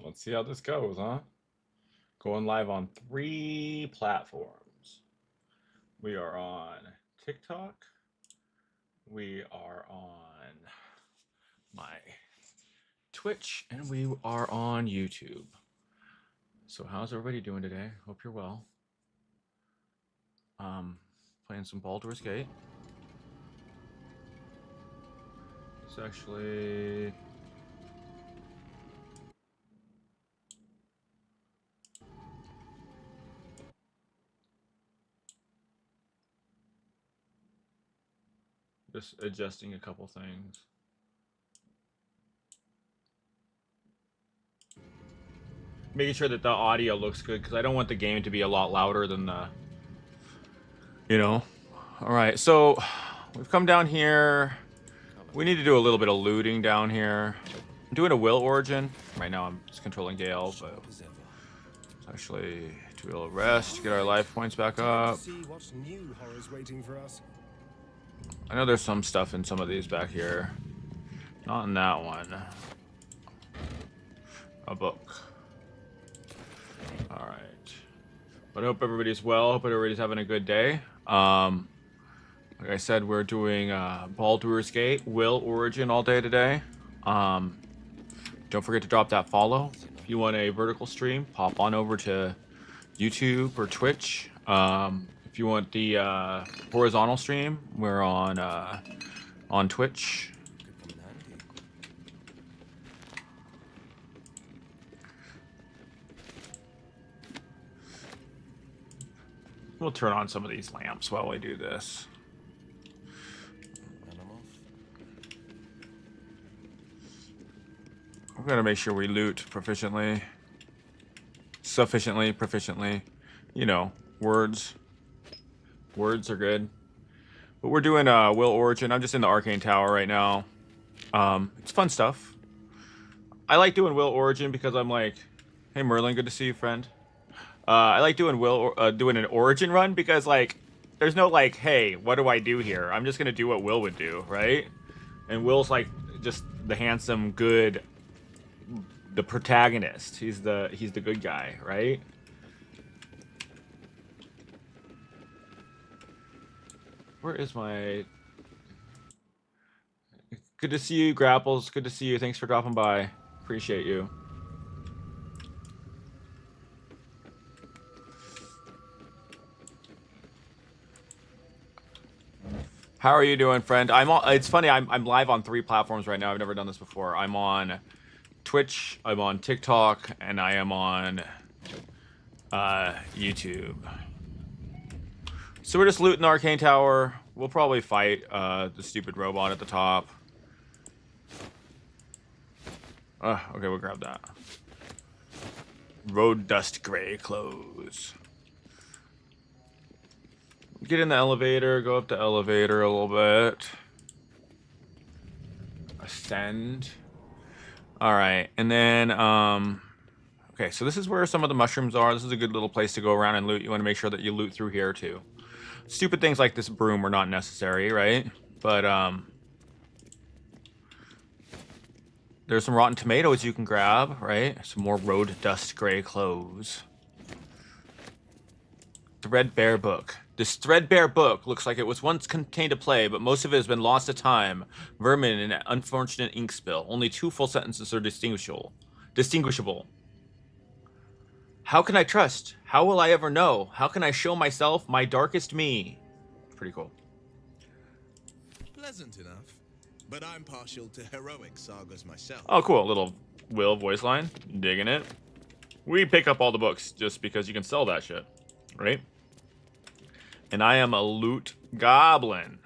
Let's see how this goes, huh? Going live on 3 platforms. We are on TikTok. We are on my Twitch, and we are on YouTube. So how's everybody doing today? Hope you're well. Playing some Baldur's Gate. It's actually... just adjusting a couple things. Making sure that the audio looks good, because I don't want the game to be a lot louder than the... Alright, so we've come down here. We need to do a little bit of looting down here. I'm doing a Wyll origin. Right now I'm just controlling Gale, but it's actually do a little rest, get our life points back up. I know there's some stuff in some of these back here. Not in that one. A book. Alright. But I hope everybody's well. Hope everybody's having a good day. Like I said, we're doing Baldur's Gate, Wyll Origin all day today. Don't forget to drop that follow. If you want a vertical stream, pop on over to YouTube or Twitch. If you want the horizontal stream, we're on Twitch. We'll turn on some of these lamps while we do this. We're gonna make sure we loot proficiently. Sufficiently, proficiently. You know, words. Words are good. But we're doing Wyll Origin. I'm just in the Arcane Tower right now. It's fun stuff. I like doing Wyll Origin because I'm like, hey Merlin, good to see you, friend. I like doing doing an Origin run because like, there's no like, hey, what do I do here? I'm just gonna do what Wyll would do, right? And Will's like just the handsome, good, the protagonist. He's the good guy, right? Where is my... Good to see you, Grapples. Good to see you. Thanks for dropping by. Appreciate you. How are you doing, friend? It's funny, I'm live on 3 platforms right now. I've never done this before. I'm on Twitch, I'm on TikTok, and I am on YouTube. So we're just looting the Arcane Tower. We'll probably fight the stupid robot at the top. Okay, we'll grab that. Road dust gray clothes. Get in the elevator, go up the elevator a little bit. Ascend. Alright, and then, okay, so this is where some of the mushrooms are. This is a good little place to go around and loot. You want to make sure that you loot through here, too. Stupid things like this broom are not necessary, right? But, there's some rotten tomatoes you can grab, right? Some more road dust gray clothes. Threadbare book. This threadbare book looks like it was once contained a play, but most of it has been lost to time, vermin, and an unfortunate ink spill. Only 2 full sentences are distinguishable. How can I trust? How will I ever know? How can I show myself my darkest me? Pretty cool. Pleasant enough, but I'm partial to heroic sagas myself. Oh, cool. Little Wyll voice line. Digging it. We pick up all the books just because you can sell that shit, right? And I am a loot goblin.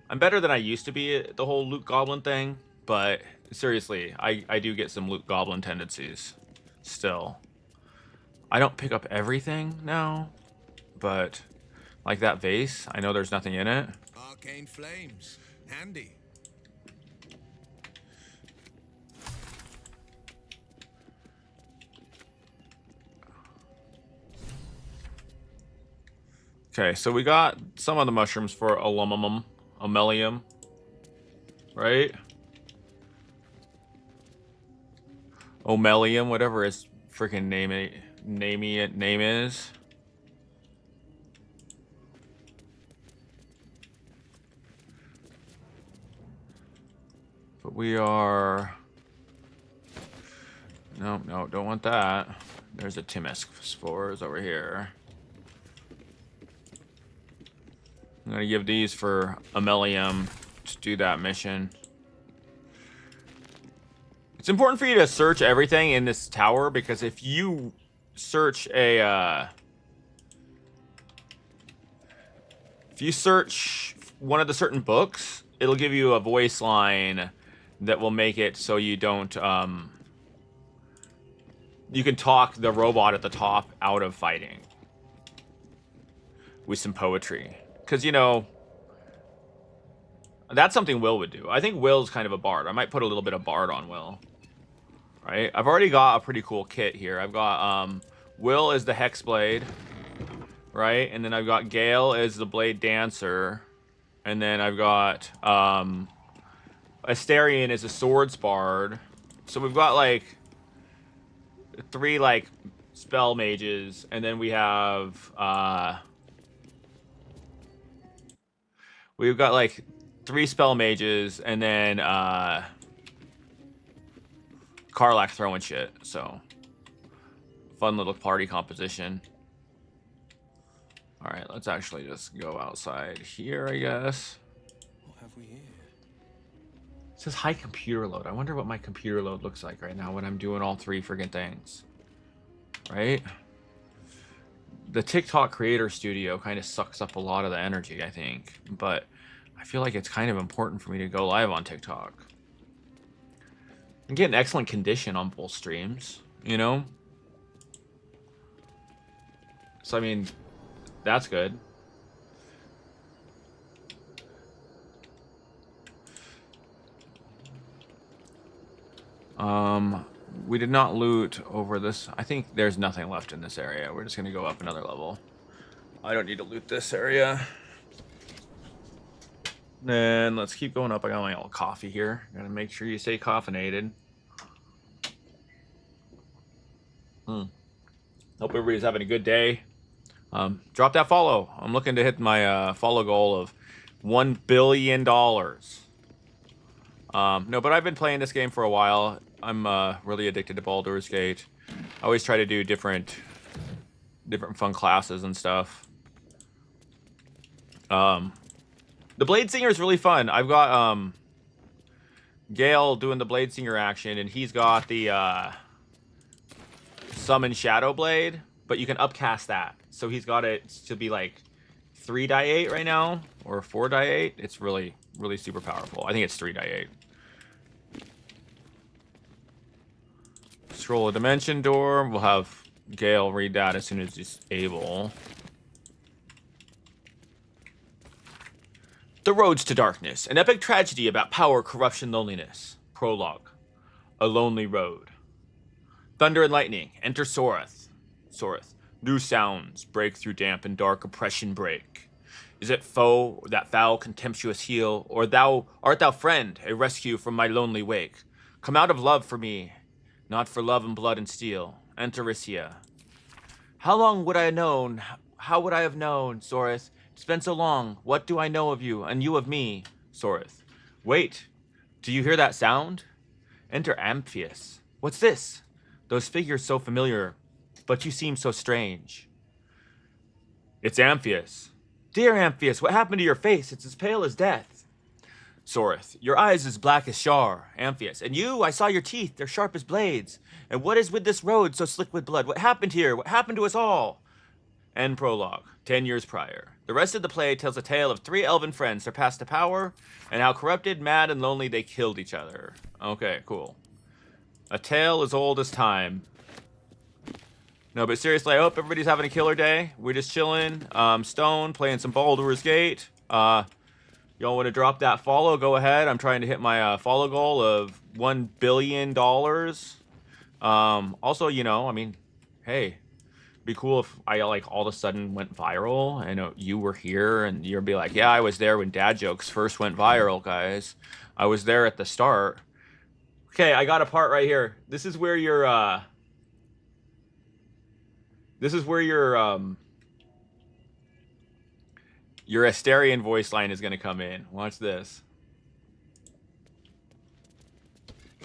I'm better than I used to be at the whole loot goblin thing, but seriously, I do get some loot goblin tendencies still. I don't pick up everything now, but like that vase, I know there's nothing in it. Arcane flames. Handy. Okay, so we got some of the mushrooms for Ammelium, right? Omelium, whatever his freaking name is. But we are... No, don't want that. There's a Timisk spores over here. I'm gonna give these for Omelium to do that mission. It's important for you to search everything in this tower, because if you search if you search one of the certain books, it'll give you a voice line that will make it so you don't, you can talk the robot at the top out of fighting with some poetry. Because, you know, that's something Wyll would do. I think Wyll's kind of a bard. I might put a little bit of bard on Wyll. Right? I've already got a pretty cool kit here. I've got, Wyll is the Hexblade. Right? And then I've got Gale as the Blade Dancer. And then I've got, Asterion is a Swords Bard. So we've got, like, 3, like, spell mages. And then we have, we've got, like, 3 spell mages, and then Karlach throwing shit. So fun little party composition. All right, let's actually just go outside here, I guess. What have we here? It says high computer load. I wonder what my computer load looks like right now when I'm doing all 3 friggin' things. Right? The TikTok creator studio kind of sucks up a lot of the energy, I think. But I feel like it's kind of important for me to go live on TikTok. I'm getting excellent condition on both streams, you know? So, I mean, that's good. We did not loot over this. I think there's nothing left in this area. We're just going to go up another level. I don't need to loot this area. Then let's keep going up. I got my old coffee here. Gotta make sure you stay caffeinated. Hope everybody's having a good day. Drop that follow. I'm looking to hit my follow goal of $1 billion. No, but I've been playing this game for a while. I'm really addicted to Baldur's Gate. I always try to do different fun classes and stuff. The Blade Singer is really fun. I've got Gale doing the Blade Singer action, and he's got the Summon Shadow Blade, but you can upcast that. So he's got it to be like 3-8 right now, or 4-8. It's really, really super powerful. I think it's 3-8. Scroll a dimension door. We'll have Gale read that as soon as he's able. The Roads to Darkness, an epic tragedy about power, corruption, loneliness. Prologue. A lonely road. Thunder and lightning. Enter Soreth. Soreth. New sounds break through damp and dark oppression break. Is it foe, that foul, contemptuous heel, or art thou friend, a rescue from my lonely wake? Come out of love for me, not for love and blood and steel. Enter Risia. How long would I have known? How would I have known, Soreth? It's been so long. What do I know of you, and you of me? Soreth. Wait. Do you hear that sound? Enter Amphius. What's this? Those figures so familiar, but you seem so strange. It's Amphius. Dear Amphius, what happened to your face? It's as pale as death. Soreth. Your eyes as black as Shar. Amphius. And you, I saw your teeth. They're sharp as blades. And what is with this road so slick with blood? What happened here? What happened to us all? End prologue. 10 years prior. The rest of the play tells a tale of 3 elven friends surpassed to power, and how corrupted, mad, and lonely they killed each other. Okay, cool. A tale as old as time. No, but seriously, I hope everybody's having a killer day. We're just chilling. Stone, playing some Baldur's Gate. Y'all want to drop that follow? Go ahead. I'm trying to hit my follow goal of $1 billion. Also, you know, I mean, hey, be cool if I like all of a sudden went viral. I know you were here, and you'll be like, yeah, I was there when dad jokes first went viral, guys. I was there at the start. Okay, I got a part right here. This is where your your Asterian voice line is gonna come in. Watch this.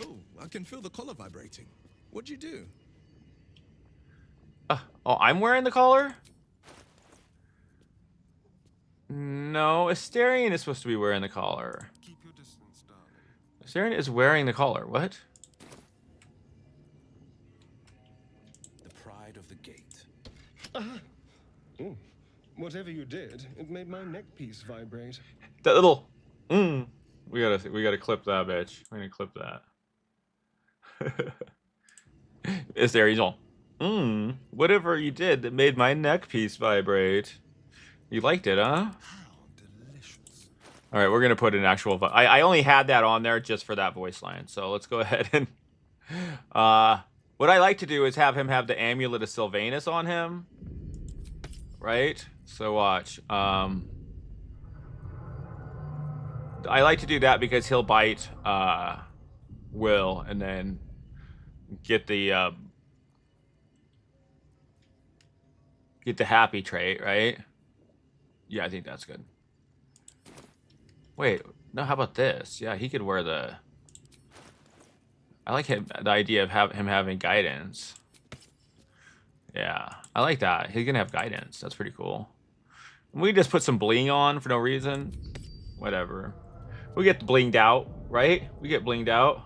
Oh, I can feel the collar vibrating. What'd you do? Oh, I'm wearing the collar? No, Asterian is supposed to be wearing the collar. Keep your distance, darling. Asterian is wearing the collar. What? The pride of the gate. Oh, whatever you did, it made my neck piece vibrate. That little we gotta clip that bitch. We're gonna clip that. Asterian's all whatever you did that made my neck piece vibrate. You liked it, huh? How delicious. All right, we're gonna put an actual. I only had that on there just for that voice line. So let's go ahead and. What I like to do is have him have the amulet of Sylvanus on him. Right. So watch. I like to do that because he'll bite Wyll and then get the happy trait, right? Yeah, I think that's good. Wait, no, how about this? Yeah, he could wear the... I like the idea of him having guidance. Yeah, I like that. He's gonna have guidance. That's pretty cool. We just put some bling on for no reason. Whatever. We get blinged out, right? We get blinged out.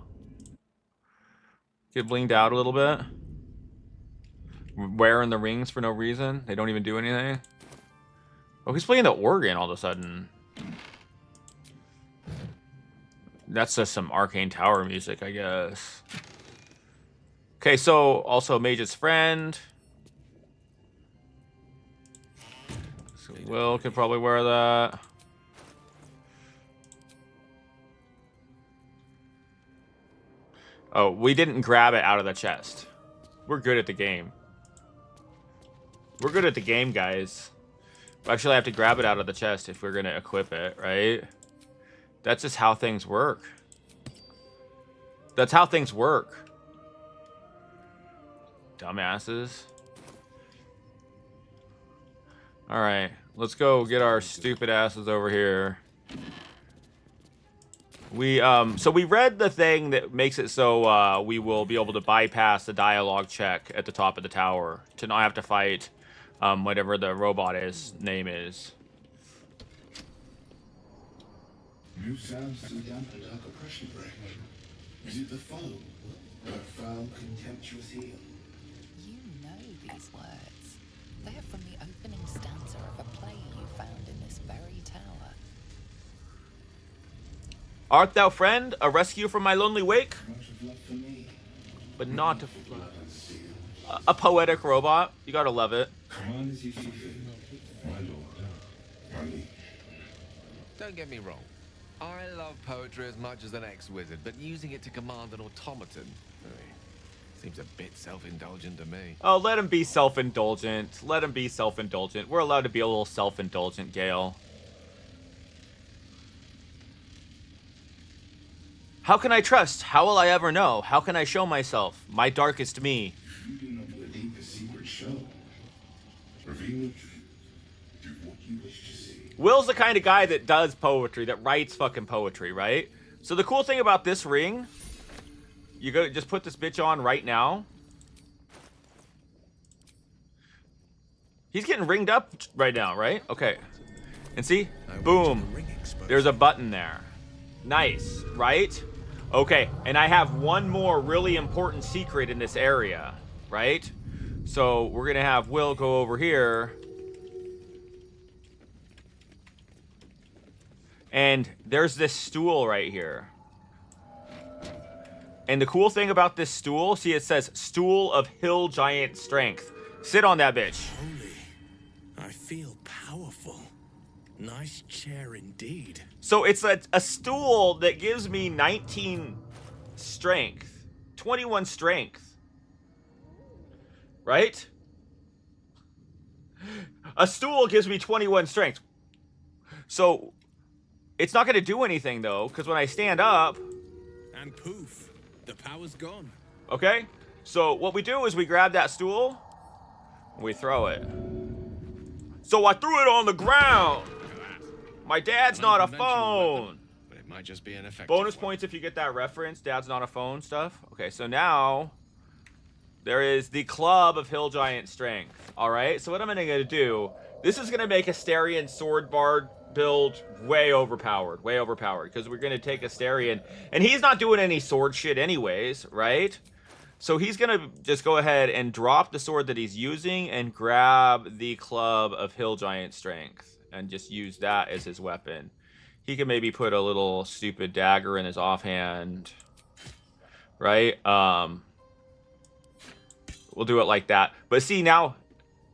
Get blinged out a little bit. Wearing the rings for no reason. They don't even do anything. Oh, he's playing the organ all of a sudden. That's just some Arcane Tower music, I guess. Okay, so also Mage's friend. So Wyll could probably wear that. Oh, we didn't grab it out of the chest. We're good at the game. We're good at the game, guys. We actually have to grab it out of the chest if we're going to equip it, right? That's just how things work. That's how things work. Dumbasses. All right, let's go get our stupid asses over here. So we read the thing that makes it so we will be able to bypass the dialogue check at the top of the tower to not have to fight whatever the robot name is. New sounds to damp a dark oppression break. Is it the foe? That foul, contemptuous heel? You know these words. They are from the opening stanza of a play you found in this very tower. Art thou friend, a rescue from my lonely wake? Much of love for me. But not Blood and steel. a poetic robot. You gotta love it. Command as you see fit. My lord. My liege. Don't get me wrong. I love poetry as much as an ex-wizard, but using it to command an automaton seems a bit self-indulgent to me. Oh, let him be self-indulgent. Let him be self-indulgent. We're allowed to be a little self-indulgent, Gale. How can I trust? How will I ever know? How can I show myself? My darkest me. You do not your deepest secret show. Reveal the truth. Do what you wish to see. Will's the kind of guy that does poetry, that writes fucking poetry, right? So the cool thing about this ring, you go just put this bitch on right now. He's getting ringed up right now, right? Okay. And see? Boom. There's a button there. Nice, right? Okay, and I have one more really important secret in this area, right? So we're gonna have Wyll go over here. And there's this stool right here. And the cool thing about this stool, see it says Stool of Hill Giant Strength. Sit on that bitch. Holy, I feel powerful. Nice chair indeed. So it's a stool that gives me 19 strength. 21 strength. Right? A stool gives me 21 strength. So it's not going to do anything, though, because when I stand up... And poof, The power's gone. Okay? So what we do is we grab that stool, and we throw it. So I threw it on the ground! My dad's not a phone! But it might just be an effective Bonus one. points if you get that reference, dad's not a phone stuff. Okay, so now there is the Club of Hill Giant Strength. Alright, so what I'm gonna do, this is gonna make Asterion Sword Bard build way overpowered, because we're gonna take Asterion, and he's not doing any sword shit anyways, right? So he's gonna just go ahead and drop the sword that he's using and grab the Club of Hill Giant Strength and just use that as his weapon. He can maybe put a little stupid dagger in his offhand, right? We'll do it like that. But see, now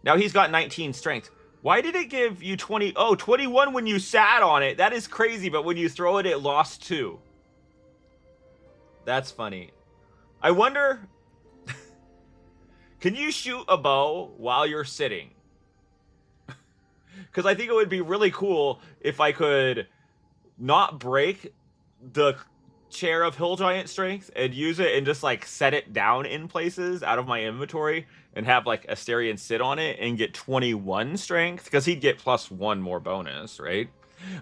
he's got 19 strength. Why did it give you 20? Oh, 21 when you sat on it. That is crazy, but when you throw it, it lost 2. That's funny. I wonder, can you shoot a bow while you're sitting? Because I think it would be really cool if I could not break the chair of Hill Giant Strength and use it and just like set it down in places out of my inventory and have like Asterion sit on it and get 21 strength, because he'd get +1 more bonus, right?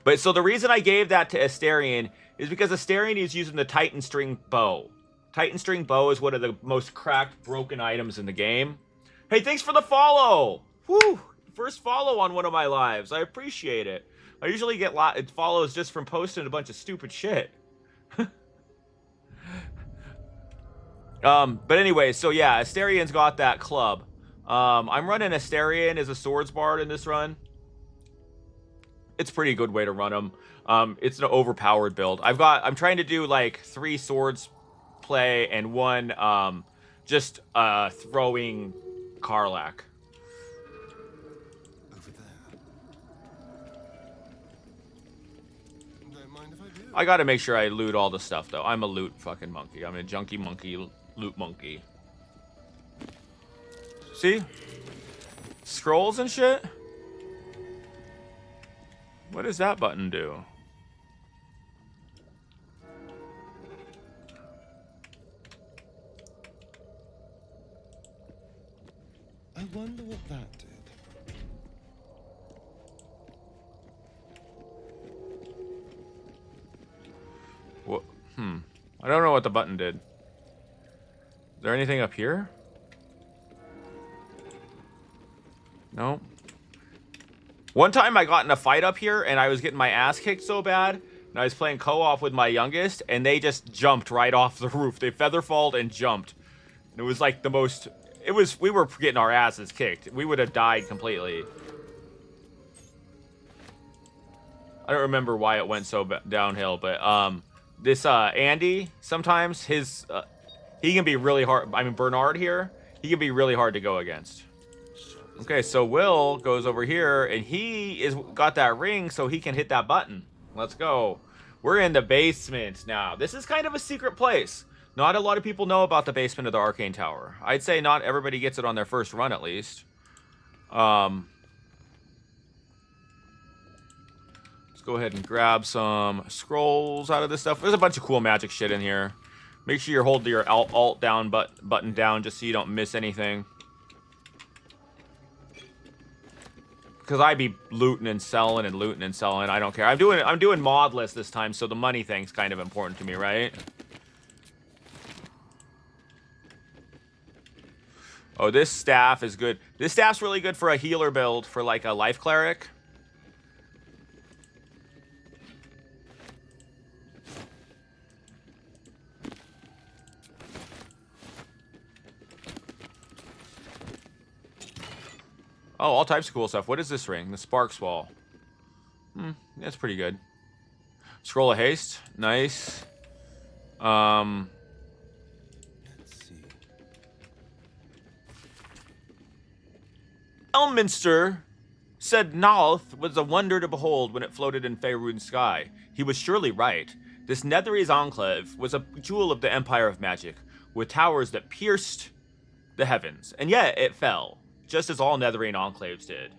But so the reason I gave that to Asterion is because Asterion is using the Titan String Bow. Titan String Bow is one of the most cracked, broken items in the game. Hey, thanks for the follow! Woo! First follow on one of my lives. I appreciate it. I usually get follows just from posting a bunch of stupid shit. But anyway, so yeah, Asterion's got that club. I'm running Asterion as a swords bard in this run. It's a pretty good way to run him. It's an overpowered build. I'm trying to do like 3 swords play and 1 just throwing Karlach. Over there. Don't mind if I do. I gotta make sure I loot all the stuff though. I'm a loot fucking monkey. I'm a junkie monkey, loot monkey. See? Scrolls and shit? What does that button do? I wonder what that did. What? I don't know what the button did. Is there anything up here? No. One time I got in a fight up here and I was getting my ass kicked so bad, and I was playing co-op with my youngest, and they just jumped right off the roof. They featherfalled and jumped. And it was like the most... we were getting our asses kicked. We would have died completely. I don't remember why it went so downhill, but this Andy, sometimes he can be really hard. I mean, Bernard here, he can be really hard to go against. Okay, so Wyll goes over here, and he got that ring, so he can hit that button. Let's go. We're in the basement now. This is kind of a secret place. Not a lot of people know about the basement of the Arcane Tower. I'd say not everybody gets it on their first run, at least. Let's go ahead and grab some scrolls out of this stuff. There's a bunch of cool magic shit in here. Make sure you're holding your alt down button down just so you don't miss anything. Because I be looting and selling and looting and selling. I don't care. I'm doing modless this time, so the money thing's kind of important to me, right? Oh, this staff is good. This staff's really good for a healer build, for like a life cleric. Oh, all types of cool stuff. What is this ring? The Sparks Wall. That's pretty good. Scroll of Haste. Nice. Let's see. Elminster said Nalth was a wonder to behold when it floated in Faerun's sky. He was surely right. This Netherese enclave was a jewel of the Empire of Magic, with towers that pierced the heavens, and yet it fell, just as all Netherese enclaves did.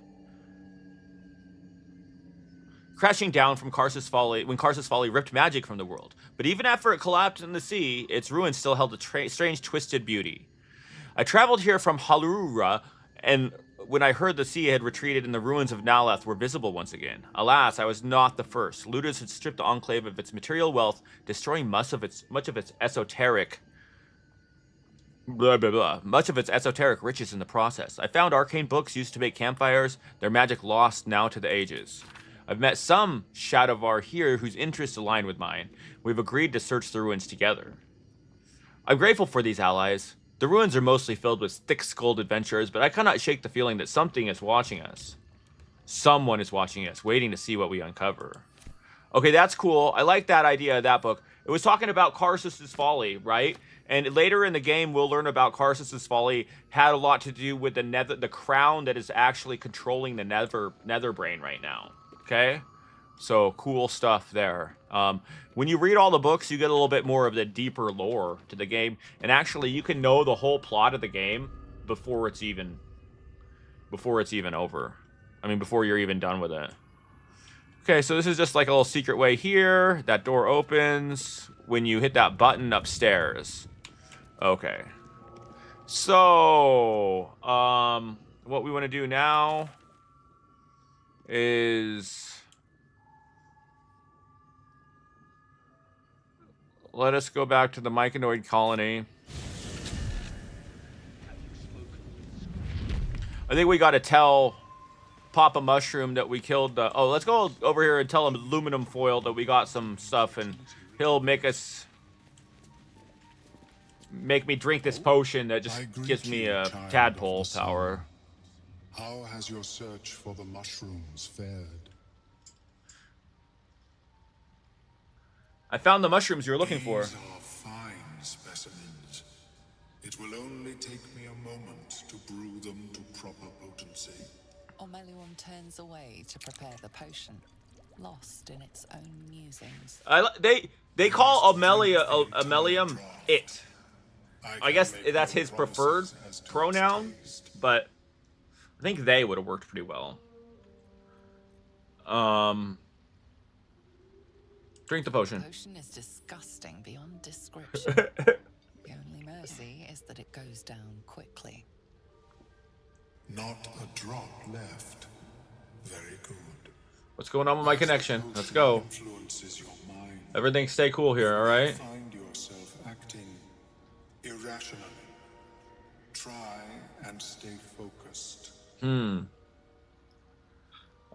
crashing down from Karsus Folly when Karsus Folly ripped magic from the world. But even after it collapsed in the sea, its ruins still held a strange, twisted beauty. I traveled here from Halurura, and when I heard the sea had retreated and the ruins of Naleth were visible once again. Alas, I was not the first. Looters had stripped the Enclave of its material wealth, destroying much of its esoteric riches in the process. I found arcane books used to make campfires, their magic lost now to the ages. I've met some Shadowvar here whose interests align with mine. We've agreed to search the ruins together. I'm grateful for these allies. The ruins are mostly filled with thick-skulled adventurers, but I cannot shake the feeling that something is watching us. Someone is watching us, waiting to see what we uncover. Okay, that's cool. I like that idea of that book. It was talking about Karsus's Folly, right? And later in the game, we'll learn about Karsus's Folly had a lot to do with the crown that is actually controlling the Nether Brain right now. Okay? So, cool stuff there. When you read all the books, you get a little bit more of the deeper lore to the game. And actually, you can know the whole plot of the game before it's even over. I mean, before you're even done with it. Okay, so this is just like a little secret way here. That door opens when you hit that button upstairs. Okay. So, what we want to do now is... let us go back to the Myconoid colony. I think we got to tell Papa Mushroom that we killed the... oh, let's go over here and tell him Aluminum Foil that we got some stuff, and he'll make me drink this potion that just gives me a tadpole power. How has your search for the mushrooms fared? I found the mushrooms you were looking for. These are fine specimens. It will only take me a moment to brew them to proper potency. Omelium turns away to prepare the potion, lost in its own musings. They call Omelium it. I guess that's his preferred pronoun, but I think they would have worked pretty well. Drink the potion. The potion is disgusting beyond description. The only mercy is that it goes down quickly. Not a drop left. Very good. What's going on with my connection? Let's go. Influences your mind. Everything stay cool here, all right? Find yourself acting irrationally. Try and stay focused.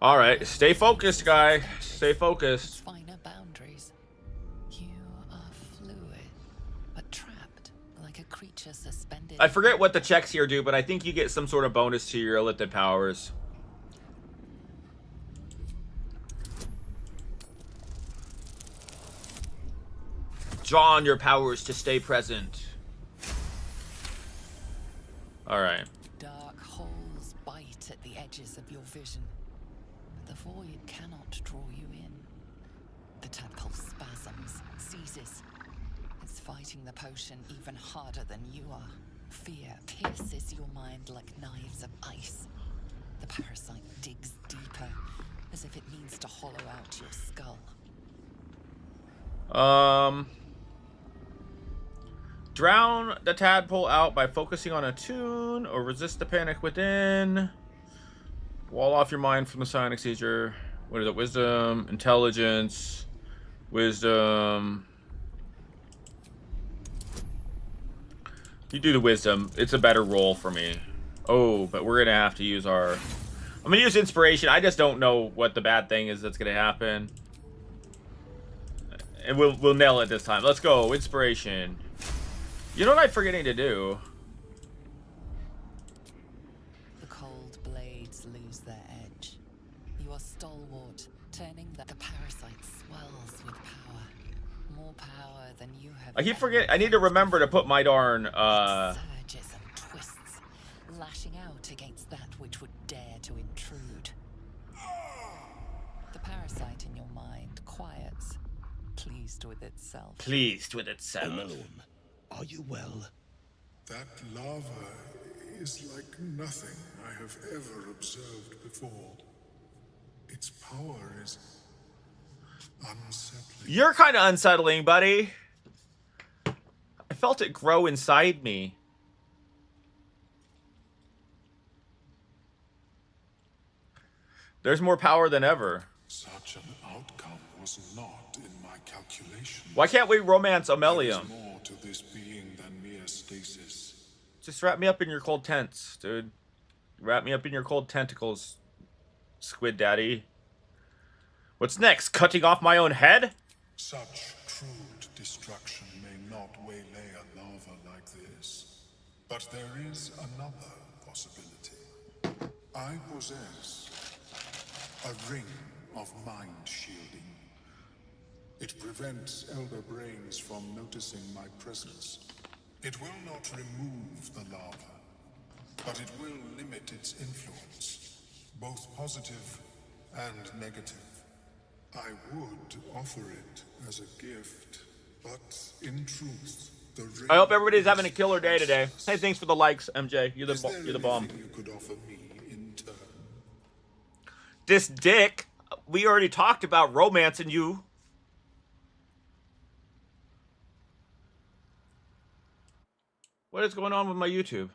All right, stay focused, guy. Stay focused. Finer boundaries. You are fluid, but trapped like a creature suspended. I forget what the checks here do, but I think you get some sort of bonus to your elliptic powers. Draw on your powers to stay present. All right. Dark holes bite at the edges of your vision. The void cannot draw you in. The tadpole spasms, seizes. It's fighting the potion even harder than you are. Fear pierces your mind like knives of ice. The parasite digs deeper, as if it needs to hollow out your skull. Drown the tadpole out by focusing on a tune, or resist the panic within. Wall off your mind from the psionic seizure. What is it? Wisdom, intelligence, wisdom. You do the wisdom. It's a better roll for me. Oh, but we're gonna have to use our... I'm gonna use inspiration. I just don't know what the bad thing is that's gonna happen. And we'll nail it this time. Let's go. Inspiration. You know what I'm forgetting to do? The cold blades lose their edge. You are stalwart, turning the parasite swells with power. More power than you have. I keep forgetting. I need to remember to put my darn surges and twists, lashing out against that which would dare to intrude. The parasite in your mind quiets, pleased with itself. Pleased with itself. Omelium, are you well? That lava is like nothing I have ever observed before. Its power is unsettling. You're kind of unsettling, buddy. I felt it grow inside me. There's more power than ever. Such an outcome was not in my calculations. Why can't we romance There is Amelium? more to this being than mere stasis. Just wrap me up in your cold tents, dude. Wrap me up in your cold tentacles, Squid Daddy. What's next? Cutting off my own head? Such crude destruction may not waylay a lava like this. But there is another possibility. I possess a ring of mind shielding. It prevents elder brains from noticing my presence. It will not remove the lava, but it will limit its influence, both positive and negative. I would offer it as a gift, but in truth, the ring I hope everybody's having a is killer day today. priceless. Hey, thanks for the likes, MJ. You're Is there the bomb. anything you could offer me in turn? This dick, we already talked about romancing you. What is going on with my YouTube?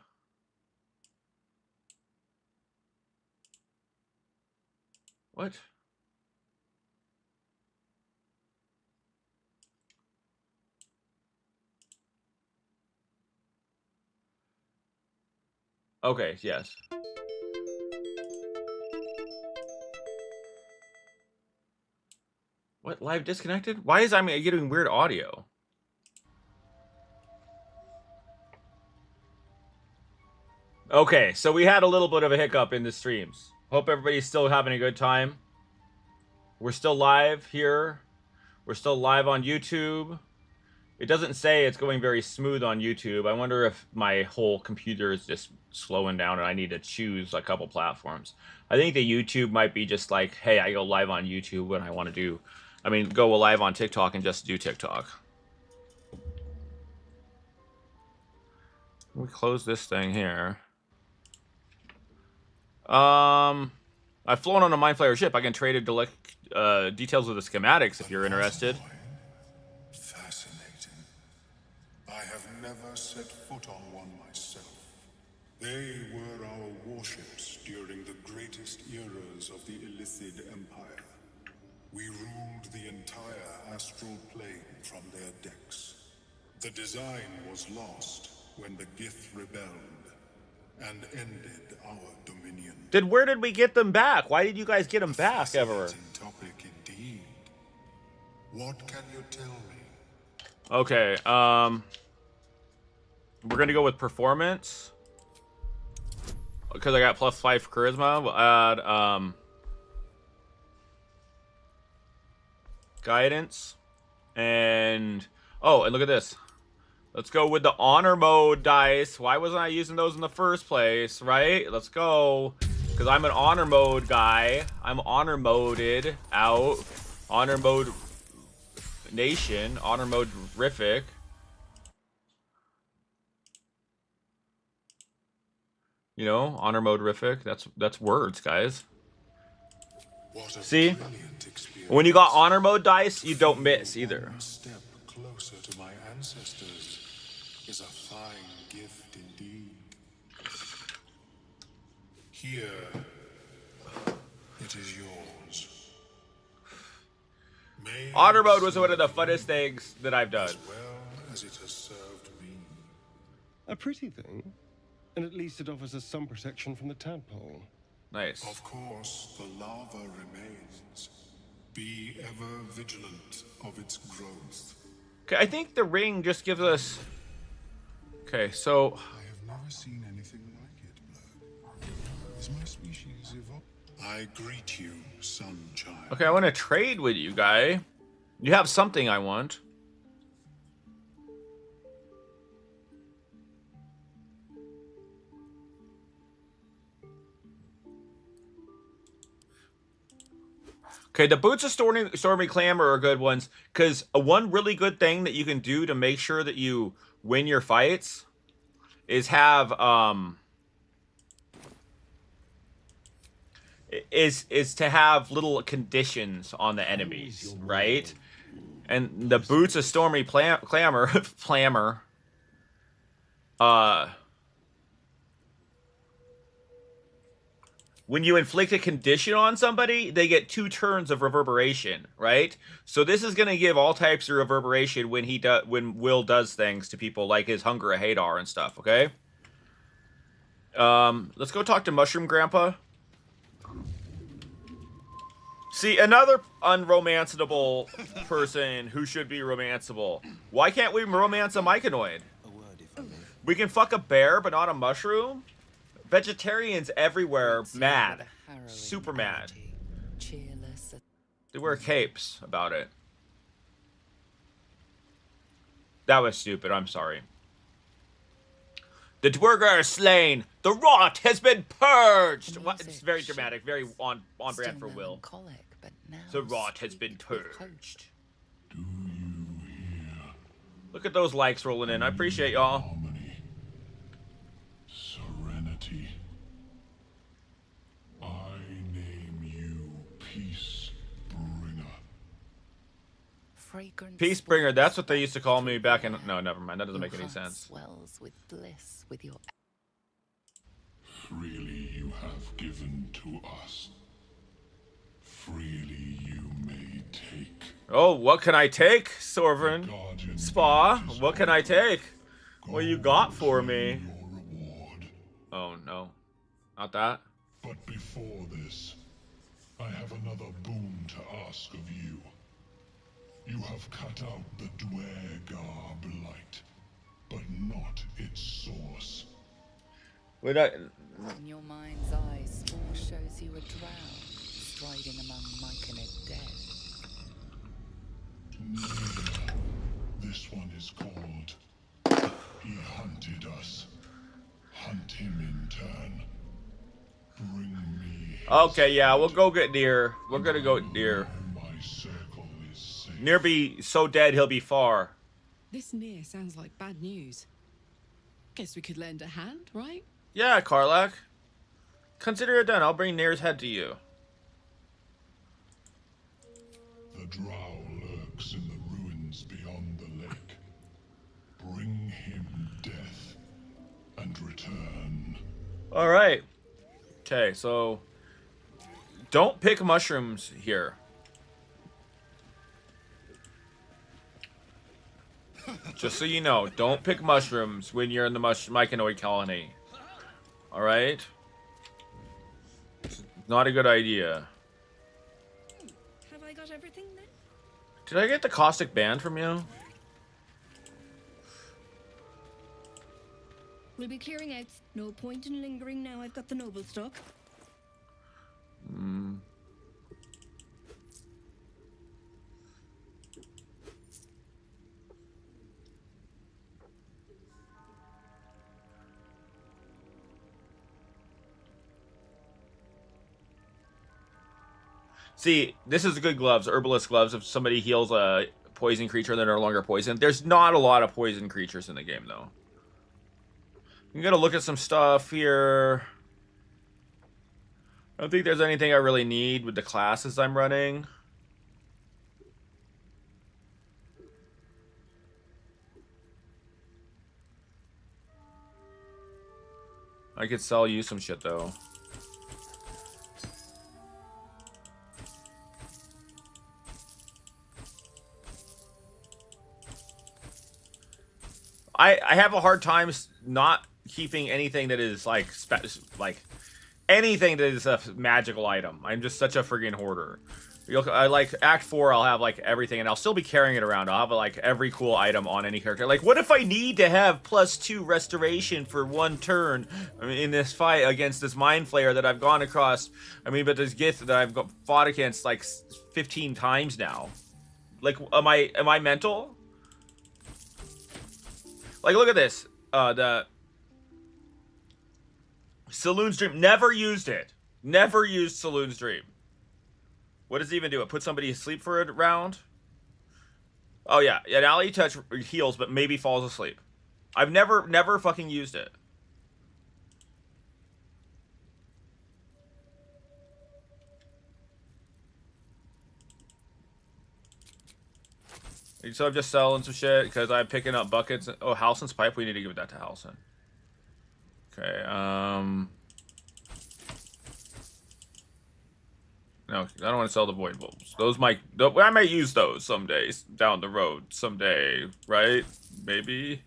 What? Okay, yes. What? Live disconnected? Why is I'm getting weird audio? Okay, so we had a little bit of a hiccup in the streams. Hope everybody's still having a good time. We're still live here. We're still live on YouTube. It doesn't say it's going very smooth on YouTube. I wonder if my whole computer is just slowing down and I need to choose a couple platforms. I think the YouTube might be just like, hey, I go live on YouTube when I want to do. I mean, go live on TikTok and just do TikTok. We close this thing here. I've flown on a Mind Flayer ship. I can trade details of the schematics if you're interested. Fascinating. I have never set foot on one myself. They were our warships during the greatest eras of the Illithid Empire. We ruled the entire astral plane from their decks. The design was lost when the Gith rebelled and ended our dominion. Where did we get them back? Why did you guys get them back ever? Fascinating topic indeed. What can you tell me? Okay, we're gonna go with performance. Because I got +5 for charisma. We'll add, guidance. And, oh, and look at this. Let's go with the honor mode dice. Why wasn't I using those in the first place, right? Let's go. Because I'm an honor mode guy. I'm honor moded out. Honor mode nation. Honor mode rific. You know, honor mode rific. That's words, guys. What a See? brilliant experience. When you got honor mode dice, you don't miss either. One step closer to my ancestors is a fine gift indeed. Here, it is yours. May Honor it mode was one of the serve funnest you things that I've done. as well as it has served me. A pretty thing. And at least it offers us some protection from the tadpole. Nice. Of course, the lava remains. Be ever vigilant of its growth. Okay, I think the ring just gives us... Okay, so... I have never seen anything like it, Blood. Is my species evolved? I greet you, Sunchild. Okay, I want to trade with you, guy. You have something I want. Okay, the Boots of Stormy Clamor are good ones, because one really good thing that you can do to make sure that you win your fights is have is to have little conditions on the enemies, right? And the boots of stormy clamor, clamor. When you inflict a condition on somebody, they get 2 turns of reverberation, right? So this is going to give all types of reverberation when Wyll does things to people, like his Hunger of Hadar and stuff, okay? Let's go talk to Mushroom Grandpa. See, another unromanceable person who should be romanceable. Why can't we romance a myconoid? We can fuck a bear, but not a mushroom? Vegetarians everywhere mad. Super mad. They wear capes about it. That was stupid, I'm sorry. The Dwergar are slain. The rot has been purged. What? It's very dramatic, very on brand for Wyll. The rot has been purged. Do you hear? Look at those likes rolling in. I appreciate y'all. Harmony. Serenity. I name you Peace Bringer. Peacebringer, that's what they used to call me back in... No, never mind. That doesn't make any sense. Swells with bliss with your... Freely you have given to us. Freely you may take. Oh, what can I take, Sorvin? Guardian Spa, Mage's what can I take? What you got for claim me? Your reward. Oh, no. Not that. But before this, I have another boon to ask of you. You have cut out the Dwergar blight, but not its source. Wait, I... In your mind's eye, Spore shows you a drow striding among myconid dead. Neither. This one is called. He hunted us. Hunt him in turn. Bring me. Okay, yeah, we'll go get Near. We're gonna go Near. My circle is safe. Near be so dead he'll be far. This near sounds like bad news. Guess we could lend a hand, right? Yeah, Karlach. Consider it done. I'll bring Near's head to you. The drow lurks in the ruins beyond the lake. Bring him death and return. All right. Okay, so don't pick mushrooms here. Just so you know, don't pick mushrooms when you're in the myconoid colony. All right? It's not a good idea. Have I got everything then? Did I get the caustic band from you? We'll be clearing out. No point in lingering now I've got the noble stock. See, this is good gloves, herbalist gloves. If somebody heals a poison creature, they're no longer poisoned. There's not a lot of poison creatures in the game, though. I'm gonna look at some stuff here. I don't think there's anything I really need with the classes I'm running. I could sell you some shit, though. I have a hard time not keeping anything that is like anything that is a magical item. I'm just such a friggin' hoarder. I like Act 4, I'll have like everything, and I'll still be carrying it around. I'll have like every cool item on any character. Like, what if I need to have +2 restoration for 1 turn in this fight against this Mind Flayer that I've gone across? I mean, but this Gith that I've fought against like 15 times now. Like, am I mental? Like, look at this. The Saloon's Dream. Never used it. Never used Saloon's Dream. What does it even do? It puts somebody asleep for a round? Oh, yeah. An ally touch heals, but maybe falls asleep. I've never fucking used it. So I'm just selling some shit because I'm picking up buckets. Oh, Halsin's pipe. We need to give that to Halsin. Okay. No, I don't want to sell the void wolves. Those might. I might use those someday down the road. Someday, right? Maybe.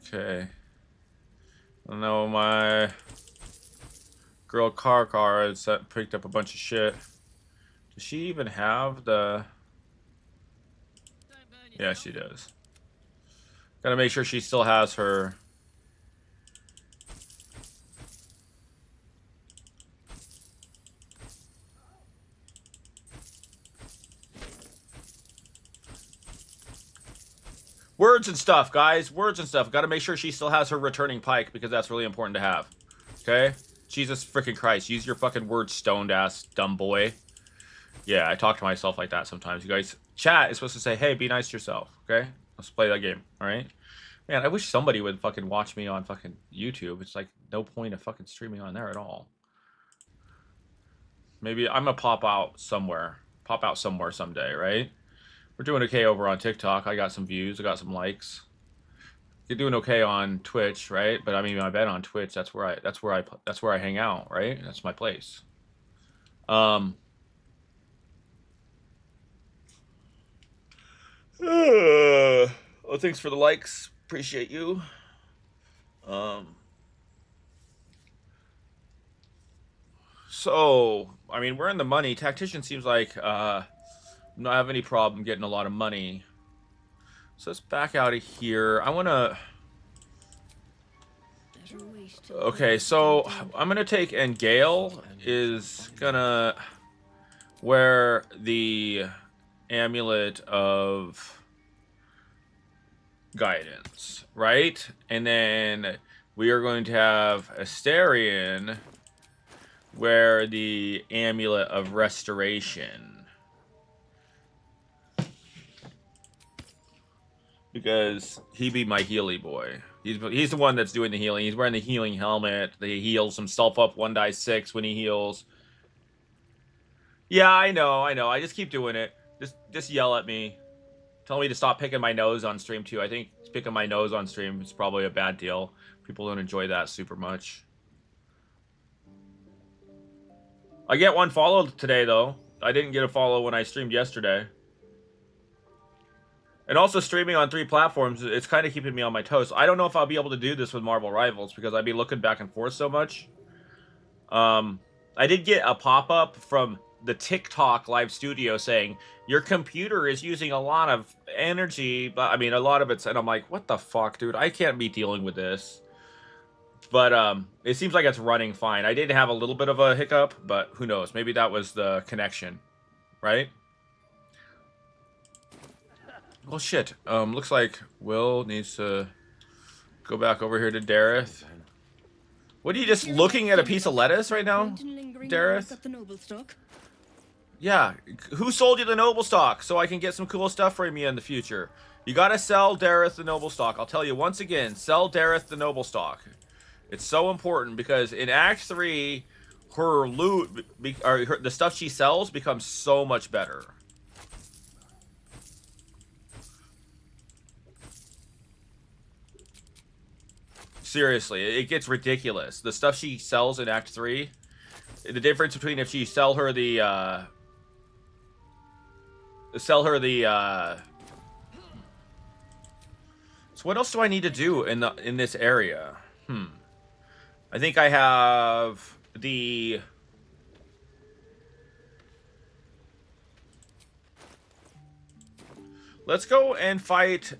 Okay. I know my girl Karlach has picked up a bunch of shit. Does she even have the... Yeah, she does. Gotta make sure she still has her... Words and stuff, guys. Words and stuff. Gotta make sure she still has her returning pike, because that's really important to have. Okay? Jesus freaking Christ. Use your fucking words, stoned ass, dumb boy. Yeah, I talk to myself like that sometimes. You guys, chat is supposed to say, hey, be nice to yourself. Okay? Let's play that game. Alright? Man, I wish somebody would fucking watch me on fucking YouTube. It's like no point of fucking streaming on there at all. Maybe I'm gonna pop out somewhere. Pop out somewhere someday, right? We're doing okay over on TikTok. I got some views. I got some likes. You're doing okay on Twitch, right? But I mean, I bet on Twitch, that's where I hang out, right? That's my place. Well, thanks for the likes. Appreciate you. So, I mean, we're in the money. Tactician seems like not have any problem getting a lot of money. So let's back out of here. I want to... Okay, so I'm going to take... And Gale is going to wear the amulet of guidance, right? And then we are going to have Astarion wear the amulet of restoration. Because he be my healy boy. He's the one that's doing the healing. He's wearing the healing helmet. He heals himself up 1 die 6 when he heals. Yeah, I know. I just keep doing it. Just yell at me. Tell me to stop picking my nose on stream too. I think picking my nose on stream is probably a bad deal. People don't enjoy that super much. I get one follow today though. I didn't get a follow when I streamed yesterday. And also streaming on 3 platforms, it's kind of keeping me on my toes. I don't know if I'll be able to do this with Marvel Rivals because I'd be looking back and forth so much. I did get a pop-up from the TikTok live studio saying, your computer is using a lot of energy. But I mean, a lot of it's... And I'm like, what the fuck, dude? I can't be dealing with this. But it seems like it's running fine. I did have a little bit of a hiccup, but who knows? Maybe that was the connection, right? Well, shit. Looks like Wyll needs to go back over here to Dareth. What are you just looking at a piece of lettuce right now, Dareth? Yeah. Who sold you the noble stock so I can get some cool stuff for me in the future? You gotta sell Dareth the noble stock. I'll tell you once again, sell Dareth the noble stock. It's so important because in Act 3, her loot, the stuff she sells becomes so much better. Seriously, it gets ridiculous. The stuff she sells in Act 3, the difference between if she sell her the so what else do I need to do in this area? I think I have the... Let's go and fight...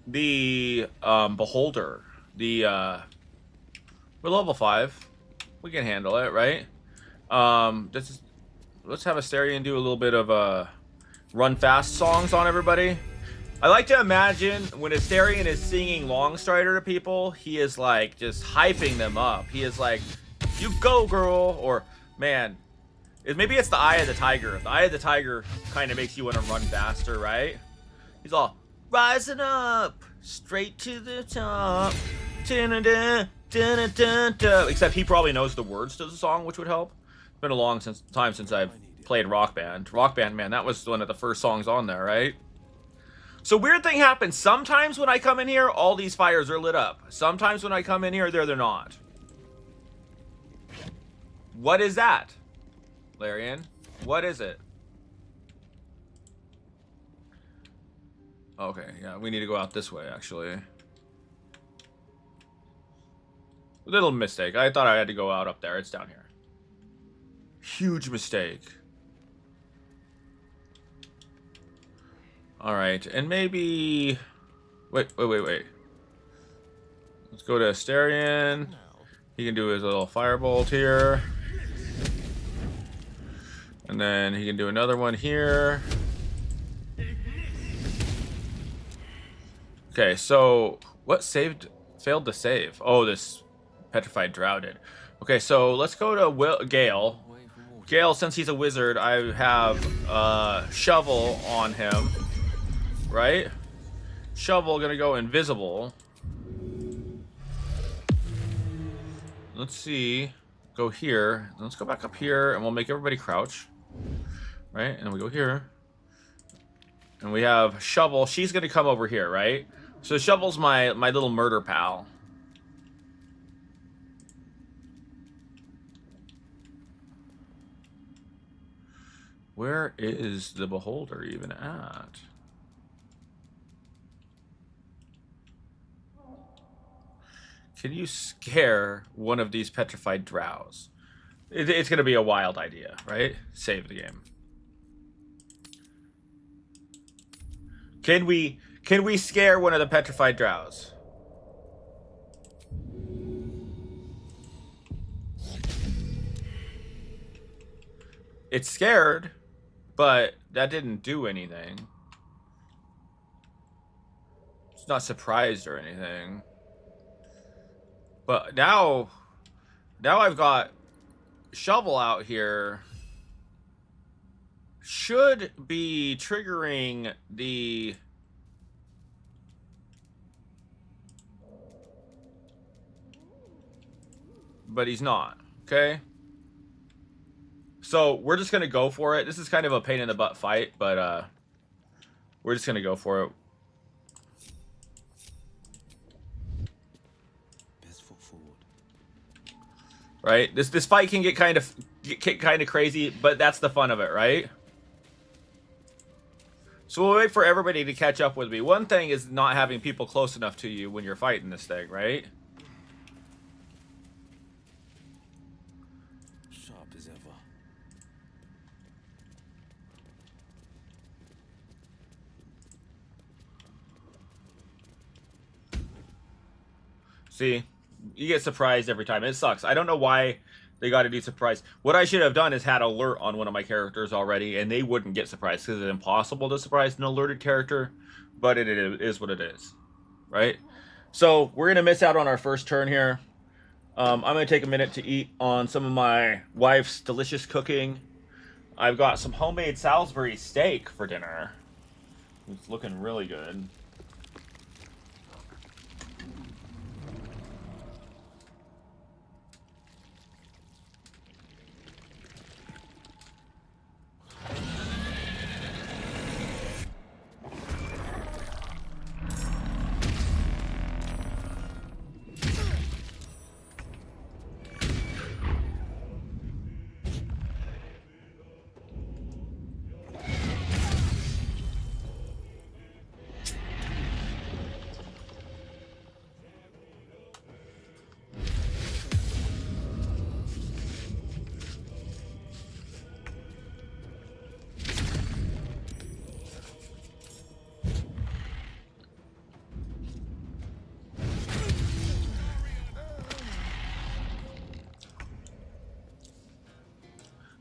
the Beholder. We're level 5. We can handle it, right? Let's have Astarion do a little bit of run fast songs on everybody. I like to imagine when Astarion is singing Longstrider to people, he is like just hyping them up. He is like, "You go, girl," or man, maybe it's the Eye of the Tiger. The Eye of the Tiger kind of makes you want to run faster, right? He's all, Rising up, straight to the top. Dun-dun-dun, dun-dun-dun-dun. Except he probably knows the words to the song, which would help. It's been a long time since I've played Rock Band. Rock Band, man, that was one of the first songs on there, right? So weird thing happens. Sometimes when I come in here, all these fires are lit up. Sometimes when I come in here, they're not. What is that, Larian? What is it? Okay, yeah, we need to go out this way, actually. Little mistake. I thought I had to go out up there. It's down here. Huge mistake. Alright, and maybe... Wait. Let's go to Asterion. He can do his little firebolt here. And then he can do another one here. Okay, so what failed to save? Oh, this petrified drow did. Okay, so let's go to Gale. Gale, since he's a wizard, I have shovel on him, right? Shovel gonna go invisible. Let's see. Go here. Let's go back up here, and we'll make everybody crouch, right? And we go here, and we have Shovel. She's gonna come over here, right? So Shovel's my little murder pal. Where is the beholder even at? Can you scare one of these petrified drows? It's going to be a wild idea, right? Save the game. Can we scare one of the petrified drows? It's scared, but that didn't do anything. It's not surprised or anything. But now I've got Shovel out here. Should be triggering the... But he's not, okay? So we're just going to go for it. This is kind of a pain in the butt fight, but we're just going to go for it. Best foot forward. Right? This fight can get kind of crazy, but that's the fun of it, right? So we'll wait for everybody to catch up with me. One thing is not having people close enough to you when you're fighting this thing, right? Sharp as ever. See? You get surprised every time. It sucks. I don't know why they got to be surprised. What I should have done is had alert on one of my characters already, and they wouldn't get surprised because it's impossible to surprise an alerted character, but it is what it is, right? So we're going to miss out on our first turn here. I'm going to take a minute to eat on some of my wife's delicious cooking. I've got some homemade Salisbury steak for dinner. It's looking really good.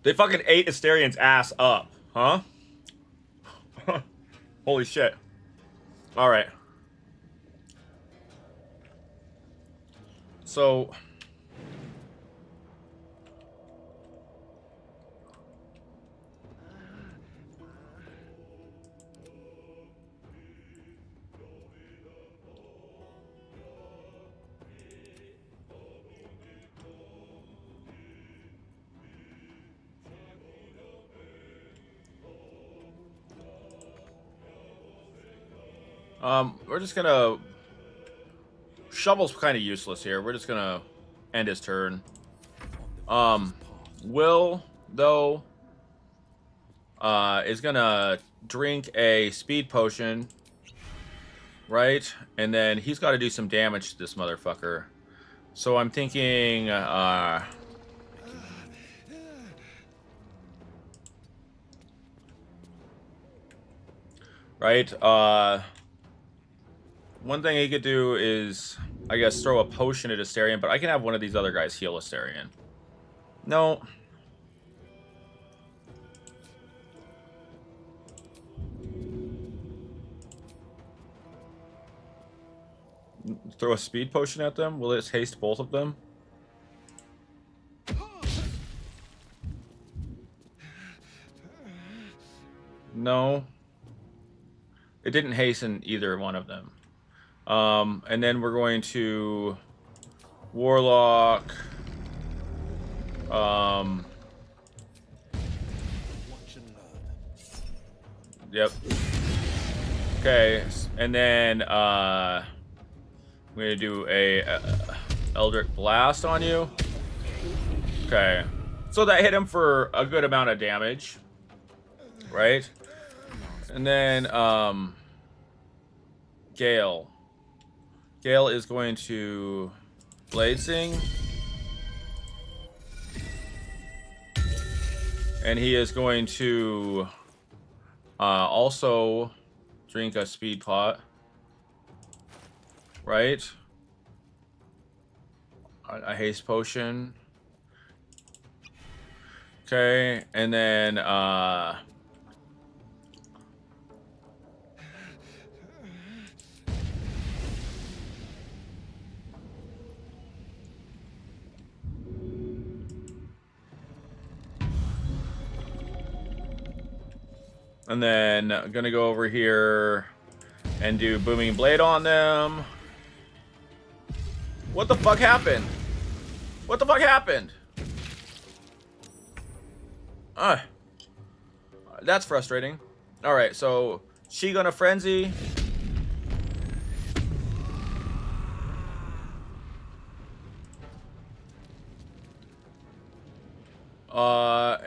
They fucking ate Asterian's ass up, huh? Holy shit. Alright. So... We're just gonna... Shovel's kind of useless here. We're just gonna end his turn. Wyll, though, is gonna drink a speed potion, right? And then he's got to do some damage to this motherfucker. So I'm thinking, right? One thing he could do is, I guess, throw a potion at Asterion, but I can have one of these other guys heal Asterion. No. Throw a speed potion at them? Will it haste both of them? No. It didn't hasten either one of them. And then we're going to Warlock. Yep. Okay, and then I'm gonna do a Eldritch Blast on you. Okay, so that hit him for a good amount of damage, right? And then Gale. Gale is going to Blade Sing. And he is going to also drink a speed pot. Right? A haste potion. Okay, and then I'm gonna go over here and do Booming Blade on them. What the fuck happened? What the fuck happened? That's frustrating. Alright, so she gonna Frenzy.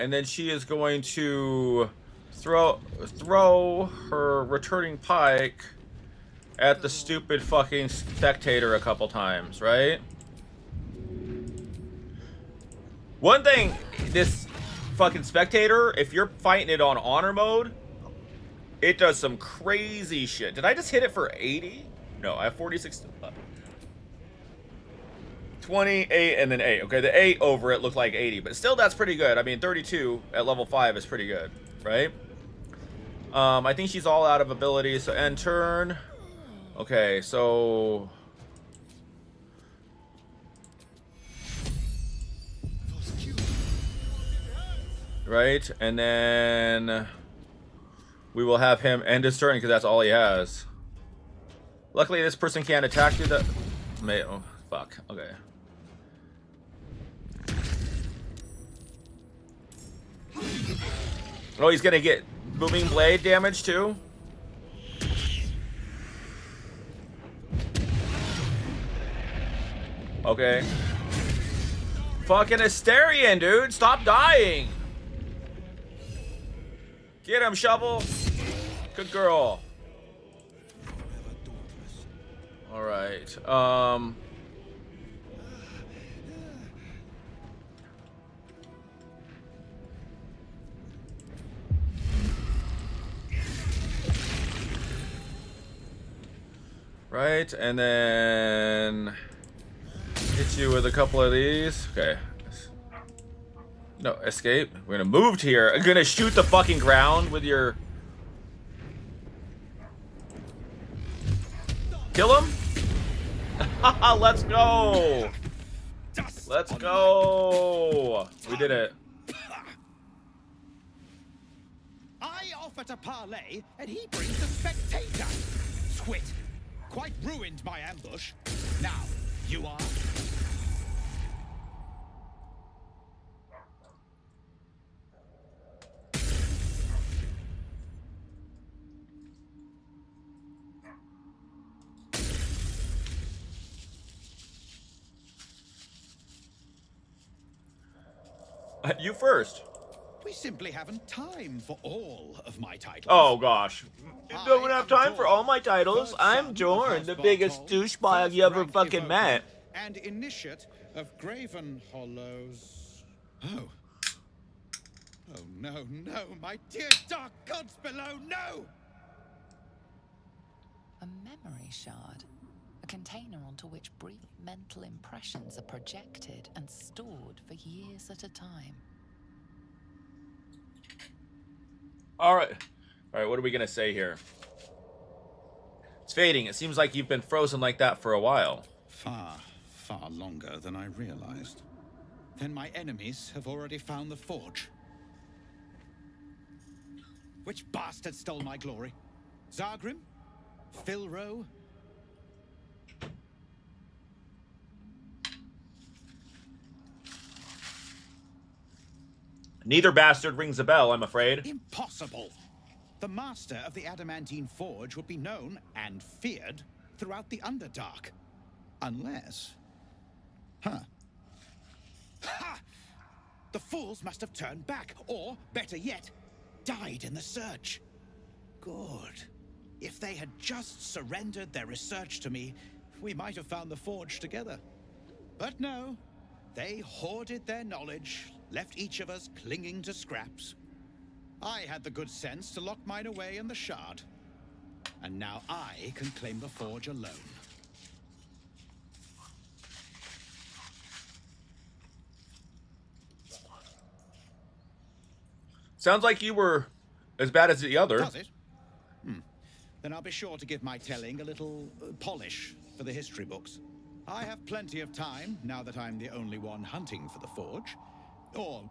And then she is going to throw her returning pike at the stupid fucking spectator a couple times, right? One thing, this fucking spectator, if you're fighting it on honor mode, it does some crazy shit. Did I just hit it for 80? No, I have 46. 28 and then 8. Okay, the 8 over it looked like 80, but still that's pretty good. I mean, 32 at level 5 is pretty good, right? I think she's all out of abilities, so end turn. Okay, so... Right, and then... we will have him end his turn, because that's all he has. Luckily, this person can't attack you. Oh, fuck. Okay. Oh, he's gonna get Booming Blade damage, too? Okay. Fucking Asterion, dude! Stop dying! Get him, Shovel! Good girl. Alright, right, and then hit you with a couple of these. Okay. No, escape. We're gonna move here. I'm gonna shoot the fucking ground with your... Kill him? Let's go! Let's go! We did it. I offer to parlay, and he brings a spectator. Twit. Quite ruined my ambush. Now, you are... You first. We simply haven't time for all of my titles. Oh gosh. You I don't have am time for Dorn, all my titles. third I'm son of Dorn, House the biggest Bartol, douchebag you ever first-rank fucking evoker, met. and initiate of Graven Hollows. Oh. Oh no, no, my dear dark gods below, no! A memory shard. A container onto which brief mental impressions are projected and stored for years at a time. Alright. Alright, what are we gonna say here? It's fading. It seems like you've been frozen like that for a while. Far, far longer than I realized. Then my enemies have already found the forge. Which bastard stole my glory? Zargrim? Philro? Neither bastard rings a bell, I'm afraid. Impossible! The master of the adamantine forge would be known and feared throughout the Underdark. Unless... Huh. Ha! The fools must have turned back, or, better yet, died in the search. Good. If they had just surrendered their research to me, we might have found the forge together. But no. They hoarded their knowledge, left each of us clinging to scraps. I had the good sense to lock mine away in the shard. And now I can claim the forge alone. Sounds like you were as bad as the other. Does it? Then I'll be sure to give my telling a little polish for the history books. I have plenty of time now that I'm the only one hunting for the forge. Or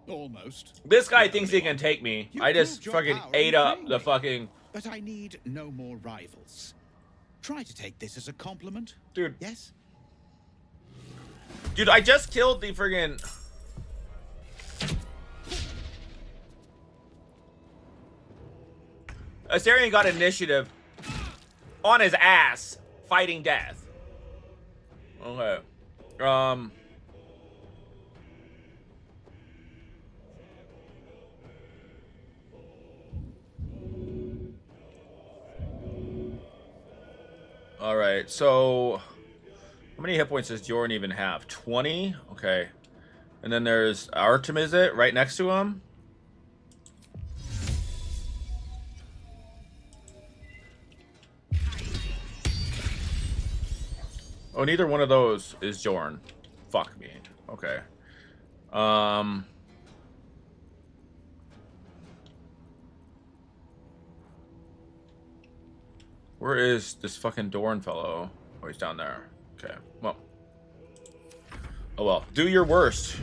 almost. This guy thinks he can take me. You I just proved your fucking power ate in up freeing the me. fucking... But I need no more rivals. Try to take this as a compliment. Dude. Yes? Dude, I just killed the friggin... Astarion got initiative on his ass, fighting death. Okay. Alright, so... How many hit points does Jorn even have? 20? Okay. And then there's Artemizit right next to him. Oh, neither one of those is Jorn. Fuck me. Okay. Where is this fucking Dorn fellow? Oh, he's down there. Okay. Well. Oh well. Do your worst.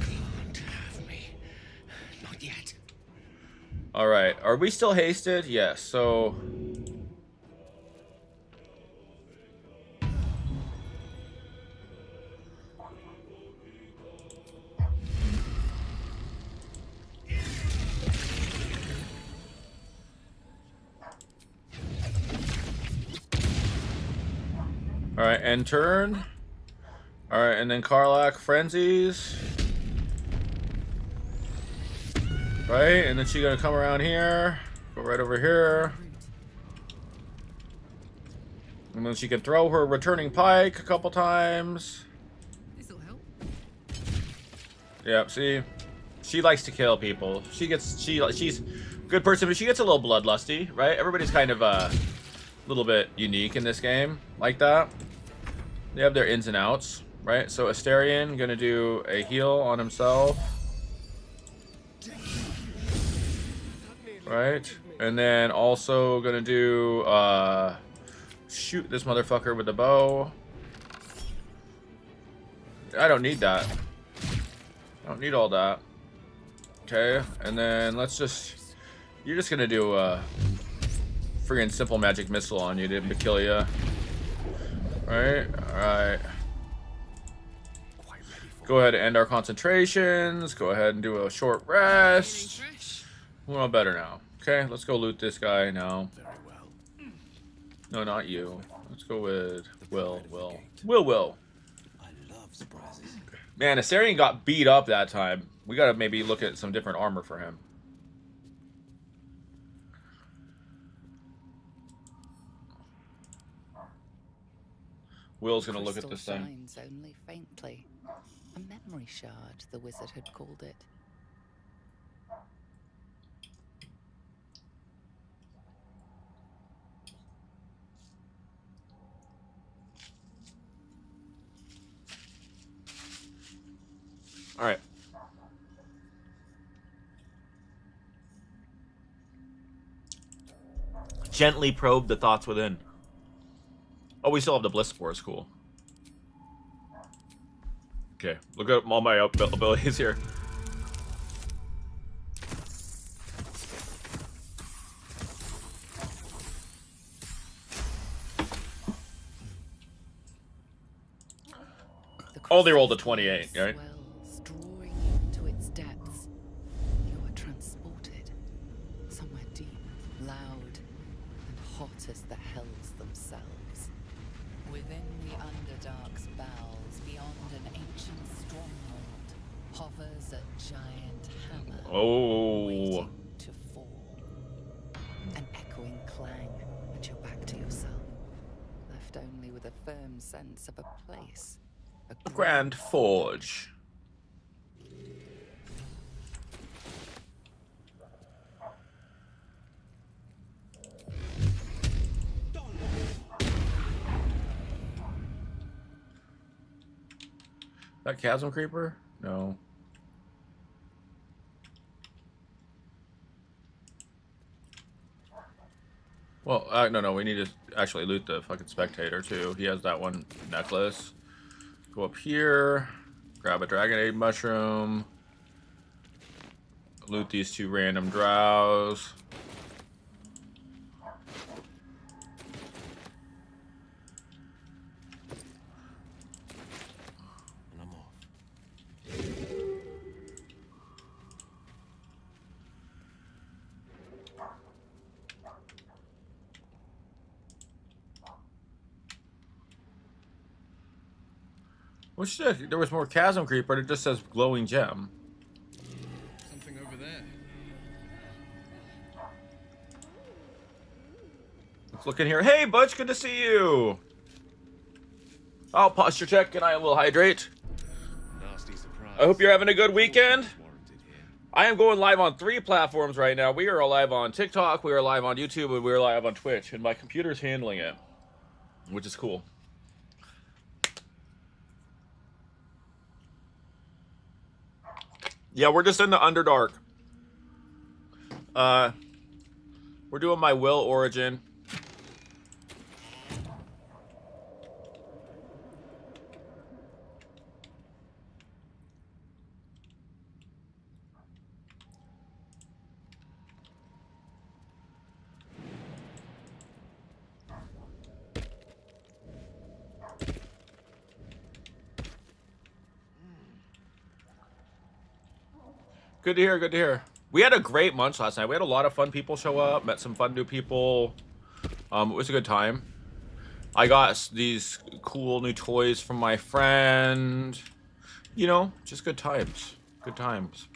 Can't have me. Not yet. Alright. Are we still hasted? Yes. So... Alright, end turn. Alright, and then Karlach frenzies. Right, and then she's gonna come around here. Go right over here. And then she can throw her returning pike a couple times. This'll help. Yep, see? She likes to kill people. She's a good person, but she gets a little bloodlusty, right? Everybody's kind of a little bit unique in this game, like that. They have their ins and outs, right? So Astarion gonna do a heal on himself. Right? And then also gonna do shoot this motherfucker with the bow. I don't need that. I don't need all that. Okay, and then let's just... You're just gonna do a friggin' simple magic missile on you to kill you. Right? Alright. Go ahead and end our concentrations. Go ahead and do a short rest. We're all better now. Okay, let's go loot this guy now. Very well. No, not you. Let's go with Wyll. Man, Asterion got beat up that time. We gotta maybe look at some different armor for him. Will's gonna look at this thing. Shines only faintly. A memory shard, the wizard had called it. All right. Gently probe the thoughts within. Oh, we still have the bliss spores. Cool. Okay, look at all my abilities here. Oh, they rolled a 28, right? Swells, drawing you into its depths. You are transported somewhere deep, loud, and hot as the hells themselves. Within the Underdark's bowels, beyond an ancient stronghold, hovers a giant hammer. Oh. Waiting to fall. An echoing clang, and you're back to yourself, left only with a firm sense of a place. A Grand Forge. That Chasm Creeper? No. Well, no, we need to actually loot the fucking Spectator too. He has that one necklace. Go up here, grab a Dragonade Mushroom, loot these 2 random drows. And I'm off. Which there was more Chasm Creeper, but it just says glowing gem. Something over there. Let's look in here. Hey, Butch, good to see you. I'll posture check and I will hydrate. Nasty surprise. I hope you're having a good weekend. Warranted here. I am going live on 3 platforms right now. We are live on TikTok, we are live on YouTube, and we are live on Twitch. And my computer's handling it, which is cool. Yeah, we're just in the Underdark. We're doing my Wyll origin. Good to hear, good to hear. We had a great munch last night. We had a lot of fun people show up, met some fun new people. It was a good time. I got these cool new toys from my friend. You know, just good times. Good times.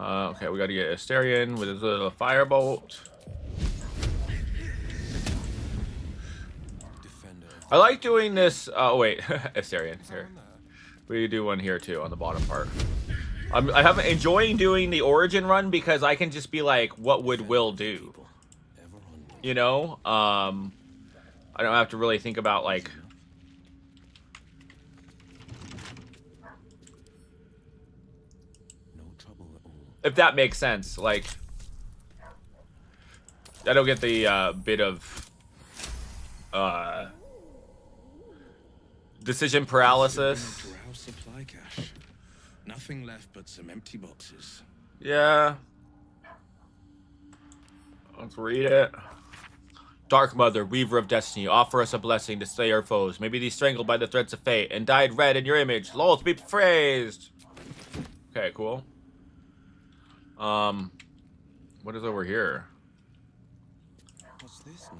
Okay, we gotta get Asterion with his little firebolt. I like doing this. Oh, wait. Asterion. Here. We do one here too on the bottom part. I have enjoying doing the origin run because I can just be like, what would Wyll do? You know? I don't have to really think about like. No trouble at all. If that makes sense. Like, I don't get the bit of decision paralysis. Supply cache. Nothing left but some empty boxes. Yeah. Let's read it. Dark Mother, Weaver of Destiny, offer us a blessing to slay our foes. May be these strangled by the threads of fate and dyed red in your image. Lol, to be praised. Okay, cool. What is over here? What's this now?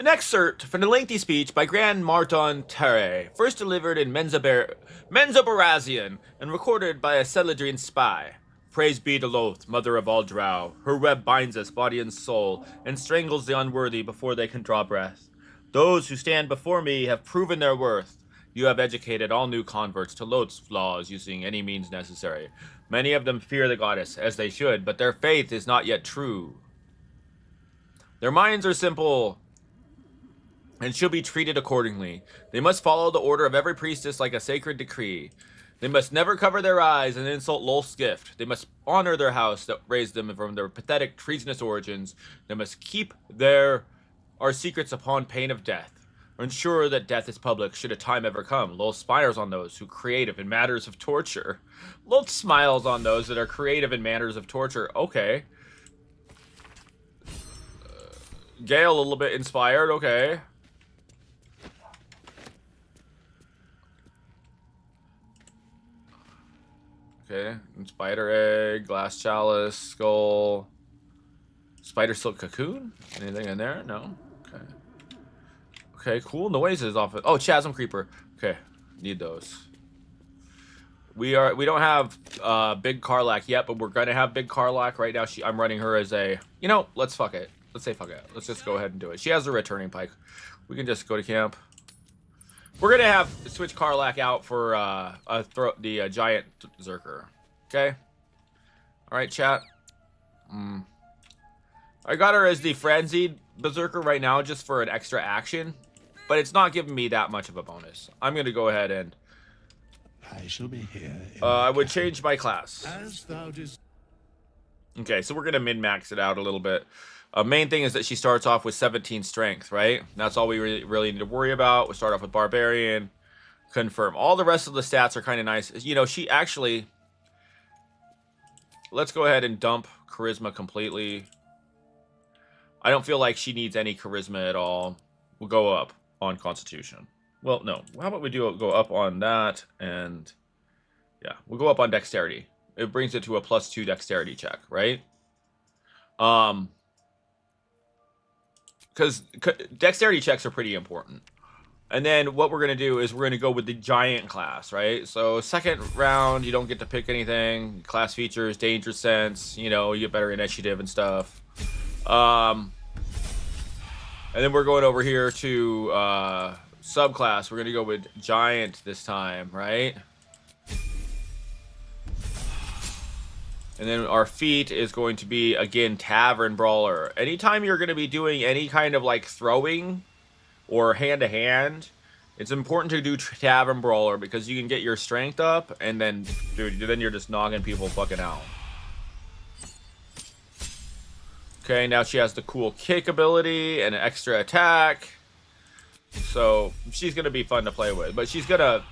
An excerpt from a lengthy speech by Grand Marton Terre, first delivered in Menzoberranzan and recorded by a Celadrine spy. Praise be to Loth, mother of all drow. Her web binds us, body and soul, and strangles the unworthy before they can draw breath. Those who stand before me have proven their worth. You have educated all new converts to Loth's flaws using any means necessary. Many of them fear the goddess, as they should, but their faith is not yet true. Their minds are simple and should be treated accordingly. They must follow the order of every priestess like a sacred decree. They must never cover their eyes and insult Lolth's gift. They must honor their house that raised them from their pathetic, treasonous origins. They must keep our secrets upon pain of death. Ensure that death is public should a time ever come. Lolth smiles on those who creative in matters of torture. Lolth smiles on those that are creative in matters of torture. Okay. Gale a little bit inspired. Okay. Okay. Spider egg, glass chalice, skull, spider silk cocoon. Anything in there? No. Okay. Okay, cool. Noises off it. Oh, chasm creeper. Okay, need those. We don't have big Karlach yet, but we're gonna have big Karlach right now. I'm running her as a. You know, let's fuck it. Let's say fuck it. Let's just go ahead and do it. She has a returning pike. We can just go to camp. We're gonna have switch Karlach out for the giant Zerker. Okay. All right, chat. I got her as the frenzied berserker right now just for an extra action, but it's not giving me that much of a bonus. I'm gonna go ahead and I shall be here. I would change my class. As thou Okay, so we're gonna min-max it out a little bit. Main thing is that she starts off with 17 strength, right? That's all we really need to worry about. We start off with barbarian, confirm. All the rest of the stats are kind of nice. You know, she actually. Let's go ahead and dump charisma completely. I don't feel like she needs any charisma at all. We'll go up on constitution. Well, no. How about we go up on that and yeah, we'll go up on dexterity. It brings it to a +2 dexterity check, right? Because dexterity checks are pretty important. And then what we're going to do is we're going to go with the giant class, right? So second round, you don't get to pick anything. Class features, danger sense, you know, you get better initiative and stuff. And then we're going over here to subclass. We're going to go with giant this time, right? And then our feat is going to be, again, Tavern Brawler. Anytime you're going to be doing any kind of, like, throwing or hand-to-hand, it's important to do Tavern Brawler because you can get your strength up, and then, dude, then you're just knocking people fucking out. Okay, now she has the cool kick ability and an extra attack. So, she's going to be fun to play with. But she's going to...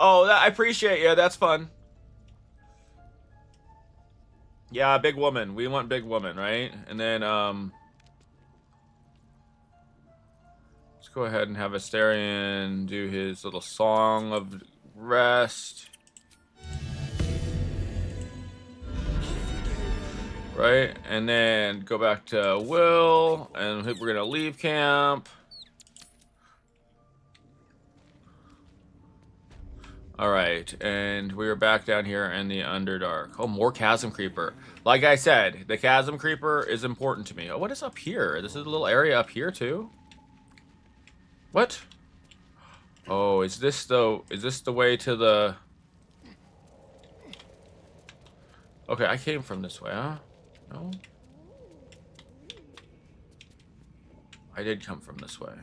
Oh, I appreciate you. That's fun. Yeah, big woman. We want big woman, right? And then, let's go ahead and have Asterion do his little song of rest. Right? And then go back to Wyll, and we're going to leave camp. Alright, and we're back down here in the Underdark. Oh, more Chasm Creeper. Like I said, the Chasm Creeper is important to me. Oh, what is up here? This is a little area up here, too? What? Oh, is this the way to the... Okay, I came from this way, huh? No? I did come from this way.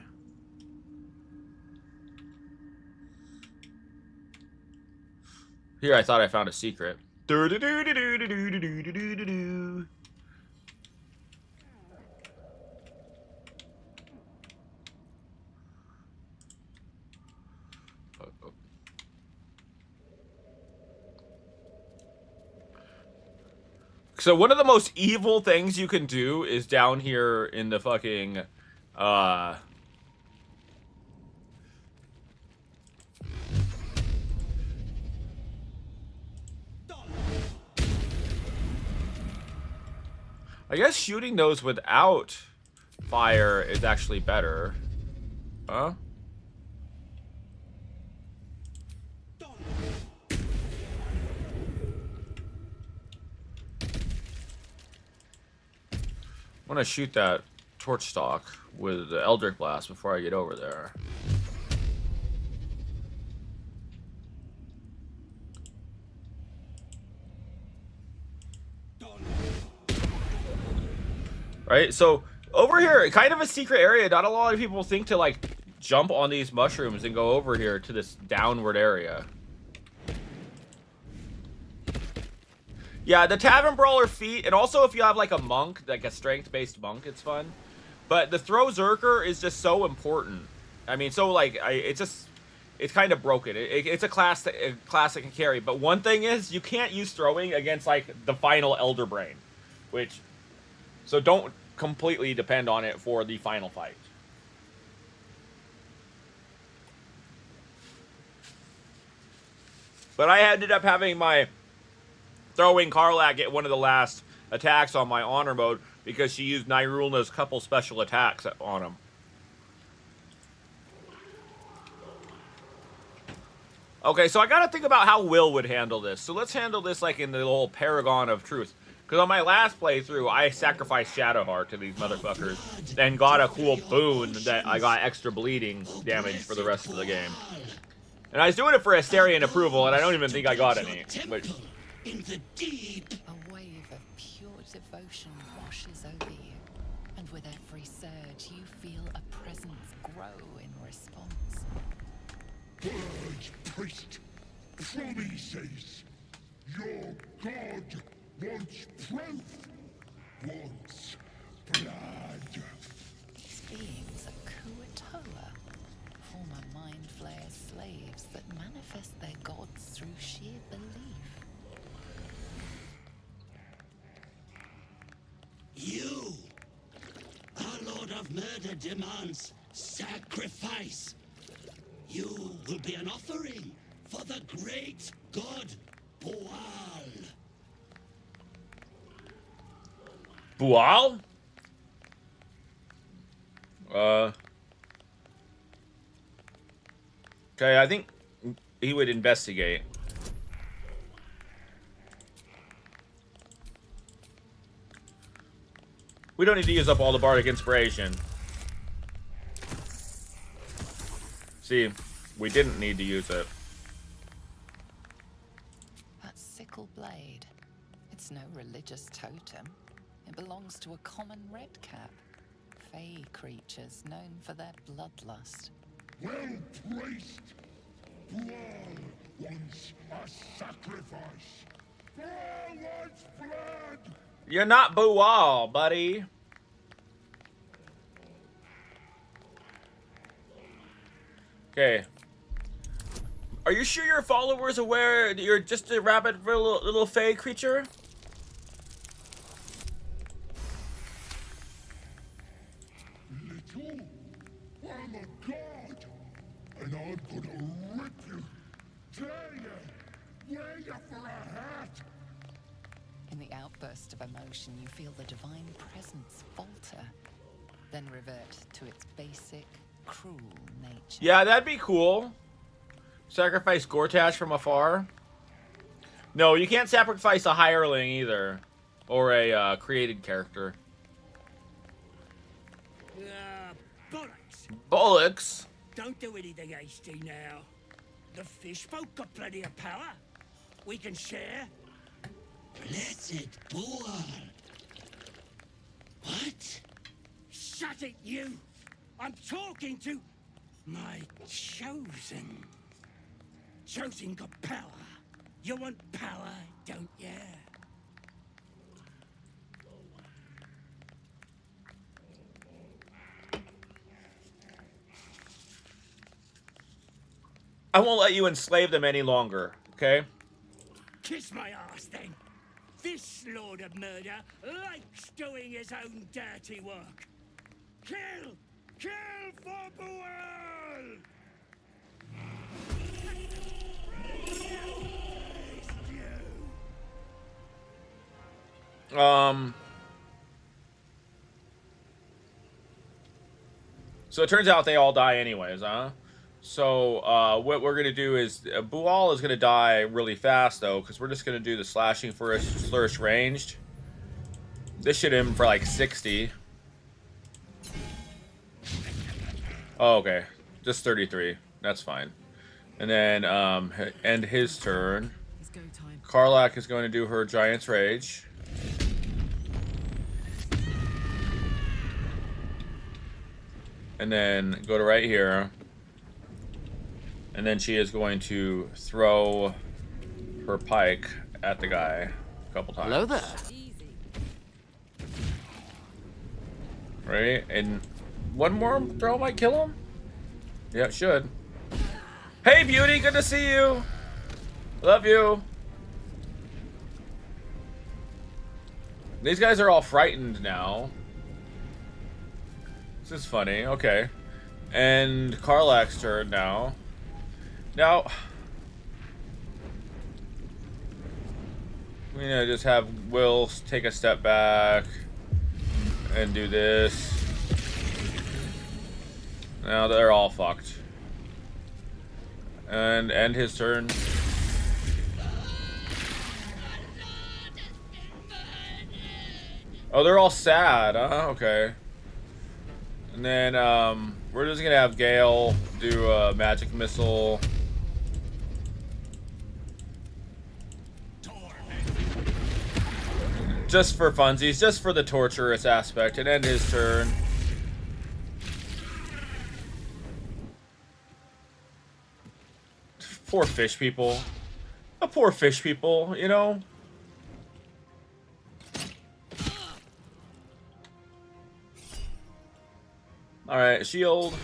Here, I thought I found a secret. So one of the most evil things you can do is down here in the fucking, I guess shooting those without fire is actually better. Huh? I want to shoot that torch stalk with the Eldritch Blast before I get over there. Right, so over here, kind of a secret area. Not a lot of people think to like jump on these mushrooms and go over here to this downward area. Yeah, the Tavern Brawler feat, and also if you have like a monk, like a strength-based monk, it's fun. But the Throw Zerker is just so important. I mean, so like, it's kind of broken. It's a classic and carry. But one thing is, you can't use throwing against like the final Elder Brain, which, so don't completely depend on it for the final fight. But I ended up having my throwing Karlach get one of the last attacks on my honor mode because she used Nyrulna's couple special attacks on him. Okay, so I gotta think about how Wyll would handle this. So let's handle this like in the little Paragon of Truth. Because on my last playthrough, I sacrificed Shadowheart to these motherfuckers and got a cool boon that I got extra bleeding damage for the rest of the game. And I was doing it for Asterian approval, and I don't even think I got any. But In the deep, a wave of pure devotion washes over you, and with every surge, you feel a presence grow in response. Purge, priest. Promises. Your god wants proof. Wants blood. These beings are Kuatoa, former Mind Flayer slaves that manifest their gods through sheer belief. You, our Lord of Murder, demands sacrifice. You will be an offering for the great god Wyll. Wyll? Okay, I think he would investigate. We don't need to use up all the bardic inspiration. See, we didn't need to use it. That sickle blade, it's no religious totem. It belongs to a common redcap. Fey creatures known for their bloodlust. Well, priest. Wyll wants a sacrifice. Wyll wants blood. You're not Wyll, buddy. Okay. Are you sure your followers aware that you're just a rabid little fey creature? Little? I'm a god. And I'm gonna rip you, tear you, wear you for a hat. In the outburst of emotion, you feel the divine presence falter, then revert to its basic, cruel nature. Yeah, that'd be cool. Sacrifice Gortash from afar. No, you can't sacrifice a hireling either. Or a created character. Bollocks! Bollocks? Don't do anything hasty now. The fish folk got plenty of power. We can share. Blessed Wyll. What? Shut it, you! I'm talking to my chosen. Chosen got power. You want power, don't you? I won't let you enslave them any longer, okay? Kiss my ass, then. This Lord of Murder likes doing his own dirty work. Kill! Kill for Wyll! So it turns out they all die anyways, huh? So what we're gonna do is Bual is gonna die really fast though, because we're just gonna do the slashing flourish ranged. This should hit him for like 60. Oh, okay, just 33. That's fine. And then end his turn. It's go time. Karlach is going to do her Giant's Rage. And then go to right here. And then she is going to throw her pike at the guy a couple times. Hello there. Right? And one more throw might kill him? Yeah, it should. Hey, beauty, good to see you. Love you. These guys are all frightened now. This is funny. Okay. And Karlach's turn now. Now, I'm gonna just have Wyll take a step back and do this. Now they're all fucked. And end his turn. Oh, they're all sad, huh? Okay. And then we're just gonna have Gale do a magic missile. Just for funsies, just for the torturous aspect, and end his turn. Poor fish people. Poor fish people, you know? Alright, shield.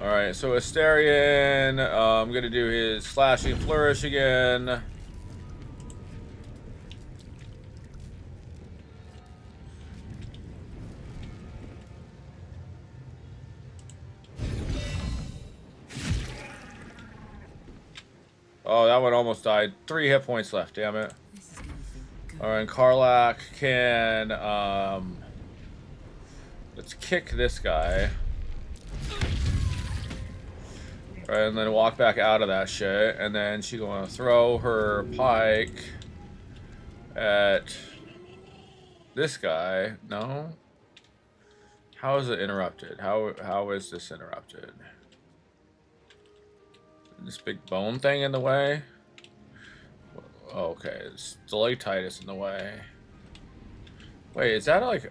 Alright, so Astarion, I'm gonna do his slashing flourish again. Oh, that one almost died. 3 hit points left, damn it. Alright, and Karlach can, let's kick this guy. Alright, and then walk back out of that shit. And then she's gonna throw her pike at this guy. No? How is it interrupted? How is this interrupted? This big bone thing in the way? Oh, okay, stalactite in the way. Wait, is that like...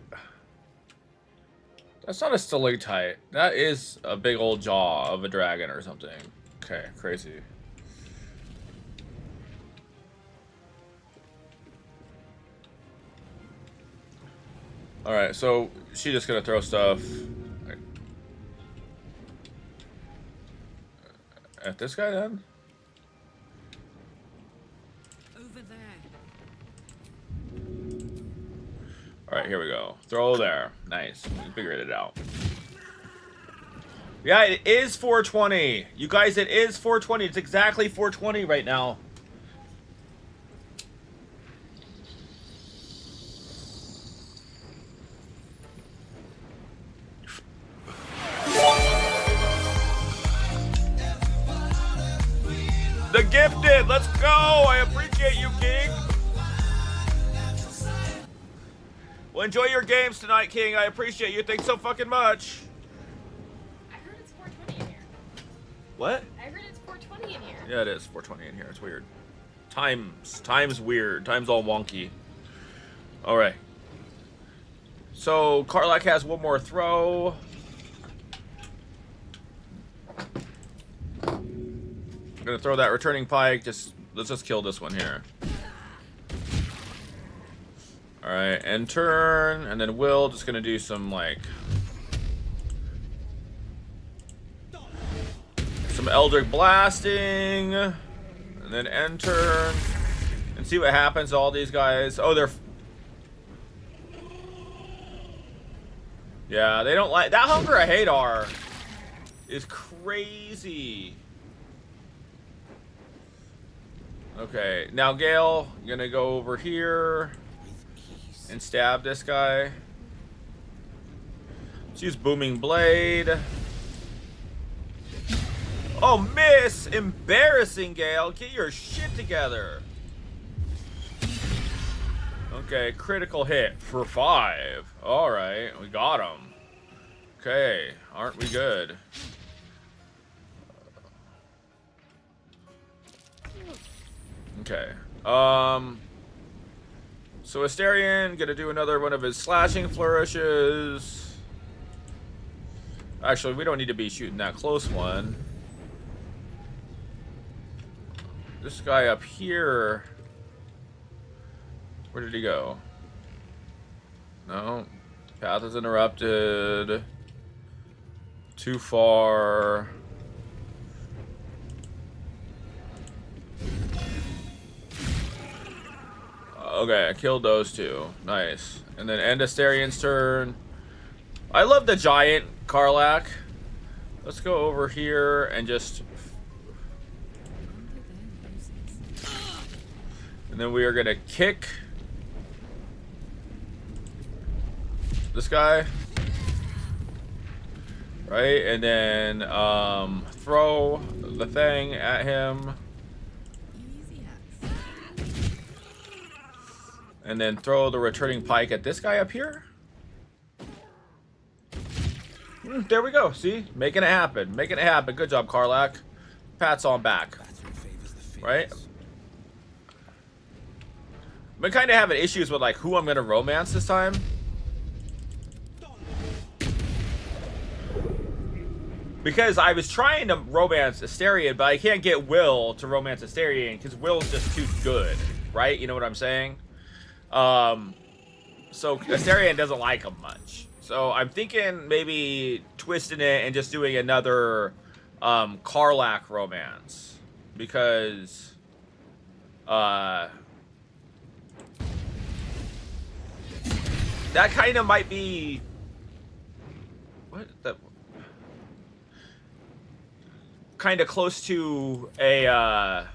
That's not a stalactite. That is a big old jaw of a dragon or something. Okay, crazy. Alright, so she's just gonna throw stuff at this guy then? Over there. Alright, here we go. Throw there. Nice. We figured it out. Yeah, it is 420. You guys, it is 420. It's exactly 420 right now. The gifted, let's go! I appreciate you, King. Well, enjoy your games tonight, King. I appreciate you. Thanks so fucking much. I heard it's 420 in here. What? I heard it's 420 in here. Yeah, it is 420 in here. It's weird. Time's weird. Time's all wonky. All right. So Karlach has one more throw. I'm gonna throw that returning pike. Let's just kill this one here. All right, end turn, and then Wyll just gonna do some like some Eldritch blasting, and then end turn, and see what happens to all these guys. Oh, they're yeah, they don't like that. Hunger of Hadar is crazy. Okay, now Gale, gonna go over here and stab this guy. Let's use Booming Blade. Oh, miss! Embarrassing, Gale. Get your shit together. Okay, critical hit for 5. Alright, we got him. Okay, aren't we good? Okay. So Asterion gonna do another one of his slashing flourishes. Actually, we don't need to be shooting that close one. This guy up here. Where did he go? No. Path is interrupted. Too far. Okay, I killed those two. Nice. And then end Asterian's turn. I love the giant Karlach. Let's go over here and just... And then we are going to kick this guy. Right? And then throw the thing at him. And then throw the returning pike at this guy up here. There we go. See? Making it happen. Making it happen. Good job, Karlach. Pats on back. Right? I've been kind of having issues with like who I'm going to romance this time. Because I was trying to romance Asterion, but I can't get Wyll to romance Asterion because Will's just too good. Right? You know what I'm saying? So Asterion doesn't like him much. So I'm thinking maybe twisting it and just doing another Karlach romance. Because that kind of might be what the kind of close to a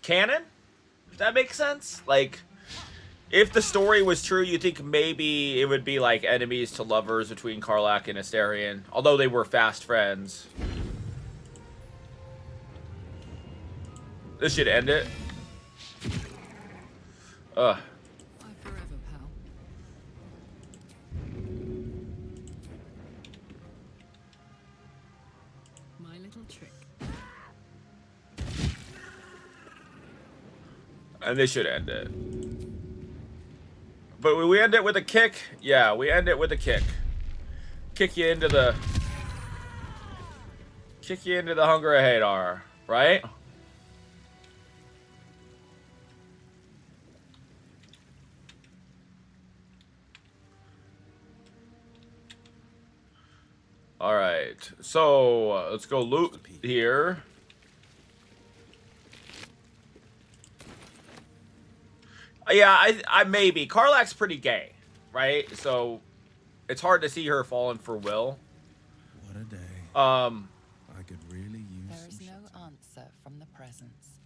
canon, if that makes sense. Like if the story was true, you think maybe it would be like enemies to lovers between Karlach and Asterion, although they were fast friends. This should end it. Ugh. Forever, pal. My little trick. And they should end it. But we end it with a kick? Yeah, we end it with a kick. Kick you into the Hunger of Hadar, right? Alright, so let's go loot here. Yeah, I maybe. Karlach's pretty gay, right? So it's hard to see her falling for Wyll. What a day. I could really use There is no answer from the presence.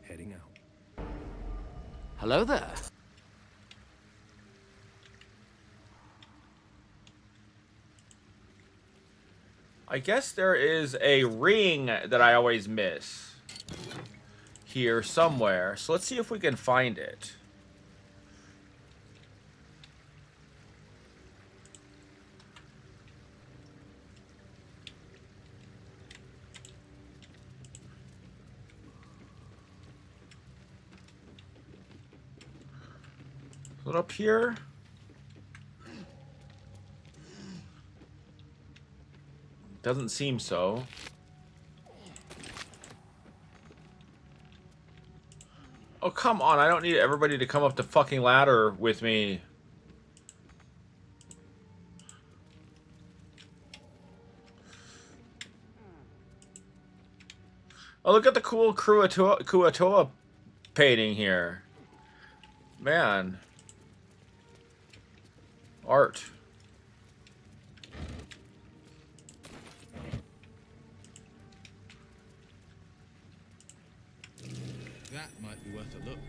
Heading out. Hello there. I guess there is a ring that I always miss here somewhere. So let's see if we can find it. Is it up here? Doesn't seem so. Oh, come on. I don't need everybody to come up the fucking ladder with me. Oh, look at the cool Kuatoa painting here. Man. Art. That might be worth a look.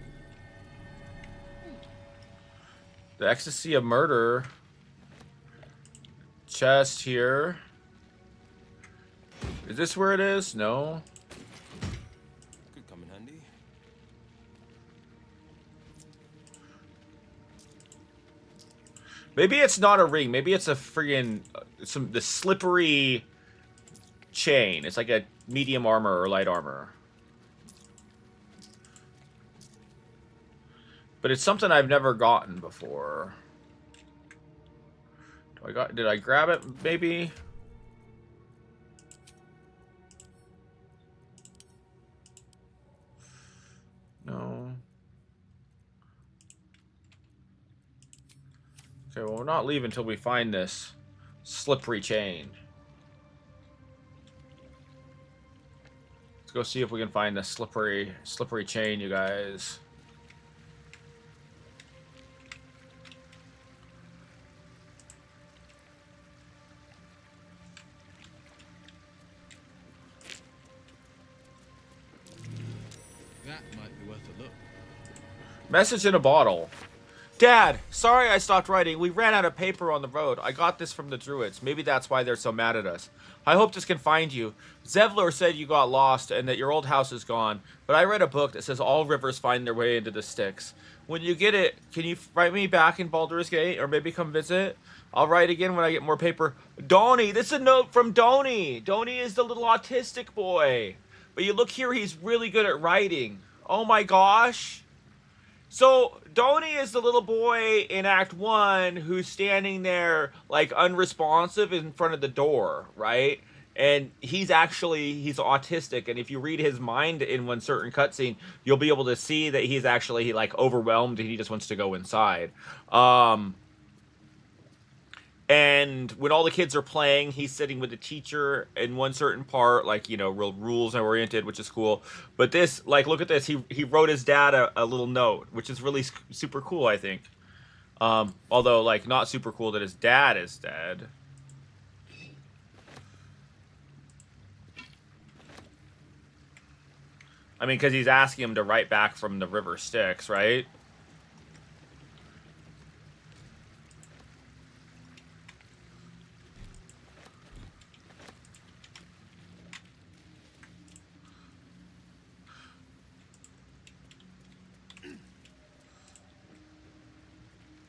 The ecstasy of murder. Chest here. Is this where it is? No. Could come in handy. Maybe it's not a ring. Maybe it's a friggin' the slippery chain. It's like a medium armor or light armor. But it's something I've never gotten before. Did I grab it maybe? No. Okay, well, we're not leaving until we find this slippery chain. Let's go see if we can find the slippery chain, you guys. That might be worth a look. Message in a bottle. Dad, sorry I stopped writing. We ran out of paper on the road. I got this from the Druids. Maybe that's why they're so mad at us. I hope this can find you. Zevlor said you got lost and that your old house is gone. But I read a book that says all rivers find their way into the Styx. When you get it, can you write me back in Baldur's Gate? Or maybe come visit? I'll write again when I get more paper. Donnie! This is a note from Donnie! Donnie is the little autistic boy. But you look here, he's really good at writing. Oh my gosh. So, Donnie is the little boy in Act 1 who's standing there, like, unresponsive in front of the door, right? And he's autistic, and if you read his mind in one certain cutscene, you'll be able to see that he's actually, like, overwhelmed and he just wants to go inside. And when all the kids are playing, he's sitting with the teacher in one certain part, like, you know, real rules-oriented, which is cool. But this, like, look at this. He wrote his dad a little note, which is really super cool, I think. Although, like, not super cool that his dad is dead. I mean, because he's asking him to write back from the River Styx, right?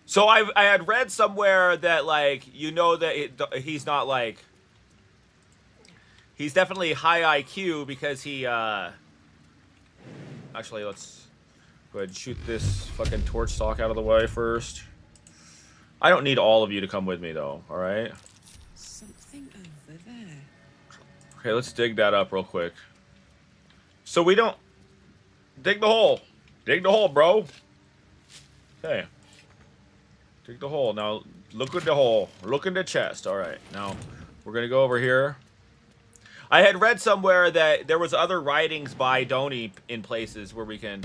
So I had read somewhere that, like, you know that he's not, like... He's definitely high IQ because he, Actually, let's go ahead and shoot this fucking torch stalk out of the way first. I don't need all of you to come with me, though, alright? Something over there. Okay, let's dig that up real quick. So we don't... Dig the hole! Dig the hole, bro! Okay. Dig the hole. Now, look at the hole. Look in the chest. Alright, now, we're gonna go over here. I had read somewhere that there was other writings by Donnie in places where we can...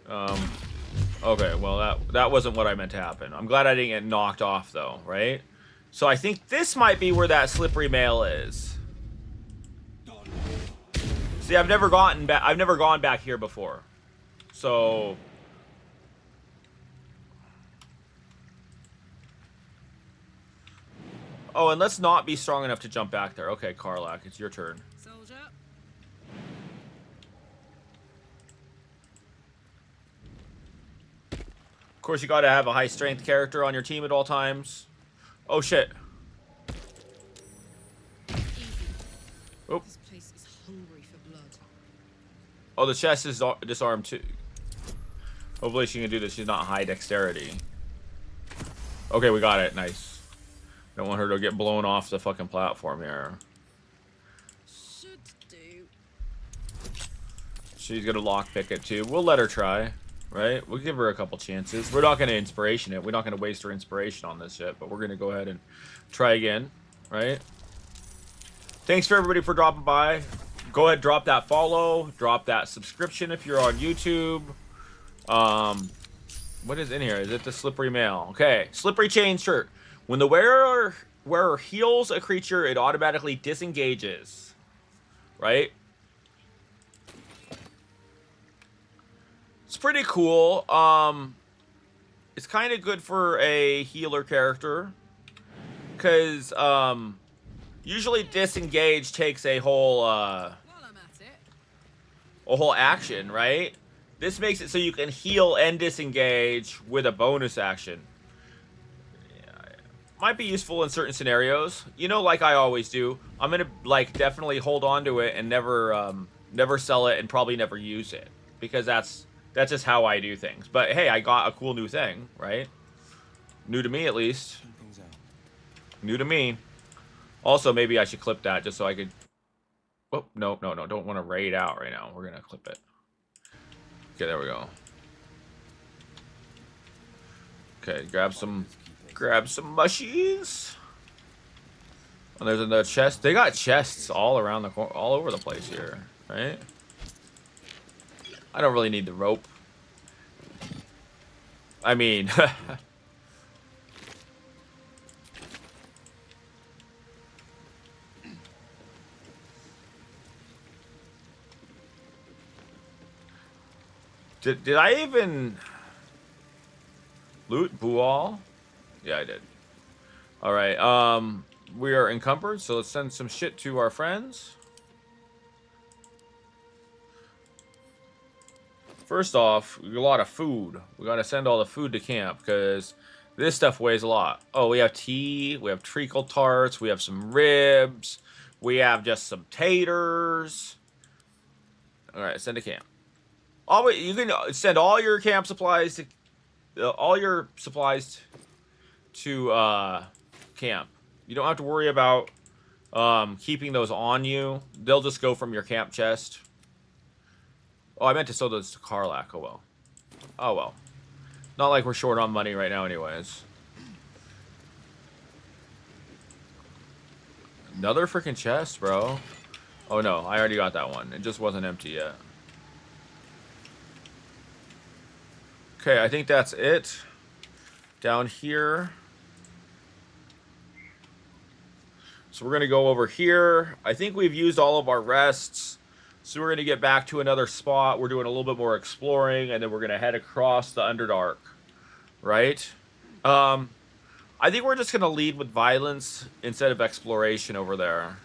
Okay, well, that wasn't what I meant to happen. I'm glad I didn't get knocked off, though, right? So I think this might be where that slippery mail is. See, I've never gone back here before. So... Oh, and let's not be strong enough to jump back there. Okay, Karlach, it's your turn. Soldier. Of course, you gotta have a high-strength character on your team at all times. Oh, shit. Oh. This place is hungry for blood. Oh, the chest is disarmed, too. Hopefully she can do this. She's not high dexterity. Okay, we got it. Nice. Don't want her to get blown off the fucking platform here. Should do. She's gonna lockpick it too. We'll let her try, right? We'll give her a couple chances. We're not gonna inspiration it. We're not gonna waste her inspiration on this shit, but we're gonna go ahead and try again, right? Thanks for everybody for dropping by. Go ahead, drop that follow, drop that subscription if you're on YouTube. What is in here? Is it the slippery mail? Okay, slippery chain shirt. When the wearer heals a creature, it automatically disengages. Right? pretty cool. It's kind of good for a healer character, because usually disengage takes a whole action, right? This makes it so you can heal and disengage with a bonus action. Might be useful in certain scenarios. You know, like I always do, I'm gonna like definitely hold on to it and never sell it and probably never use it, because that's just how I do things. But hey, I got a cool new thing, right? New to me, at least. New to me. Also, maybe I should clip that just so I could. Oh, no, don't want to raid out right now. We're gonna clip it. Okay, there we go. Okay, grab some mushies. Oh, there's another chest. They got chests all around the corner, all over the place here, right? I don't really need the rope. I mean, did I even loot Bual? Yeah, I did. All right. We are encumbered, so let's send some shit to our friends. First off, we got a lot of food. We gotta send all the food to camp, because this stuff weighs a lot. Oh, we have tea, we have treacle tarts, we have some ribs, we have just some taters. All right, send to camp. You can send all your camp supplies to camp. You don't have to worry about keeping those on you. They'll just go from your camp chest. Oh, I meant to sell those to Karlach. Oh well. Oh well. Not like we're short on money right now anyways. Another freaking chest, bro. Oh no, I already got that one. It just wasn't empty yet. Okay, I think that's it. Down here. So we're going to go over here. I think we've used all of our rests. So we're going to get back to another spot. We're doing a little bit more exploring, and then we're going to head across the Underdark. Right? I think we're just going to lead with violence instead of exploration over there.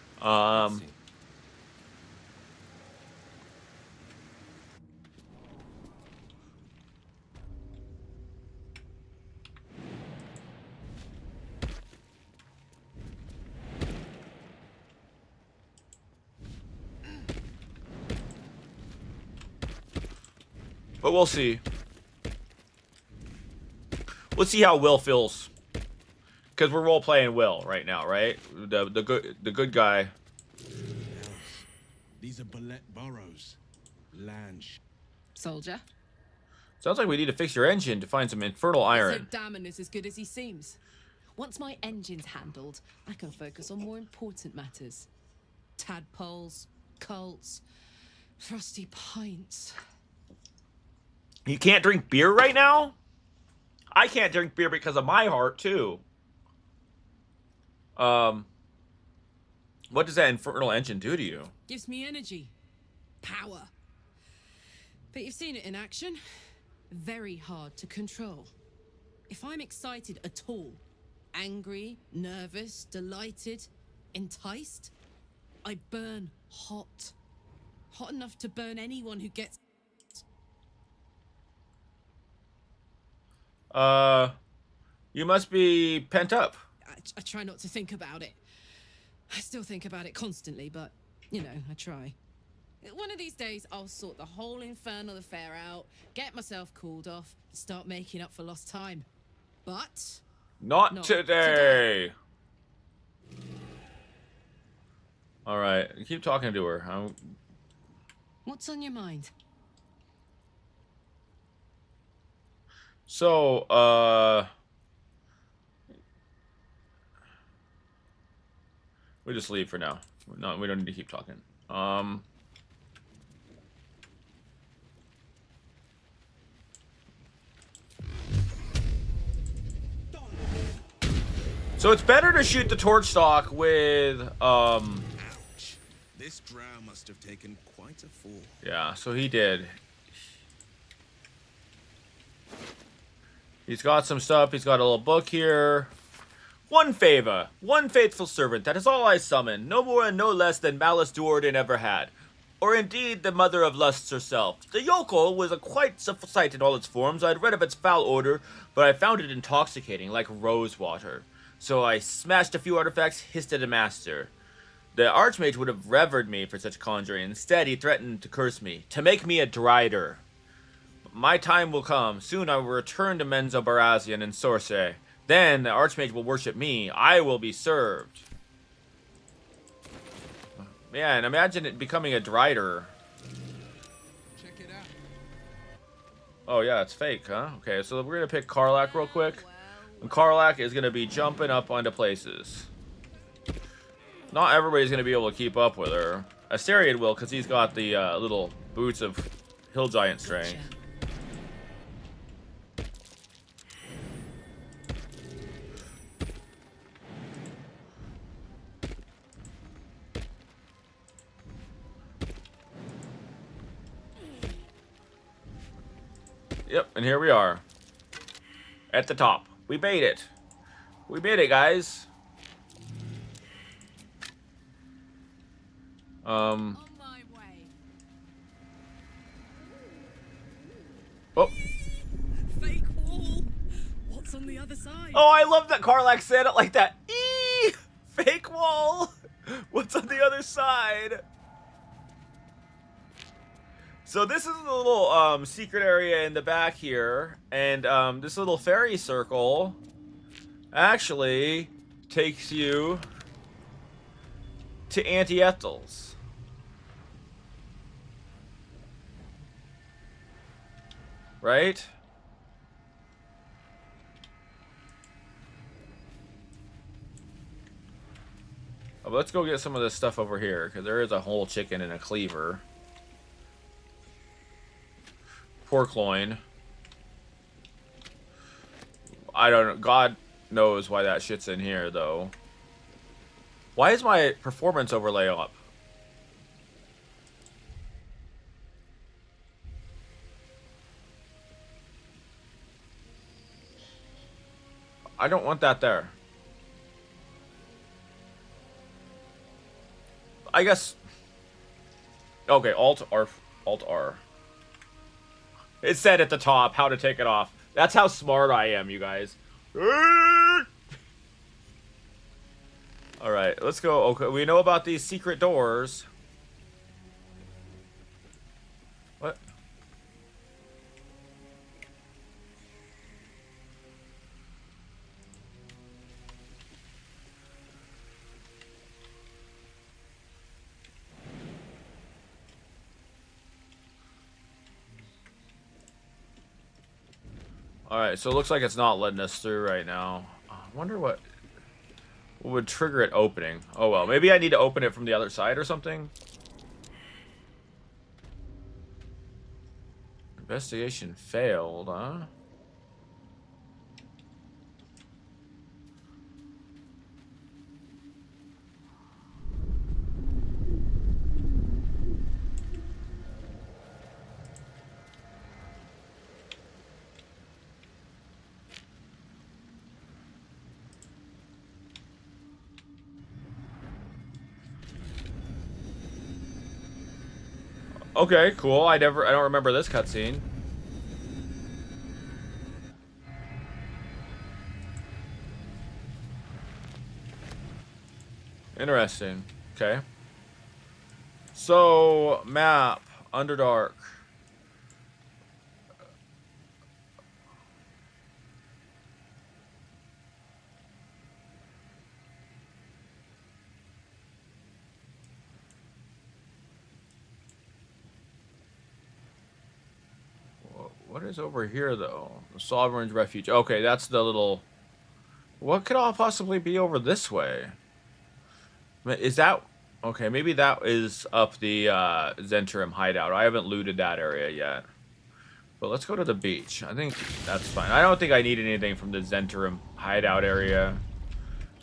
But we'll see. Let's see how Wyll feels, because we're role playing Wyll right now, right? The good guy. These are Ballet burrows. Land. Soldier. Sounds like we need to fix your engine to find some infernal iron. So Damon is as good as he seems. Once my engine's handled, I can focus on more important matters. Tadpoles, cults, frosty pints. You can't drink beer right now? I can't drink beer because of my heart, too. What does that infernal engine do to you? Gives me energy. Power. But you've seen it in action. Very hard to control. If I'm excited at all, angry, nervous, delighted, enticed, I burn hot. Hot enough to burn anyone who gets... You must be pent up. I try not to think about it. I still think about it constantly, but, you know, I try. One of these days, I'll sort the whole infernal affair out, get myself cooled off, and start making up for lost time. But... Not today. Alright, keep talking to her. What's on your mind? So, we just leave for now. No, we don't need to keep talking. So it's better to shoot the torch stock with, Ouch. This drow must have taken quite a fall. Yeah, so he did. He's got some stuff. He's got a little book here. One favor, one faithful servant, that is all I summon, no more and no less than Malice Duardin ever had. Or indeed the mother of lusts herself. The yokel was a quite sight in all its forms. I had read of its foul odor, but I found it intoxicating, like rose water. So I smashed a few artifacts, hissed at a master. The Archmage would have revered me for such conjuring. Instead, he threatened to curse me, to make me a drider. My time will come. Soon I will return to Menzo Barazian and Sorcery. Then the Archmage will worship me. I will be served. Man, imagine it becoming a drider. Check it out. Oh yeah, it's fake, huh? Okay, so we're gonna pick Karlach real quick. And Karlach is gonna be jumping up onto places. Not everybody's gonna be able to keep up with her. Astarion will, because he's got the little boots of hill giant strength. Yep, and here we are. At the top. We made it. We made it, guys. On my way. Oh. Fake wall. What's on the other side? Oh, I love that Karlach said it like that. Eee! Fake wall. What's on the other side? So this is a little secret area in the back here, and this little fairy circle actually takes you to Auntie Ethel's. Right? Oh, let's go get some of this stuff over here, because there is a whole chicken and a cleaver. Pork loin. I don't know. God knows why that shit's in here, though. Why is my performance overlay up? I don't want that there. I guess... Okay, Alt-R. Alt-R. It said at the top how to take it off. That's how smart I am, you guys. Alright, let's go. Okay, we know about these secret doors. What? Alright, so it looks like it's not letting us through right now. I wonder what would trigger it opening. Oh well, maybe I need to open it from the other side or something. Investigation failed, huh? Okay, cool. I don't remember this cutscene. Interesting. Okay. So, map, Underdark. What is over here, though? The Sovereign's Refuge. Okay, that's the little... What could all possibly be over this way? Is that... Okay, maybe that is up the Zentrum hideout. I haven't looted that area yet. But let's go to the beach. I think that's fine. I don't think I need anything from the Zentrum hideout area.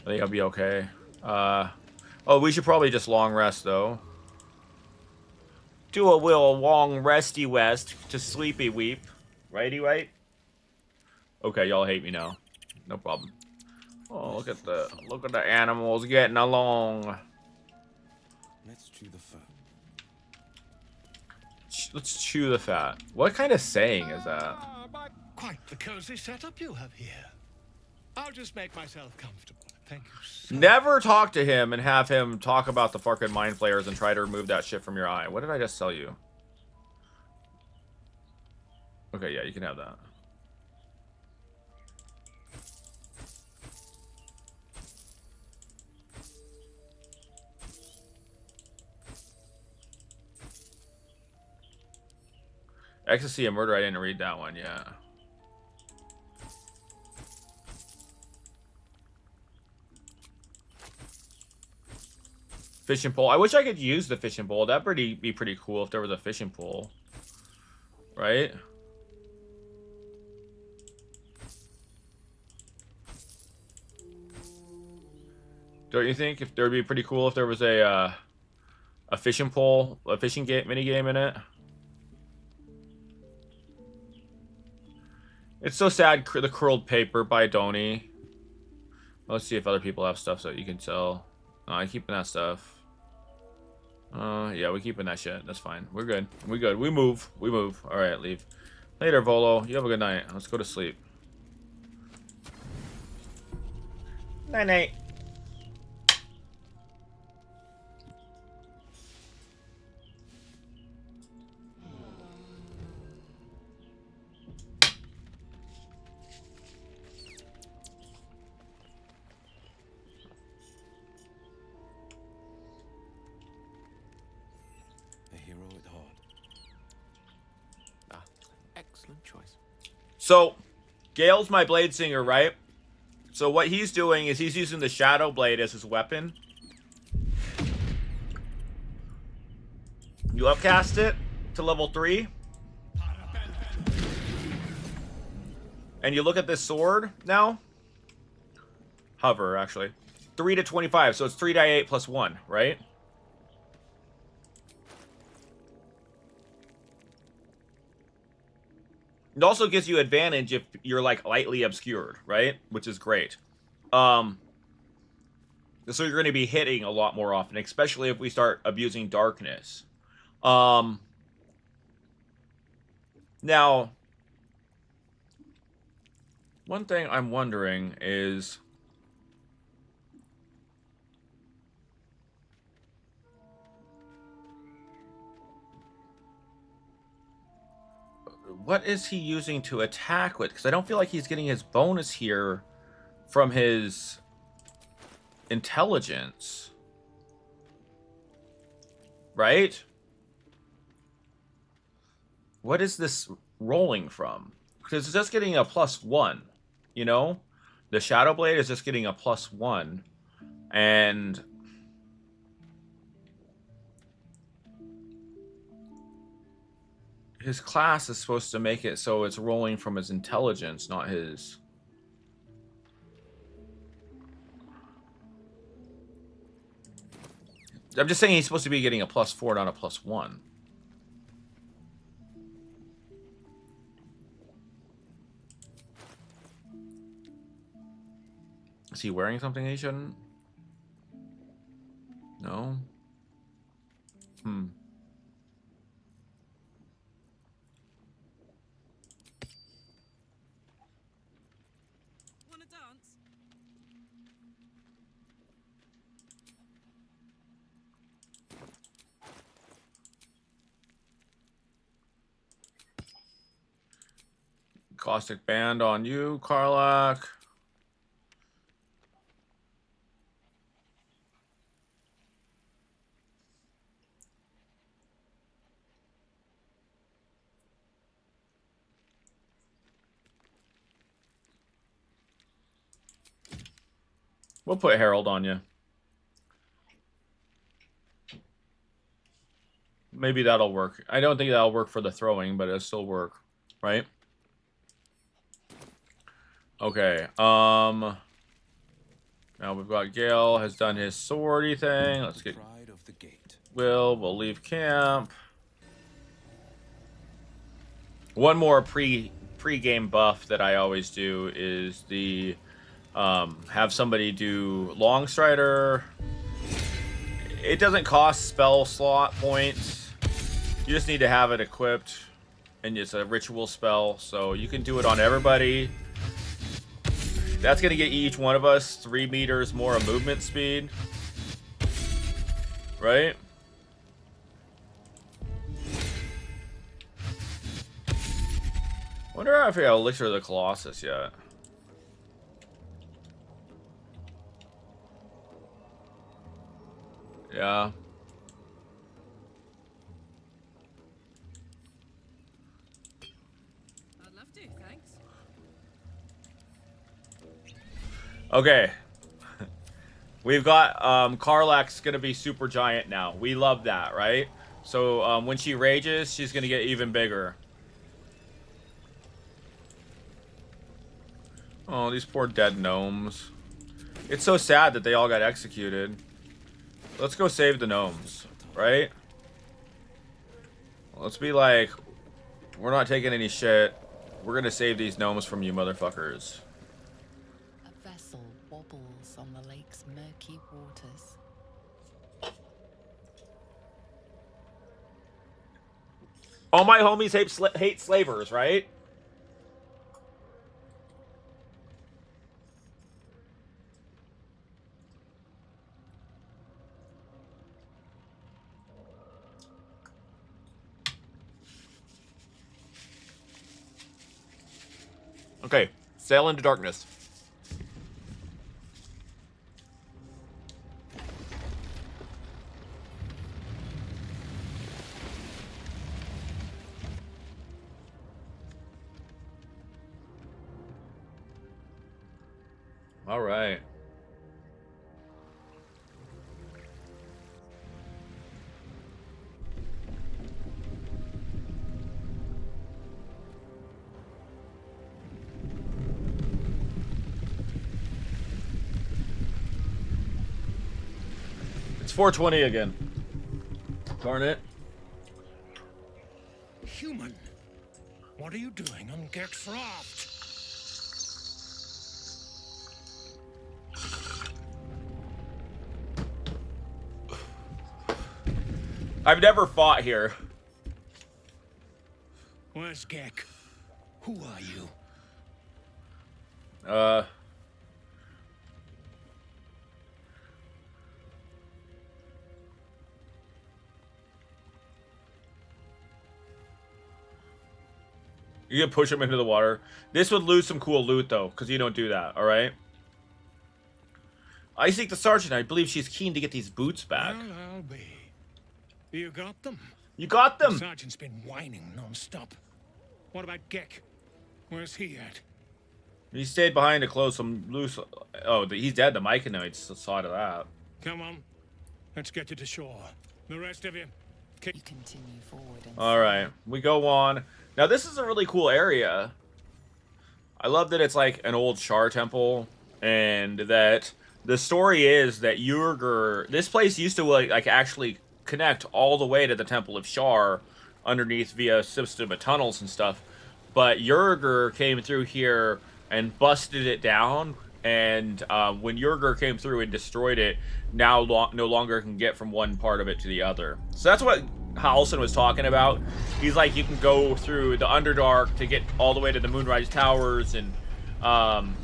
I think I'll be okay. Oh, we should probably just long rest, though. Do a Wyll long resty west to sleepy weep. Righty right? Okay, y'all hate me now. No problem. Oh, look at the animals getting along. Let's chew the fat. Let's chew the fat. What kind of saying is that? Quite the cozy setup you have here. I'll just make myself comfortable. Thank you. Never talk to him and have him talk about the fucking mind flayers and try to remove that shit from your eye. What did I just sell you? Okay, yeah, you can have that. Ecstasy and Murder, I didn't read that one yet. Fishing pole. I wish I could use the fishing pole. That'd be pretty cool if there was a fishing pole. Right? Don't you think? If there would be pretty cool if there was a fishing pole, a fishing mini game in it. It's so sad. The Curled Paper by Donnie. Let's see if other people have stuff that you can sell. No, I'm keeping that stuff. Yeah, we're keeping that shit. That's fine. We're good. We good. We move. We move. All right, leave. Later, Volo. You have a good night. Let's go to sleep. Night night. Excellent choice. So, Gale's my blade singer, right? So what he's doing is he's using the Shadow Blade as his weapon. You upcast it to level 3. And you look at this sword now. Hover, actually. 3 to 25, so it's 3d8 plus 1, right? It also gives you advantage if you're, like, lightly obscured, right? Which is great. So you're going to be hitting a lot more often, especially if we start abusing darkness. Now, one thing I'm wondering is... what is he using to attack with? Because I don't feel like he's getting his bonus here from his intelligence. Right? What is this rolling from? Because it's just getting a +1, you know? The Shadow Blade is just getting a +1. And... his class is supposed to make it so it's rolling from his intelligence, not his... I'm just saying he's supposed to be getting a +4, not a +1. Is he wearing something he shouldn't? No? Wanna dance? Caustic Band on you, Karlach. We'll put Herald on you. Maybe that'll work. I don't think that'll work for the throwing, but it'll still work, right? Okay, now we've got Gale has done his swordy thing. Let's get Wyll. We'll leave camp. One more pre-game buff that I always do is the have somebody do Long Strider. It doesn't cost spell slot points. You just need to have it equipped, and it's a ritual spell, so you can do it on everybody. That's gonna get each one of us 3 meters more of movement speed, right? Wonder if I have Elixir of the Colossus yet. Yeah. I'd love to, thanks. Okay. We've got Karlach's gonna be super giant now. We love that, right? So when she rages, she's gonna get even bigger. Oh, these poor dead gnomes. It's so sad that they all got executed. Let's go save the gnomes, right? Let's be like, we're not taking any shit. We're gonna save these gnomes from you motherfuckers. A vessel wobbles on the lake's murky waters. All my homies hate slavers, right? Okay, sail into darkness. All right. It's 420 again. Darn it. Human, what are you doing on Gek's raft? I've never fought here. Where's Gek? Who are you? You can push him into the water. This would lose some cool loot, though, because you don't do that, alright? I seek the sergeant. I believe she's keen to get these boots back. Well, I'll be. You got them? You got them! The sergeant's been whining non-stop. What about Gek? Where's he at? He stayed behind to close some loose... Oh, he's dead. The Myconiotes saw to that. Come on. Let's get you to shore. The rest of you, You continue forward and Alright, we go on. Now, this is a really cool area. I love that it's like an old Shar temple, and that the story is that Urgur... This place used to like actually connect all the way to the Temple of Shar underneath via a system of tunnels and stuff. But Urgur came through here and busted it down, and when Urgur came through and destroyed it, now no longer can get from one part of it to the other. So that's what Halson was talking about. He's like, you can go through the Underdark to get all the way to the Moonrise Towers, and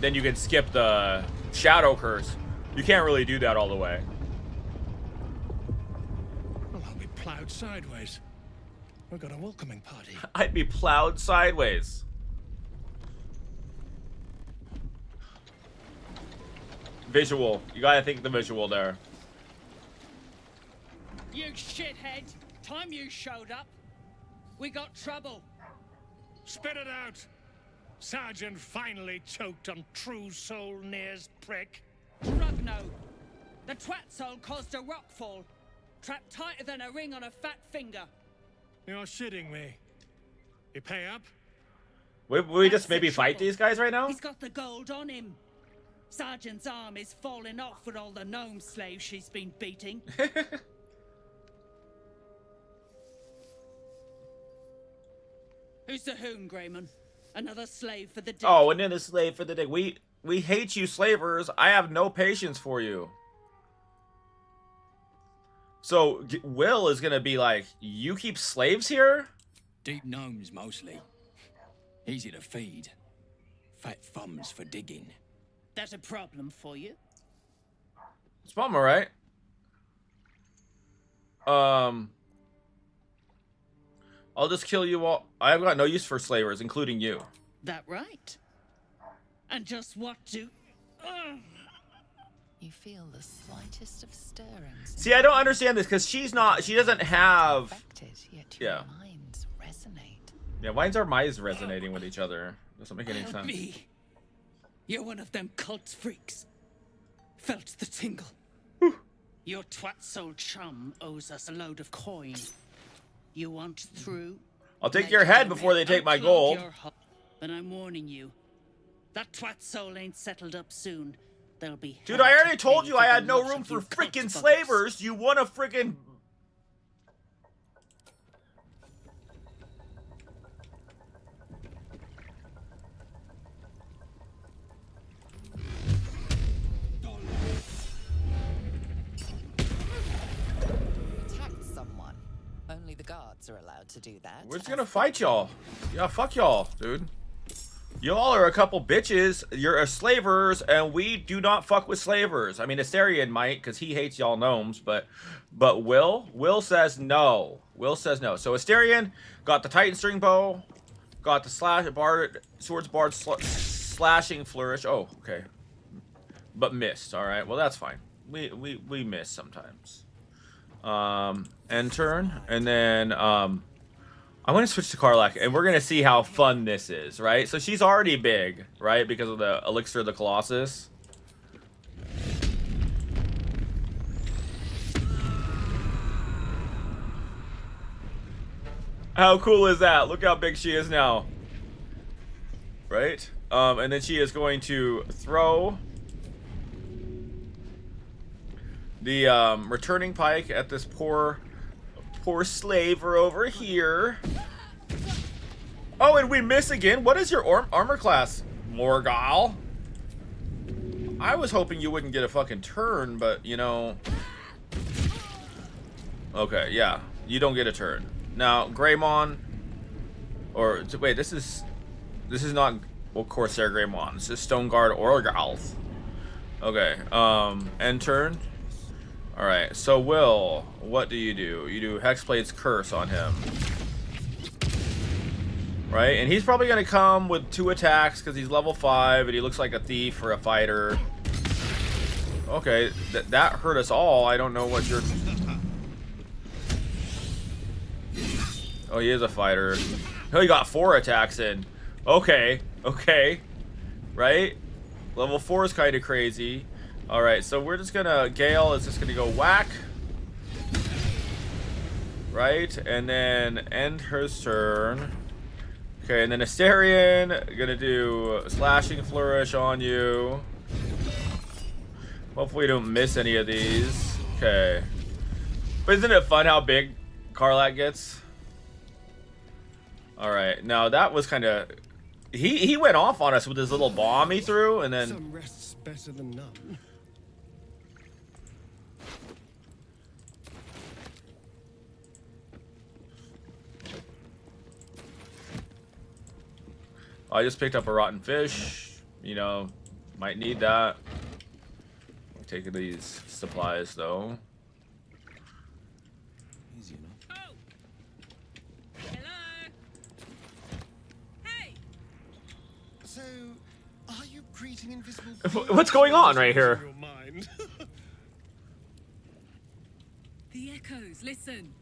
then you can skip the Shadow Curse. You can't really do that all the way. Well, I'll be plowed sideways. We've got a welcoming party. I'd be plowed sideways. Visual. You gotta think the visual there. You shithead! Time you showed up, we got trouble. Spit it out! Sergeant finally choked on True Soul Near's prick. Rugno. The twat soul caused a rockfall. Trapped tighter than a ring on a fat finger. You're shitting me. You pay up? We just maybe fight these guys right now? He's got the gold on him. Sergeant's arm is falling off with all the gnome slaves she's been beating. Who's the hoon, Greyman? Another slave for the day. Oh, and then a slave for the day. We hate you, slavers. I have no patience for you. So Wyll is gonna be like, you keep slaves here? Deep gnomes mostly. Easy to feed. Fat thumbs for digging. That's a problem for you? It's bummer, right? I'll just kill you all. I've got no use for slavers, including you. That right? And just what do... You feel the slightest of stirrings. See, I don't understand this because she doesn't have. Yet your Yeah. minds resonate. Yeah, why is our minds resonating with each other? Doesn't make any sense. Me. You're one of them cult freaks. Felt the tingle. Your twat-soul chum owes us a load of coin. You want through? I'll take your head before they take my gold. But I'm warning you. That twat-soul ain't settled up soon. There'll be... Dude, I already told you I had no room for freaking slavers. You want to freaking... Attacked someone. Only the guards are allowed to do that. We're just gonna fight y'all. Yeah, fuck y'all, dude. Y'all are a couple bitches. You're slavers, and we do not fuck with slavers. I mean, Asterion might, because he hates y'all gnomes, but Wyll says no. Wyll says no. So Asterion got the Titan String Bow, got the Swords Bard slashing flourish. Oh, okay. But missed. All right. Well, that's fine. We miss sometimes. End turn, and then I want to switch to Karlach, and we're gonna see how fun this is, right? So she's already big, right, because of the Elixir of the Colossus. How cool is that? Look how big she is now, right? And then she is going to throw the returning pike at this poor slaver over here. Oh, and we miss again. What is your armor class, Morgal? I was hoping you wouldn't get a fucking turn, but you know. Okay, yeah, you don't get a turn. Now, Greymon, or wait, this is not Corsair Greymon. This is Stoneguard Orgalth. Okay, end turn. Alright, so Wyll, what do? You do Hexblade's Curse on him. Right? And he's probably going to come with 2 attacks because he's level 5 and he looks like a thief or a fighter. Okay, that hurt us all. I don't know what you're... Oh, he is a fighter. Oh, he got 4 attacks in. Okay, okay. Right? Level 4 is kind of crazy. Alright, so we're just gonna... Gale is just gonna go whack. Right? And then end her turn. Okay, and then Asterion gonna do Slashing Flourish on you. Hopefully we don't miss any of these. Okay. But isn't it fun how big Karlach gets? Alright, now that was kind of... He went off on us with his little bomb he threw, and then... Some rest's better than none. I just picked up a rotten fish. You know, might need that. I'm taking these supplies though. Easy enough. Oh! Hello? Hey! So, are you greeting invisible? What's going on right here? Your mind? The echoes, listen.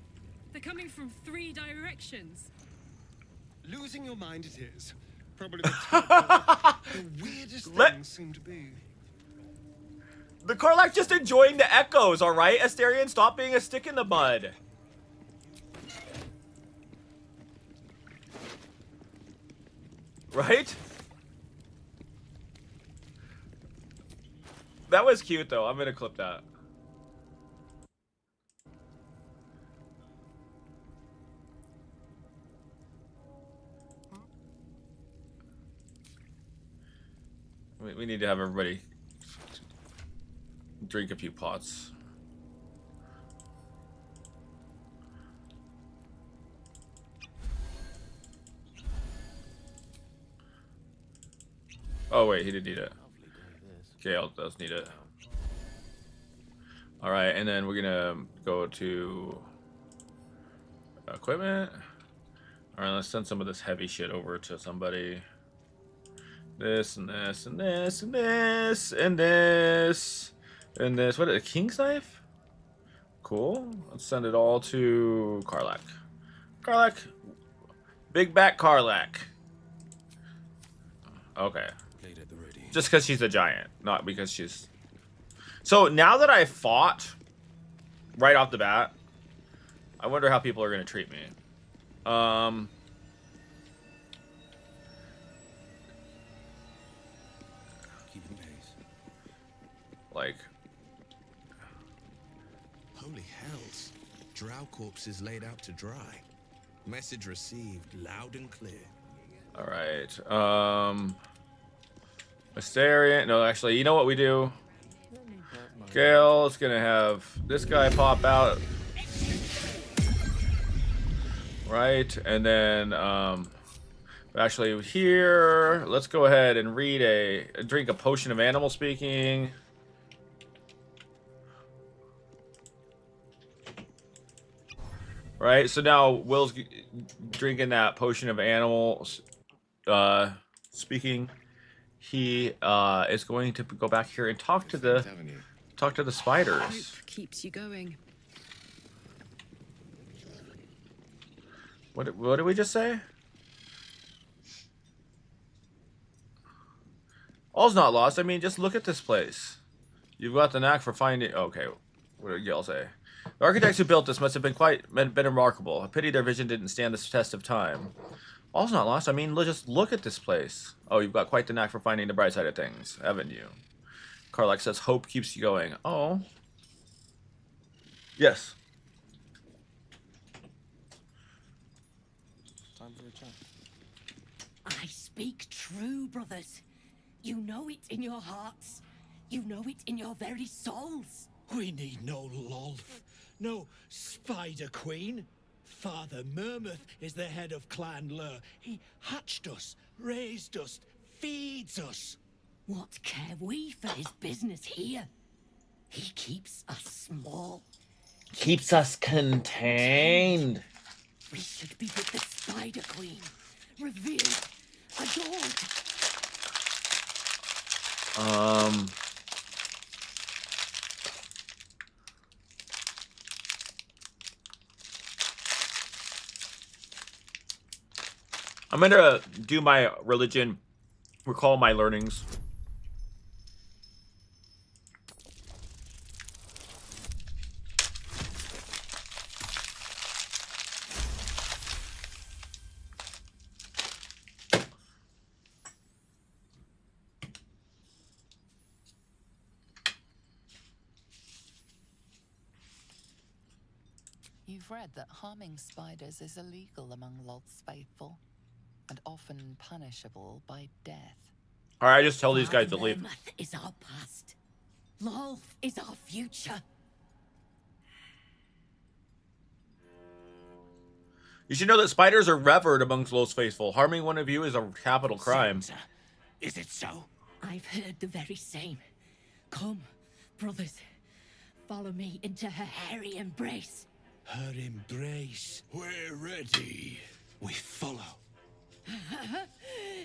They're coming from 3 directions. Losing your mind it is. Probably the weirdest things seem to be. The Karlach just enjoying the echoes, alright? Asterion, stop being a stick in the mud. Right? That was cute though. I'm gonna clip that. We need to have everybody drink a few pots. Oh wait, he did need it. Gale does need it. All right, and then we're gonna go to equipment. All right, let's send some of this heavy shit over to somebody. This and this and this and this and this and this. What is it? A king's knife? Cool. Let's send it all to Karlach. Karlach. Big back Karlach. Okay. Just because she's a giant, not because she's... So now that I fought right off the bat, I wonder how people are going to treat me. Like... Holy hells. Drow corpses laid out to dry. Message received loud and clear. Alright, Astarion. No, actually, you know what we do? Gale's gonna have this guy pop out. Right, and then, actually here, let's go ahead and drink a potion of animal speaking. Right, so now Will's drinking that potion of animals speaking. He is going to go back here and talk to the spiders. Hope keeps you going. What did we just say? All's not lost. I mean, just look at this place. You've got the knack for finding... Okay, what did Gale say? The architects who built this must have been remarkable. A pity their vision didn't stand the test of time. All's not lost. I mean, just look at this place. Oh, you've got quite the knack for finding the bright side of things, haven't you? Karlach says, hope keeps you going. Oh. Yes. Time for a chat. I speak true, brothers. You know it in your hearts. You know it in your very souls. We need no Lolth, no Spider Queen. Father Murmuth is the head of Clan Lur. He hatched us, raised us, feeds us. What care we for his business here? He keeps us small. Keeps us contained. We should be with the Spider Queen. Revered, adored. I'm gonna do my religion, recall my learnings. You've read that harming spiders is illegal among Lolth's faithful, and often punishable by death. Alright, I just tell these guys to leave. Murmuth is our past. Lolth is our future. You should know that spiders are revered amongst Lolth's faithful. Harming one of you is a capital crime. Is it so? I've heard the very same. Come, brothers. Follow me into her hairy embrace. Her embrace. We're ready. We follow.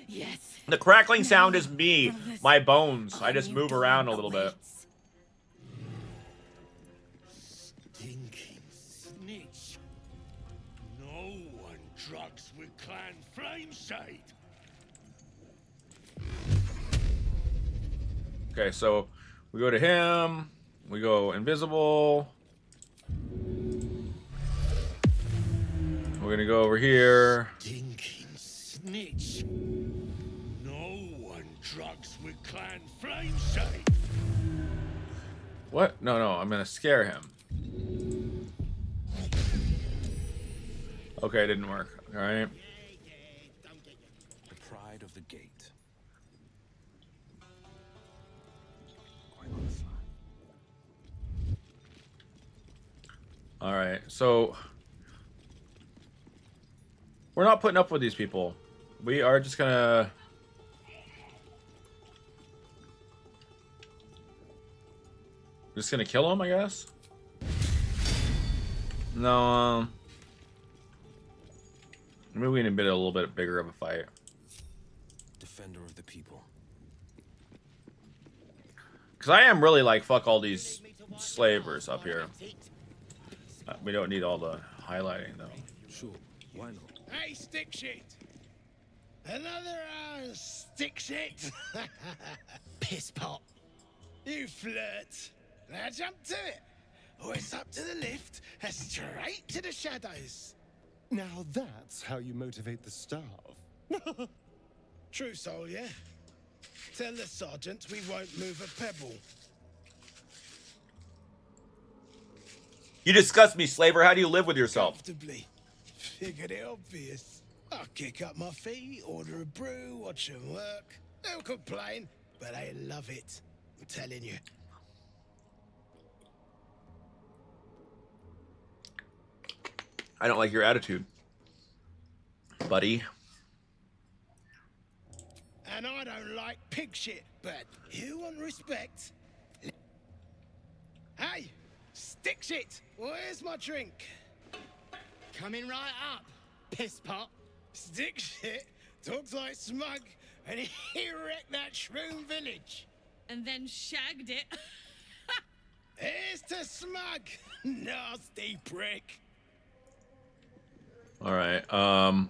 Yes. The crackling sound is me, my bones. I just move around a little bit. Stinking snitch. No one drugs with Clan Flameshade. Okay, so we go to him. We go invisible. We're gonna go over here. Stinking snitch. No one drugs with Clan Flameshade. What? No, I'm gonna scare him. Okay, it didn't work. All right. The pride of the gate. All right, so we're not putting up with these people. We are just gonna kill them, I guess. No, maybe we need a little bit bigger of a fight. Defender of the people. Because I am really like, fuck all these slavers up here. We don't need all the highlighting, though. Sure, why not? Hey, stick shit! Another stick shit! Piss pot. You flirt. Now jump to it. Or it's up to the lift and straight to the shadows. Now that's how you motivate the staff. True soul, yeah? Tell the sergeant we won't move a pebble. You disgust me, slaver. How do you live with yourself? Comfortably. Figured it obvious. I'll kick up my feet, order a brew, watch them work. They'll complain, but they love it. I'm telling you. I don't like your attitude, buddy. And I don't like pig shit, but you want respect. Hey, stick shit, where's my drink? Coming right up, piss pot. Stick shit talks like smug, and he wrecked that shroom village. And then shagged it. Here's to smug, nasty prick. All right. Tam.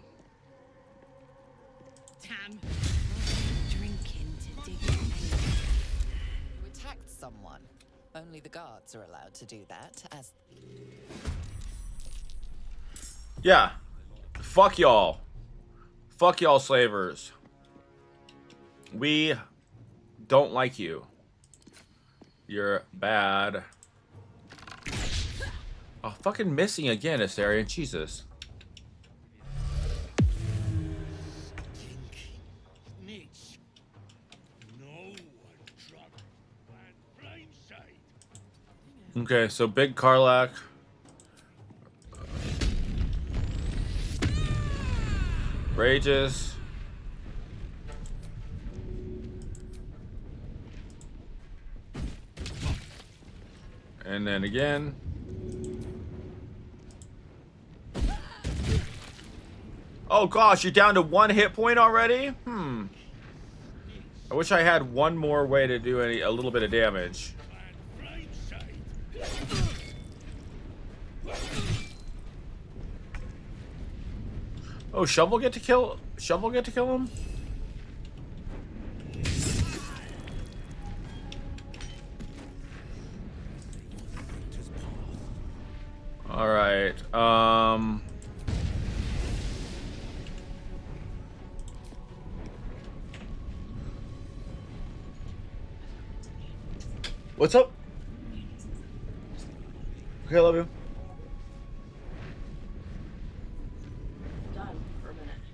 Drinking to dig in. You attacked someone. Only the guards are allowed to do that, as... Yeah. Fuck y'all. Fuck y'all, slavers. We don't like you. You're bad. Oh, fucking missing again, Astarion. Jesus. Okay, so big Karlach. Rages. And then again. Oh gosh, you're down to 1 hit point already? I wish I had one more way to do a little bit of damage. Oh, Shovel get to kill him? All right. What's up? Okay, I love you.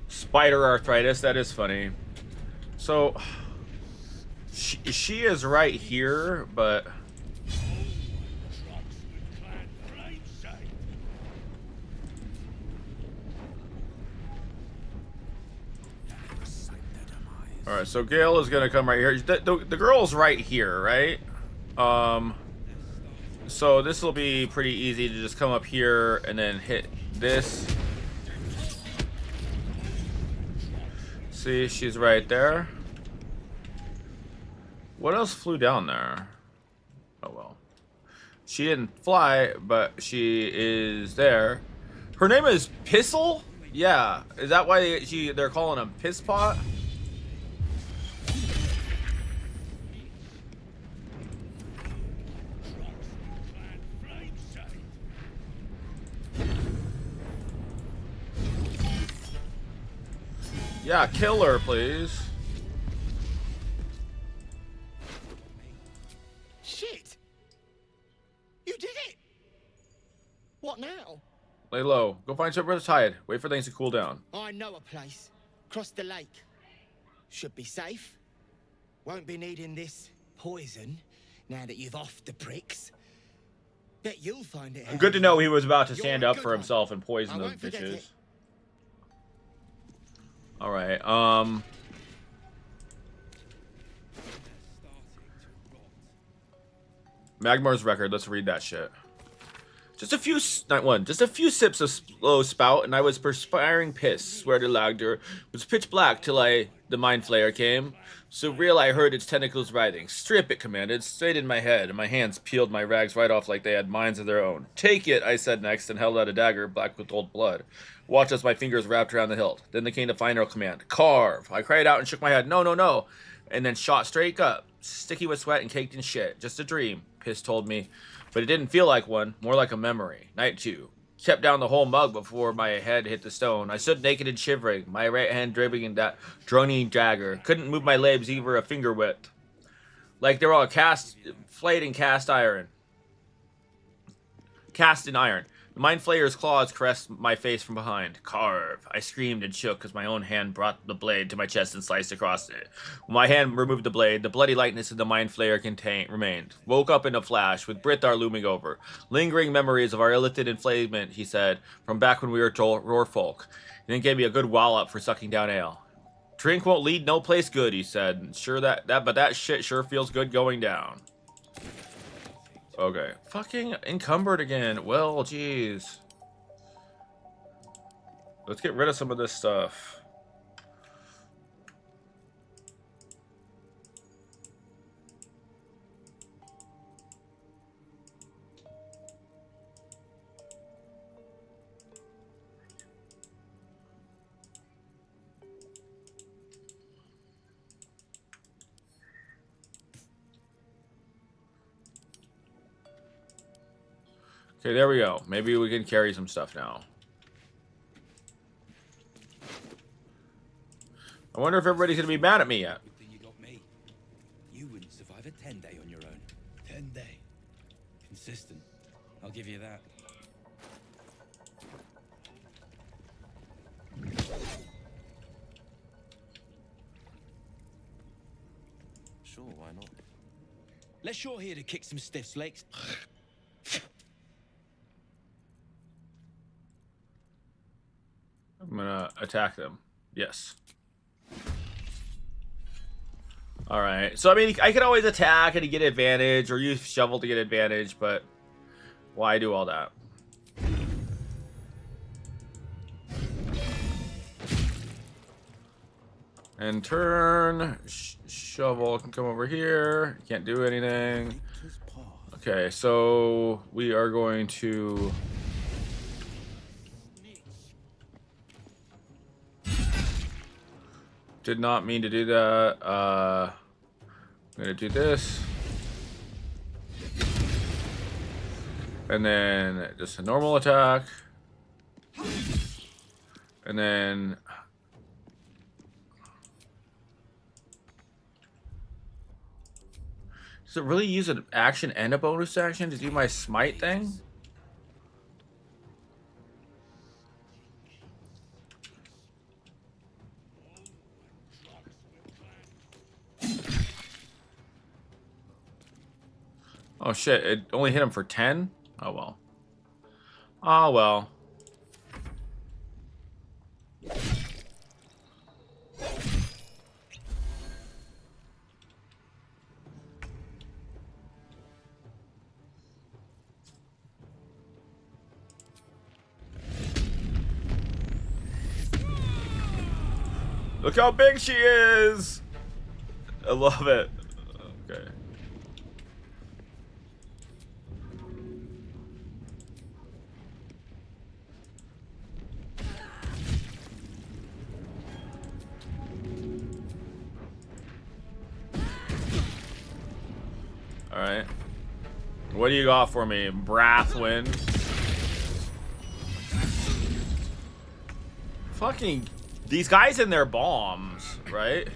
Spider arthritis, that is funny. So she is right here, but all right, so Gale is gonna come right here. The girl's right here, right? So this will be pretty easy to just come up here and then hit this. See, she's right there. What else flew down there? Oh well. She didn't fly, but she is there. Her name is Pissel? Yeah. Is that why they're calling him Piss Pot? Yeah, kill her, please. Shit! You did it! What now? Lay low. Go find somewhere to hide. Wait for things to cool down. I know a place. Cross the lake. Should be safe. Won't be needing this poison now that you've offed the pricks. Bet you'll find it. Good to know he was about to You're stand a up good for one. himself and I poison those won't forget bitches. it. All right. Magmar's record. Let's read that shit. Just a few, not one, just a few sips of slow spout, and I was perspiring piss. Swear to Lagder, it was pitch black till the mind flayer came. So real, I heard its tentacles writhing. Strip, it commanded, straight in my head, and my hands peeled my rags right off like they had minds of their own. Take it, I said next, and held out a dagger black with old blood. Watch as my fingers wrapped around the hilt. Then there came the final command: carve. I cried out and shook my head, no, no, no, and then shot straight up, sticky with sweat and caked in shit. Just a dream, Piss told me. But it didn't feel like one, more like a memory. Night 2. Kept down the whole mug before my head hit the stone. I stood naked and shivering, my right hand dripping that droning dagger. Couldn't move my legs even a finger width. Like they were all flayed in cast iron. Cast in iron. The mind flayer's claws caressed my face from behind. Carve. I screamed and shook as my own hand brought the blade to my chest and sliced across it. When my hand removed the blade, the bloody lightness of the mind flayer remained. Woke up in a flash, with Brithar looming over. Lingering memories of our illicit enflamement, he said, from back when we were roar folk. And then gave me a good wallop for sucking down ale. Drink won't lead no place good, he said. Sure but that shit sure feels good going down. Okay. Fucking encumbered again. Well, jeez. Let's get rid of some of this stuff. Okay, there we go. Maybe we can carry some stuff now. I wonder if everybody's gonna be mad at me yet. Good thing you got me. You wouldn't survive a 10-day on your own. 10-day. Consistent. I'll give you that. Sure, why not? Let's sure here to kick some stiffs legs. I'm gonna attack them. Yes. Alright. So, I mean, I could always attack and get advantage, or use shovel to get advantage, but why do all that? And turn. Shovel can come over here. Can't do anything. Okay, so we are going to... Did not mean to do that. I'm gonna do this. And then just a normal attack. And then... Does it really use an action and a bonus action to do my smite thing? Oh shit, it only hit him for 10? Oh well. Oh well. Look how big she is! I love it. Okay. Alright. What do you got for me? Brathwind. Fucking... These guys and their bombs, right?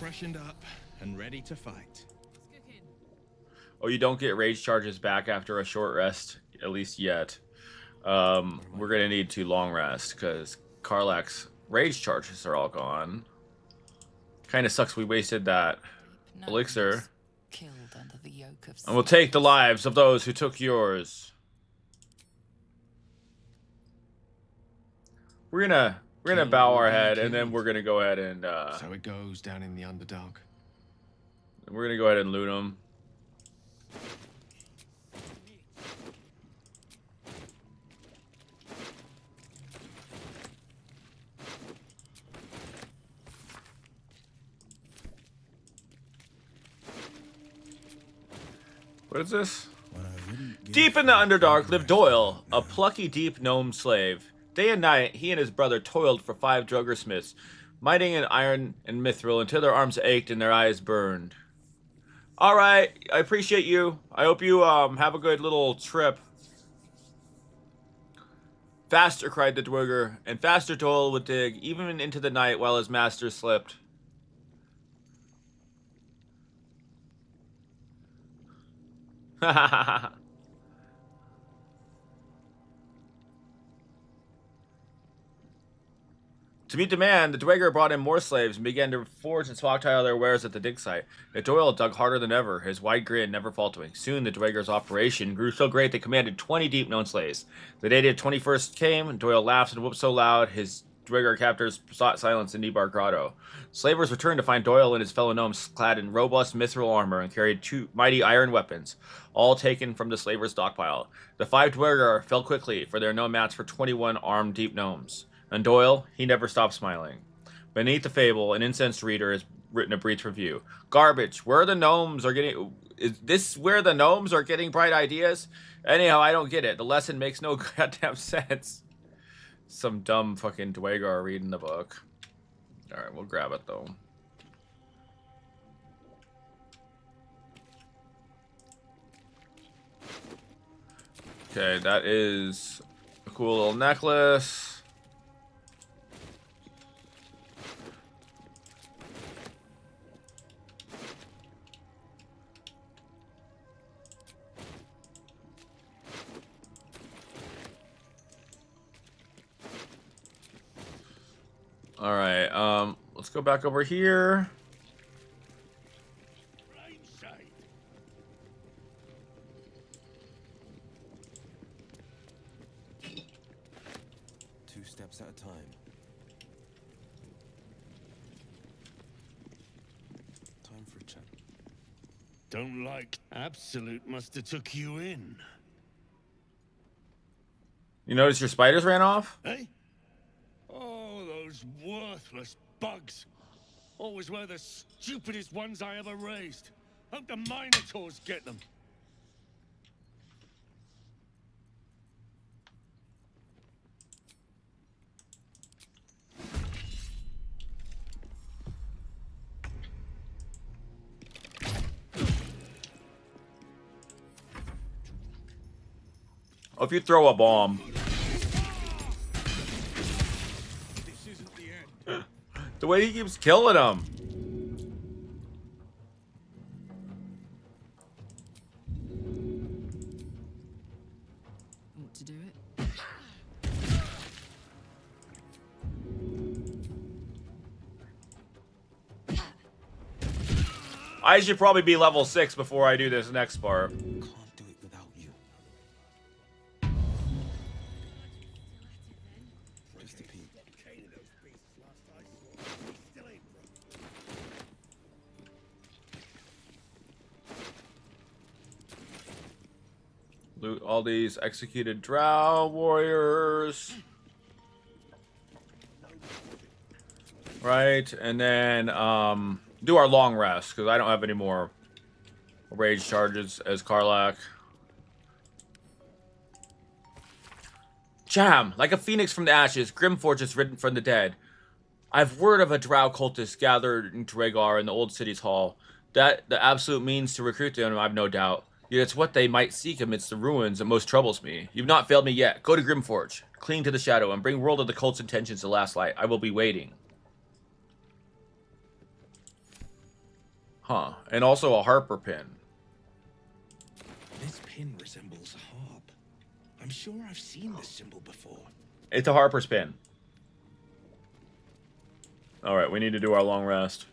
Freshened up and ready to fight. Oh, you don't get rage charges back after a short rest, at least yet. we're gonna need to long rest because Karlach's rage charges are all gone. Kind of sucks we wasted that elixir. Killed under the yoke of And we'll take the lives of those who took yours. We're gonna bow our head, and then we're gonna go ahead and So it goes down in the Underdark. we're gonna go ahead and loot them. What is this? Deep in the Underdark lived Doyle, a plucky deep gnome slave. Day and night, he and his brother toiled for 5 drugger smiths, mining in iron and mithril until their arms ached and their eyes burned. Alright, I appreciate you. I hope you have a good little trip. Faster, cried the Dweger, and faster Doyle would dig, even into the night while his master slept. Ha ha ha ha. To meet demand, the Dweger brought in more slaves and began to forge and stockpile their wares at the dig site. Yet Doyle dug harder than ever, his wide grin never faltering. Soon the Dweger's operation grew so great they commanded 20 deep known slaves. The day the 21st came, and Doyle laughed and whooped so loud his Dweger captors sought silence in Nibar Grotto. Slavers returned to find Doyle and his fellow gnomes clad in robust mithril armor and carried 2 mighty iron weapons, all taken from the slavers' stockpile. The 5 Dweger fell quickly, for they are no match for 21 armed deep gnomes. And Doyle, he never stopped smiling. Beneath the fable, an incensed reader has written a brief review. Garbage. Where the gnomes are getting... Is this where the gnomes are getting bright ideas? Anyhow, I don't get it. The lesson makes no goddamn sense. Some dumb fucking Dweger reading the book. Alright, we'll grab it, though. Okay, that is a cool little necklace. Alright, let's go back over here. Two steps at a time. Time for a chat. Don't like Absolute must have took you in. You notice your spiders ran off? Eh? Oh, those worthless bugs. Always were the stupidest ones I ever raised. Hope the Minotaurs get them. Oh, if you throw a bomb. The way he keeps killing them. Want to do it? I should probably be level 6 before I do this next part. Can't do it without you. Just a peek. Loot all these executed drow warriors. Right, and then do our long rest, because I don't have any more rage charges as Karlach. Jam! Like a phoenix from the ashes, Grimforge is risen from the dead. I've word of a drow cultist gathered in Dwegar in the old city's hall. That the absolute means to recruit them, I've no doubt. Yet it's what they might seek amidst the ruins that most troubles me. You've not failed me yet. Go to Grimforge, cling to the shadow, and bring world of the cult's intentions to last light. I will be waiting. Huh. And also a harper pin. This pin resembles a harp. I'm sure I've seen this symbol before. It's a Harper spin. All right, we need to do our long rest.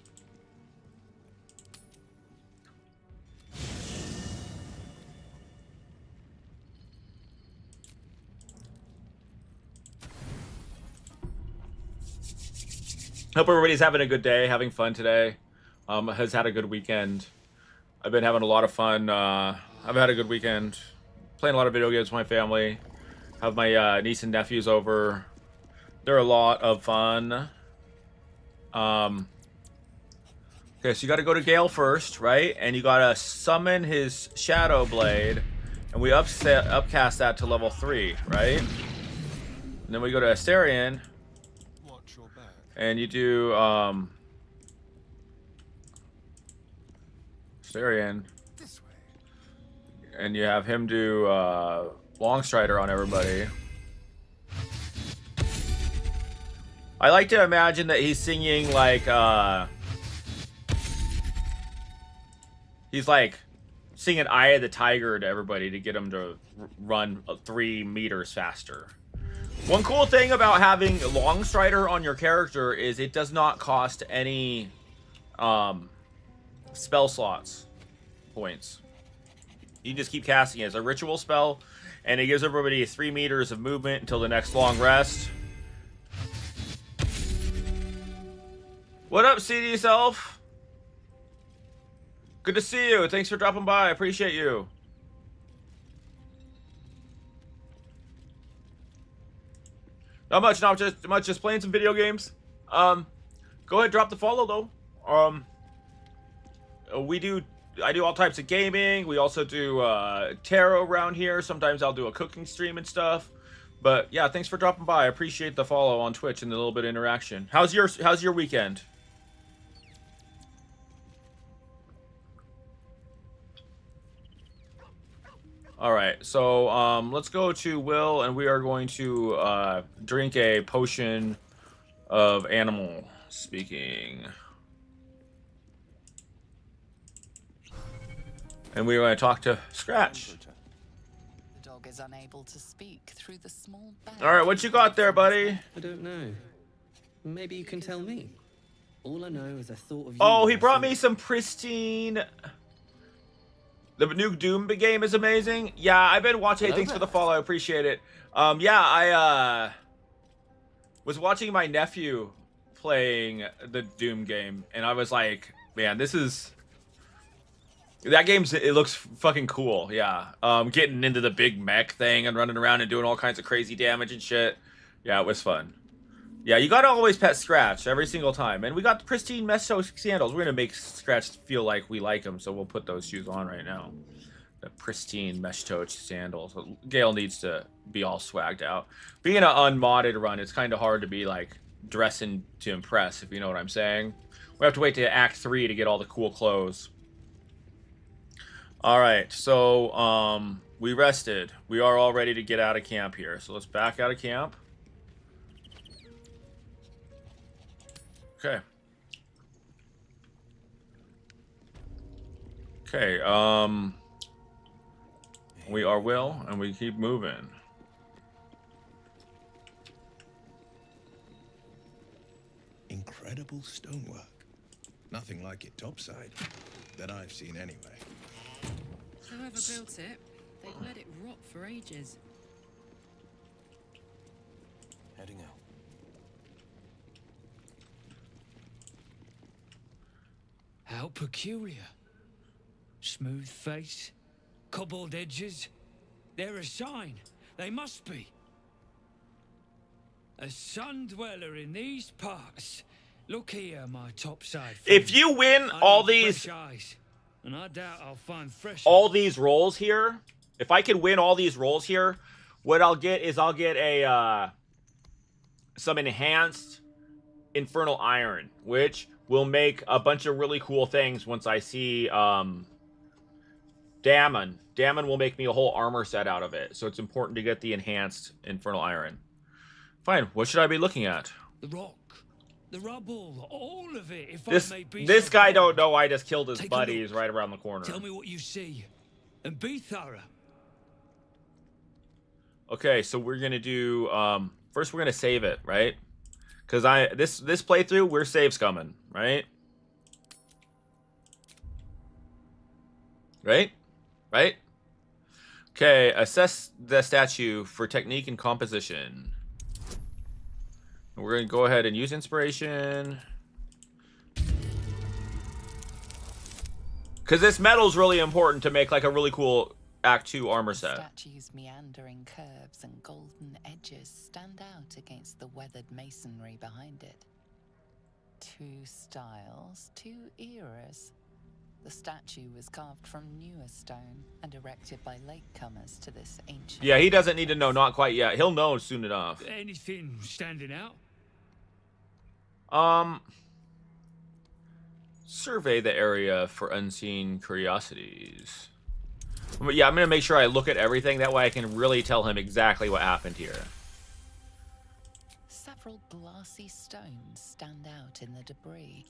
Hope everybody's having a good day, having fun today. Has had a good weekend. I've been having a lot of fun. I've had a good weekend. Playing a lot of video games with my family. Have my niece and nephews over. They're a lot of fun. Okay, so you got to go to Gale first, right? And you got to summon his Shadow Blade. And we upcast that to level 3, right? And then we go to Astarion. And you do, Astarion. And you have him do, Longstrider on everybody. I like to imagine that he's singing, like, he's, like, singing Eye of the Tiger to everybody to get him to run 3 meters faster. One cool thing about having Longstrider on your character is it does not cost any spell slots points. You just keep casting it as a ritual spell, and it gives everybody 3 meters of movement until the next long rest. What up, CD Self? Good to see you. Thanks for dropping by. I appreciate you. Not much, just playing some video games. Go ahead, drop the follow though. I do all types of gaming. We also do tarot around here. Sometimes I'll do a cooking stream and stuff. But yeah, thanks for dropping by. I appreciate the follow on Twitch and the little bit of interaction. How's your weekend? All right, so let's go to Wyll, and we are going to drink a potion of animal speaking. And we're going to talk to Scratch. The dog is unable to speak through the small bag. All right, what you got there, buddy? I don't know. Maybe you can tell me. All I know is I thought of you. Oh, he brought me some pristine... The new Doom game is amazing. Yeah, I've been watching. Hey, thanks for the follow. I appreciate it. Yeah, I was watching my nephew playing the Doom game, and I was like, man, this is... That game's... It looks fucking cool, yeah. Getting into the big mech thing and running around and doing all kinds of crazy damage and shit. Yeah, it was fun. Yeah, you gotta always pet Scratch every single time. And we got the pristine mesh toe sandals. We're gonna make Scratch feel like we like him, so we'll put those shoes on right now. The pristine mesh toe sandals. Gale needs to be all swagged out. Being an unmodded run, it's kind of hard to be like dressing to impress, if you know what I'm saying. We have to wait to Act 3 to get all the cool clothes. Alright, so we rested. We are all ready to get out of camp here. So let's back out of camp. Okay. Okay, we are Wyll, and we keep moving. Incredible stonework. Nothing like it topside. That I've seen anyway. Whoever built it, they've let it rot for ages. Heading out. How peculiar. Smooth face, cobbled edges. They're a sign. They must be. A sun dweller in these parts. Look here, my topside. If you win all these... Eyes, and I doubt I'll find fresh. All these rolls here, if I can win all these rolls here, what I'll get is I'll get a some enhanced infernal iron, which will make a bunch of really cool things once I see Dammon. Dammon will make me a whole armor set out of it, so it's important to get the enhanced infernal iron. Fine, what should I be looking at? The rock, the rubble, all of it. If This I may be this so guy bold. don't know I just killed his Take a buddy. look. He's right around the corner. Tell me what you see, and be thorough. Okay, so we're gonna do first we're gonna save it, right? Because this playthrough we're save scumming, right? Right? Right? Okay, assess the statue for technique and composition. We're gonna go ahead and use inspiration. Because this metal's really important to make like a really cool Act 2 armor set. The statue's meandering curves and golden edges stand out against the weathered masonry behind it. Two styles, two eras. The statue was carved from newer stone and erected by latecomers to this ancient... Yeah, he doesn't need to know, not quite yet. He'll know soon enough. Anything standing out? Survey the area for unseen curiosities. But yeah, I'm gonna make sure I look at everything. That way I can really tell him exactly what happened here. Several glassy stones stand out in the debris.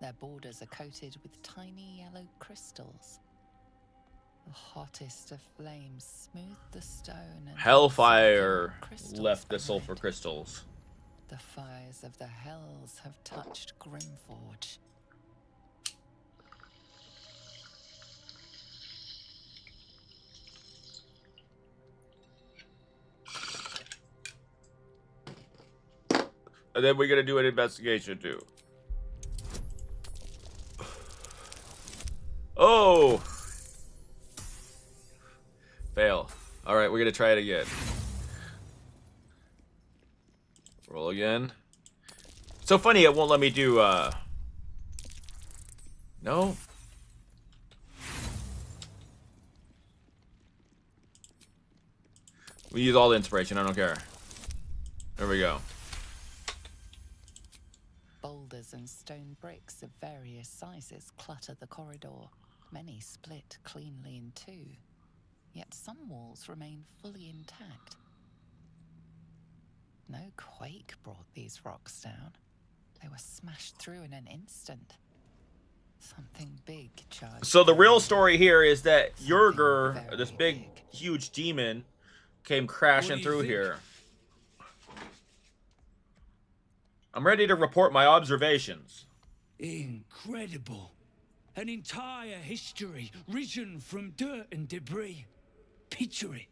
Their borders are coated with tiny yellow crystals. The hottest of flames smooth the stone and Hellfire left the sulfur crystals. the fires of the hells have touched Grimforge. And then we're gonna do an investigation too. Oh! Fail. Alright, we're gonna try it again. Roll again. It's so funny it won't let me do, No? We use all the inspiration, I don't care. There we go. Boulders and stone bricks of various sizes clutter the corridor. Many split cleanly in two. Yet some walls remain fully intact. No quake brought these rocks down. They were smashed through in an instant. Something big charged. So the real story here is that Yurger, this big, huge demon, came crashing through here. I'm ready to report my observations. Incredible. An entire history risen from dirt and debris. Picture it.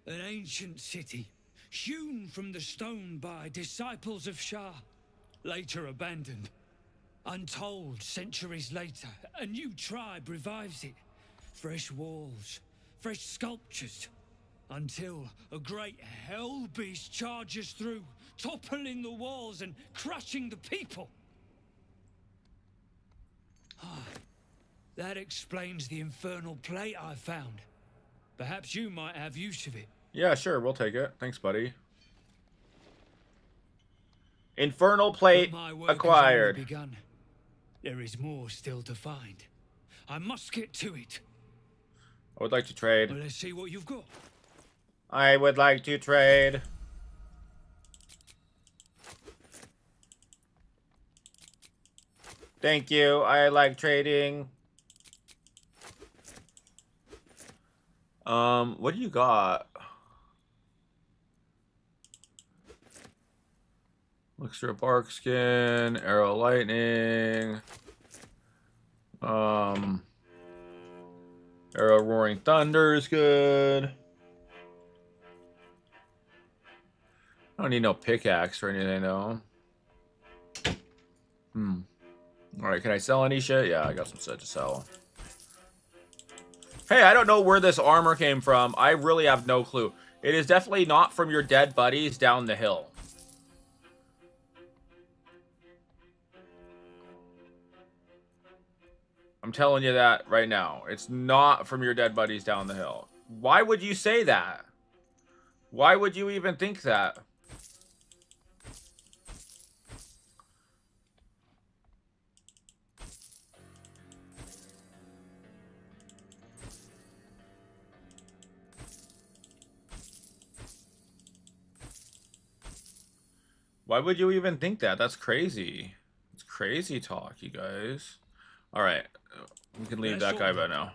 An ancient city, hewn from the stone by disciples of Shah, later abandoned. Untold centuries later, a new tribe revives it. Fresh walls, fresh sculptures. Until a great hell beast charges through, toppling the walls and crushing the people. That explains the infernal plate I found. Perhaps you might have use of it. Yeah, sure, we'll take it. Thanks, buddy. Infernal plate acquired. Begun. There is more still to find. I must get to it. I would like to trade. Well, let's see what you've got. I would like to trade. Thank you. I like trading. What do you got? Elixir of bark skin, arrow lightning, arrow roaring thunder is good. I don't need no pickaxe or anything though. Alright, can I sell any shit? Yeah, I got some shit to sell. Hey, I don't know where this armor came from. I really have no clue. It is definitely not from your dead buddies down the hill. I'm telling you that right now. It's not from your dead buddies down the hill. Why would you say that? Why would you even think that? Why would you even think that? That's crazy. It's crazy talk, you guys. Alright. We can leave that guy by now.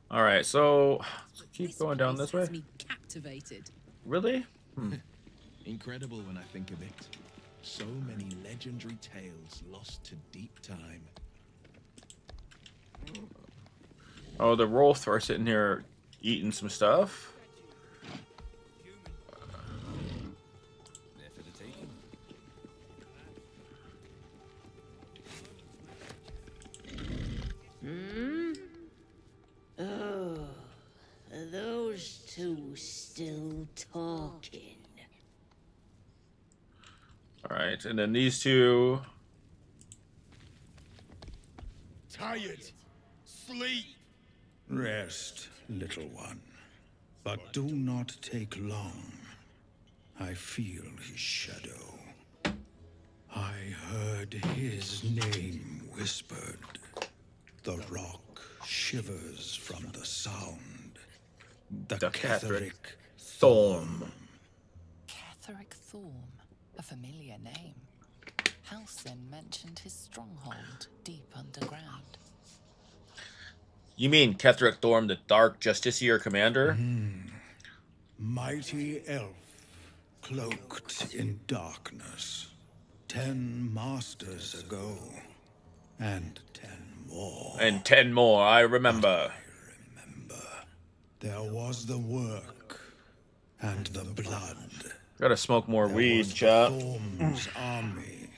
Alright, so let's keep going down this way. Me captivated. Really? Incredible when I think of it. So many legendary tales lost to deep time. Oh, the Rolf are sitting here eating some stuff. There for the taking. Hmm? Oh, are those two still talking? All right, and then these two. Tired. Sleep. Rest, little one. But do not take long. I feel his shadow. I heard his name whispered. The rock shivers from the sound. The Catherick Thorm. Catherick Thorm, a familiar name. Halcyon mentioned his stronghold deep underground. You mean Ketherick Thorm, the Dark Justiciar commander? Mighty elf, cloaked in darkness. 10 masters ago, and 10 more. And 10 more, I remember. There was the work, and the blood. Gotta smoke more There weed, was the chap. Thorm's army.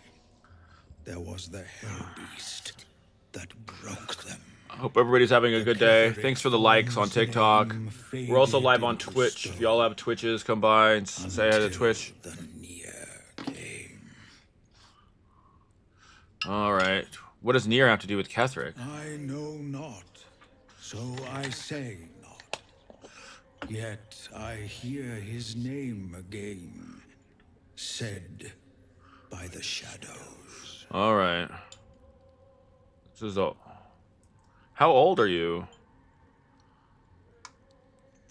There was the hell beast that broke them. I hope everybody's having a good day. Thanks for the likes on TikTok. We're also live on Twitch. If y'all have Twitches, come by and say hi to Twitch. Alright. What does Nier have to do with Ketherick? I know not, so I say not. Yet I hear his name again, said by the shadows. Alright. This is all. How old are you?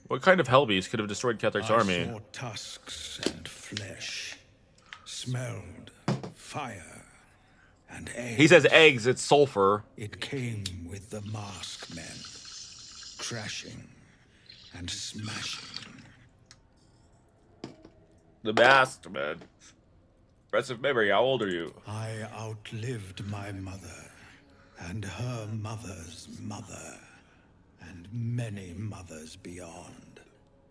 What kind of hellbeast could have destroyed Ketherick's army? I saw tusks and flesh, smelled fire and eggs. He says eggs, it's sulfur. It came with the mask men, crashing and smashing. The masked man. Impressive memory. How old are you? I outlived my mother, and her mother's mother, and many mothers beyond.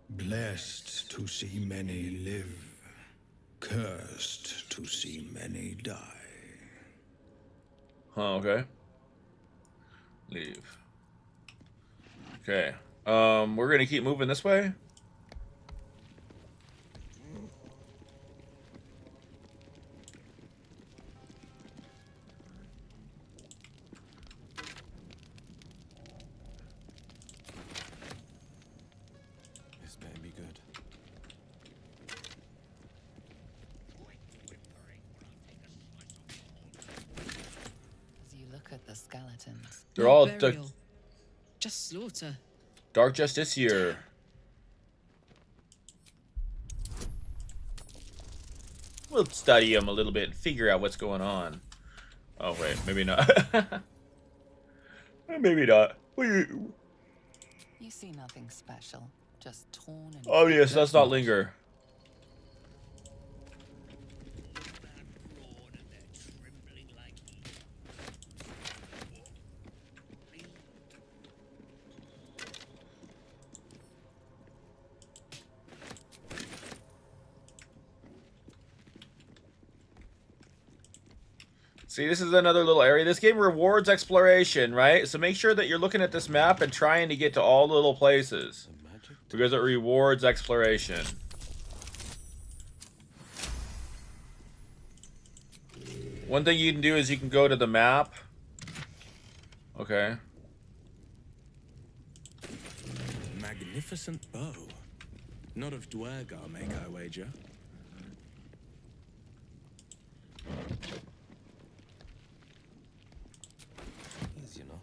Blessed to see many live, cursed to see many die. Oh, okay. Leave. Okay. We're gonna keep moving this way. This better be good. As you look at the skeletons, They're all Burial. Just slaughter. Dark Justiciar. We'll study them a little bit and figure out what's going on. Oh wait, maybe not. Maybe not. you see nothing special, just torn and... Oh yes, let's not linger. See, this is another little area. This game rewards exploration, right? So make sure that you're looking at this map and trying to get to all the little places. Because it rewards exploration. One thing you can do is you can go to the map. Okay. Magnificent bow. Not of Dwergar, make I wager. Easy enough.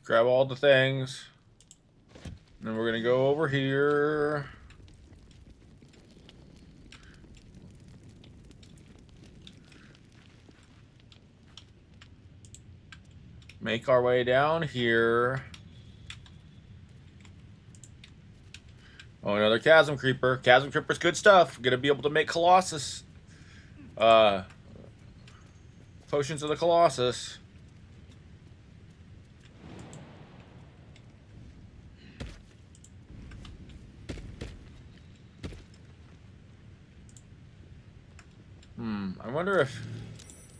Grab all the things. And then we're going to go over here. Make our way down here. Oh, another Chasm Creeper. Chasm Creeper's good stuff. Gonna be able to make Colossus. Potions of the Colossus. I wonder if...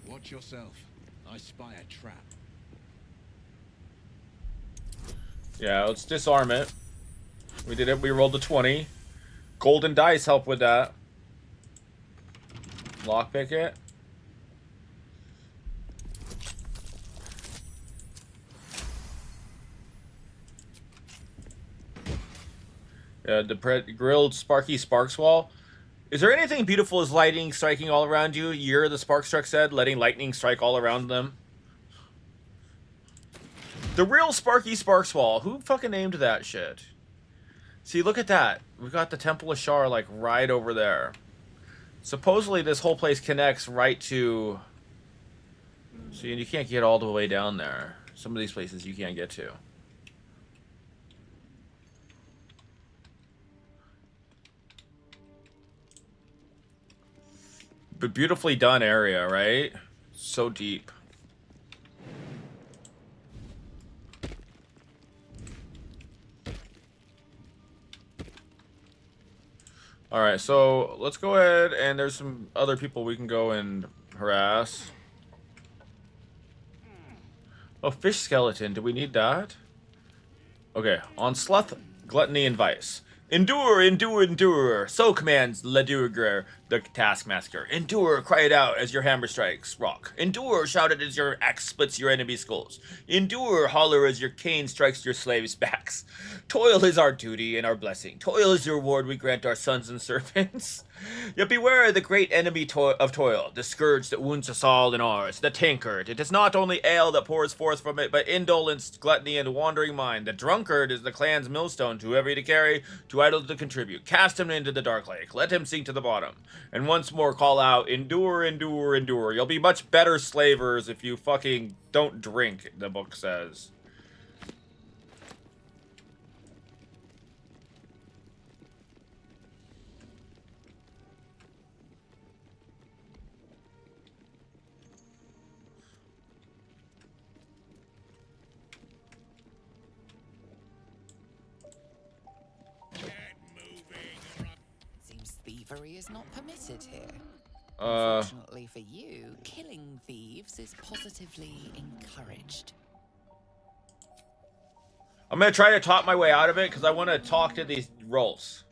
Watch yourself. I spy a trap. Yeah, let's disarm it. We did it. We rolled a 20. Golden dice help with that. Lockpick it. Yeah, the grilled Sparky Sparks wall. Is there anything beautiful as lightning striking all around you? Year the Sparkstruck said, letting lightning strike all around them. The real Sparky Sparks wall. Who fucking named that shit? See, look at that. We've got the Temple of Shar, like, right over there. Supposedly, this whole place connects right to... See, you can't get all the way down there. Some of these places you can't get to. But beautifully done area, right? So deep. Alright, so let's go ahead, and there's some other people we can go and harass. Oh, fish skeleton. Do we need that? Okay, on Sloth, Gluttony, and Vice. Endure, endure, endure. So commands Ledurger, the Taskmaster. Endure, cry it out as your hammer strikes rock. Endure, shout it as your axe splits your enemy's skulls. Endure, holler as your cane strikes your slaves' backs. Toil is our duty and our blessing. Toil is the reward we grant our sons and servants. Yet beware the great enemy of toil, the scourge that wounds us all and ours, the tankard. It is not only ale that pours forth from it, but indolence, gluttony, and wandering mind. The drunkard is the clan's millstone, too heavy to carry, too idle to contribute. Cast him into the dark lake, let him sink to the bottom, and once more call out, endure, endure, endure. You'll be much better slavers if you fucking don't drink, the book says. Thievery is not permitted here. Unfortunately for you, killing thieves is positively encouraged. I'm gonna try to talk my way out of it because I want to talk to these rolls.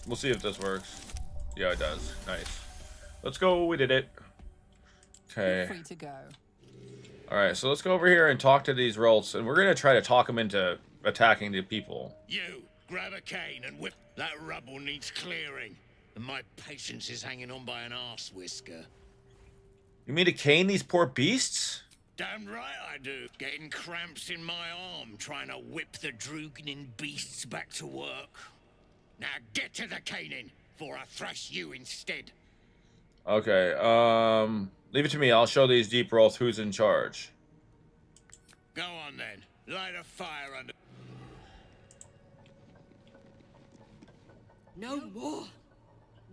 We'll see if this works. Yeah, it does. Nice. Let's go. We did it. Okay. Free to go. Alright, so let's go over here and talk to these rolls, and we're gonna try to talk them into attacking the people. You, grab a cane and whip. That rubble needs clearing, and my patience is hanging on by an arse whisker. You mean to cane these poor beasts? Damn right I do. Getting cramps in my arm trying to whip the droogning beasts back to work. Now get to the caning, before I thrash you instead. Okay, leave it to me. I'll show these deep rolls who's in charge. Go on then. Light a fire under... No more.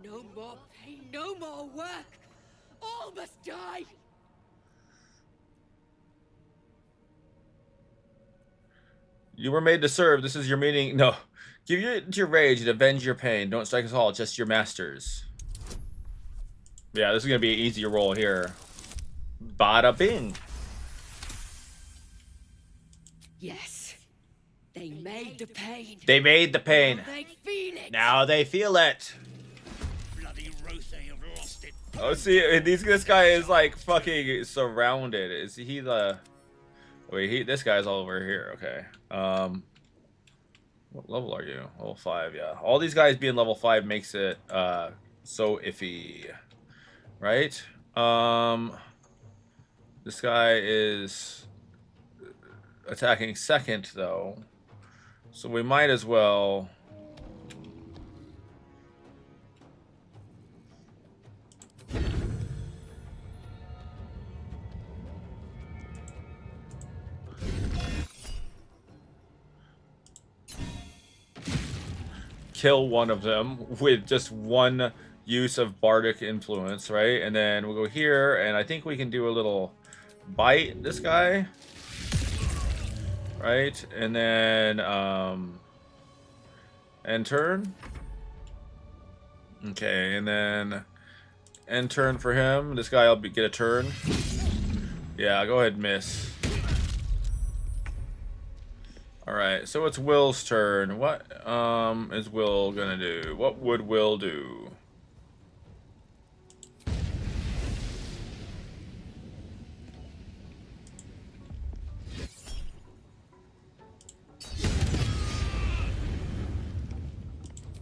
No more pain. No more work. All must die. You were made to serve. This is your meaning. No. Give it your rage and avenge your pain. Don't strike us all, just your masters. Yeah, this is going to be an easier roll here. Bada bing. Yes. They made the pain. They made the pain. Now they feel it. Now they feel it. Bloody Ruth, they have lost it. Oh, see, this guy is like fucking surrounded. Is he the... Wait, this guy's all over here. Okay. What level are you? Level 5, yeah. All these guys being level 5 makes it so iffy. Right? This guy is attacking second, though. So we might as well... kill one of them with just one use of bardic influence, right? And then we'll go here, and I think we can do a little bite this guy, right? And then end turn. Okay, and then end turn for him. This guy will get a turn. Yeah, go ahead and miss. Alright, so it's Will's turn. What is Will gonna do? What would Will do?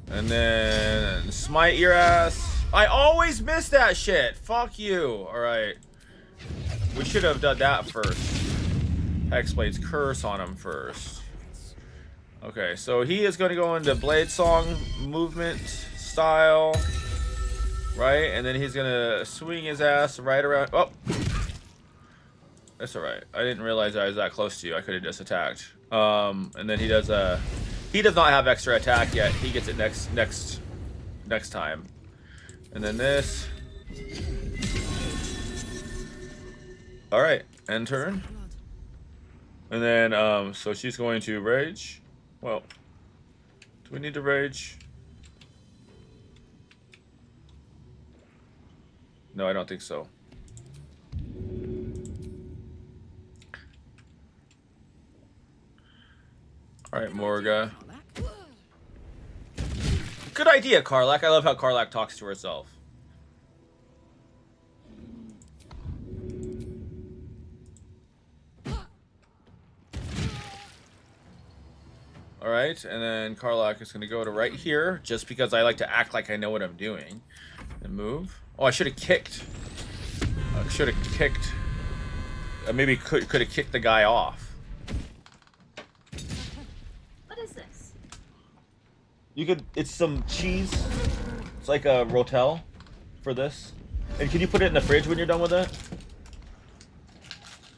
And then smite your ass. I always miss that shit. Fuck you. Alright. We should have done that first. Hexblade's curse on him first. Okay, so he is going to go into Blade Song movement style. Right? And then he's going to swing his ass right around. Oh! That's alright. I didn't realize I was that close to you. I could have just attacked. And then he does a... He does not have extra attack yet. He gets it next time. And then this. Alright, end turn. And then, so she's going to rage. Well, do we need to rage? No, I don't think so. Alright, Morga. Good idea, Karlach. I love how Karlach talks to herself. Alright, and then Karlach is going to go to right here, just because I like to act like I know what I'm doing. And move. Oh, I should have kicked. I should have kicked. Maybe could have kicked the guy off. What is this? You could, it's some cheese. It's like a rotel for this. And can you put it in the fridge when you're done with it?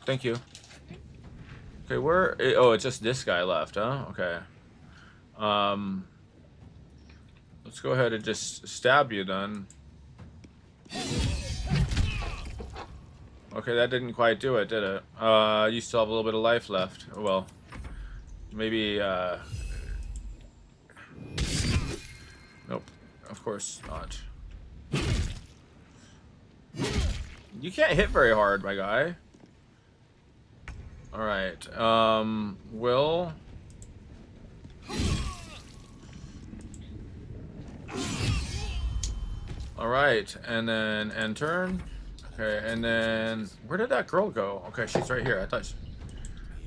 Thank you. Okay, where, oh, it's just this guy left, huh? Okay. Let's go ahead and just stab you then. Okay, that didn't quite do it, did it? You still have a little bit of life left. Well, maybe, nope, of course not. You can't hit very hard, my guy. Alright, Will. Alright, and then end turn. Okay, and then where did that girl go? Okay, she's right here. I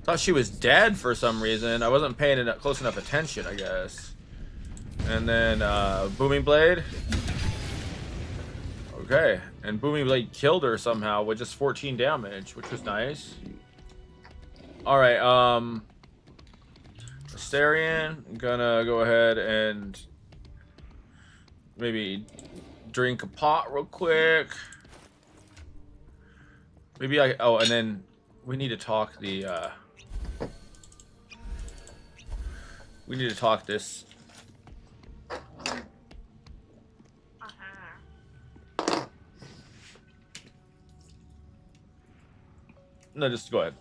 thought she was dead for some reason. I wasn't paying close enough attention, I guess. And then Booming Blade. Okay, and Booming Blade killed her somehow with just 14 damage, which was nice. Alright, Astarion, gonna go ahead and maybe drink a pot real quick. Maybe oh, and then we need to talk the, we need to talk this. No, just go ahead.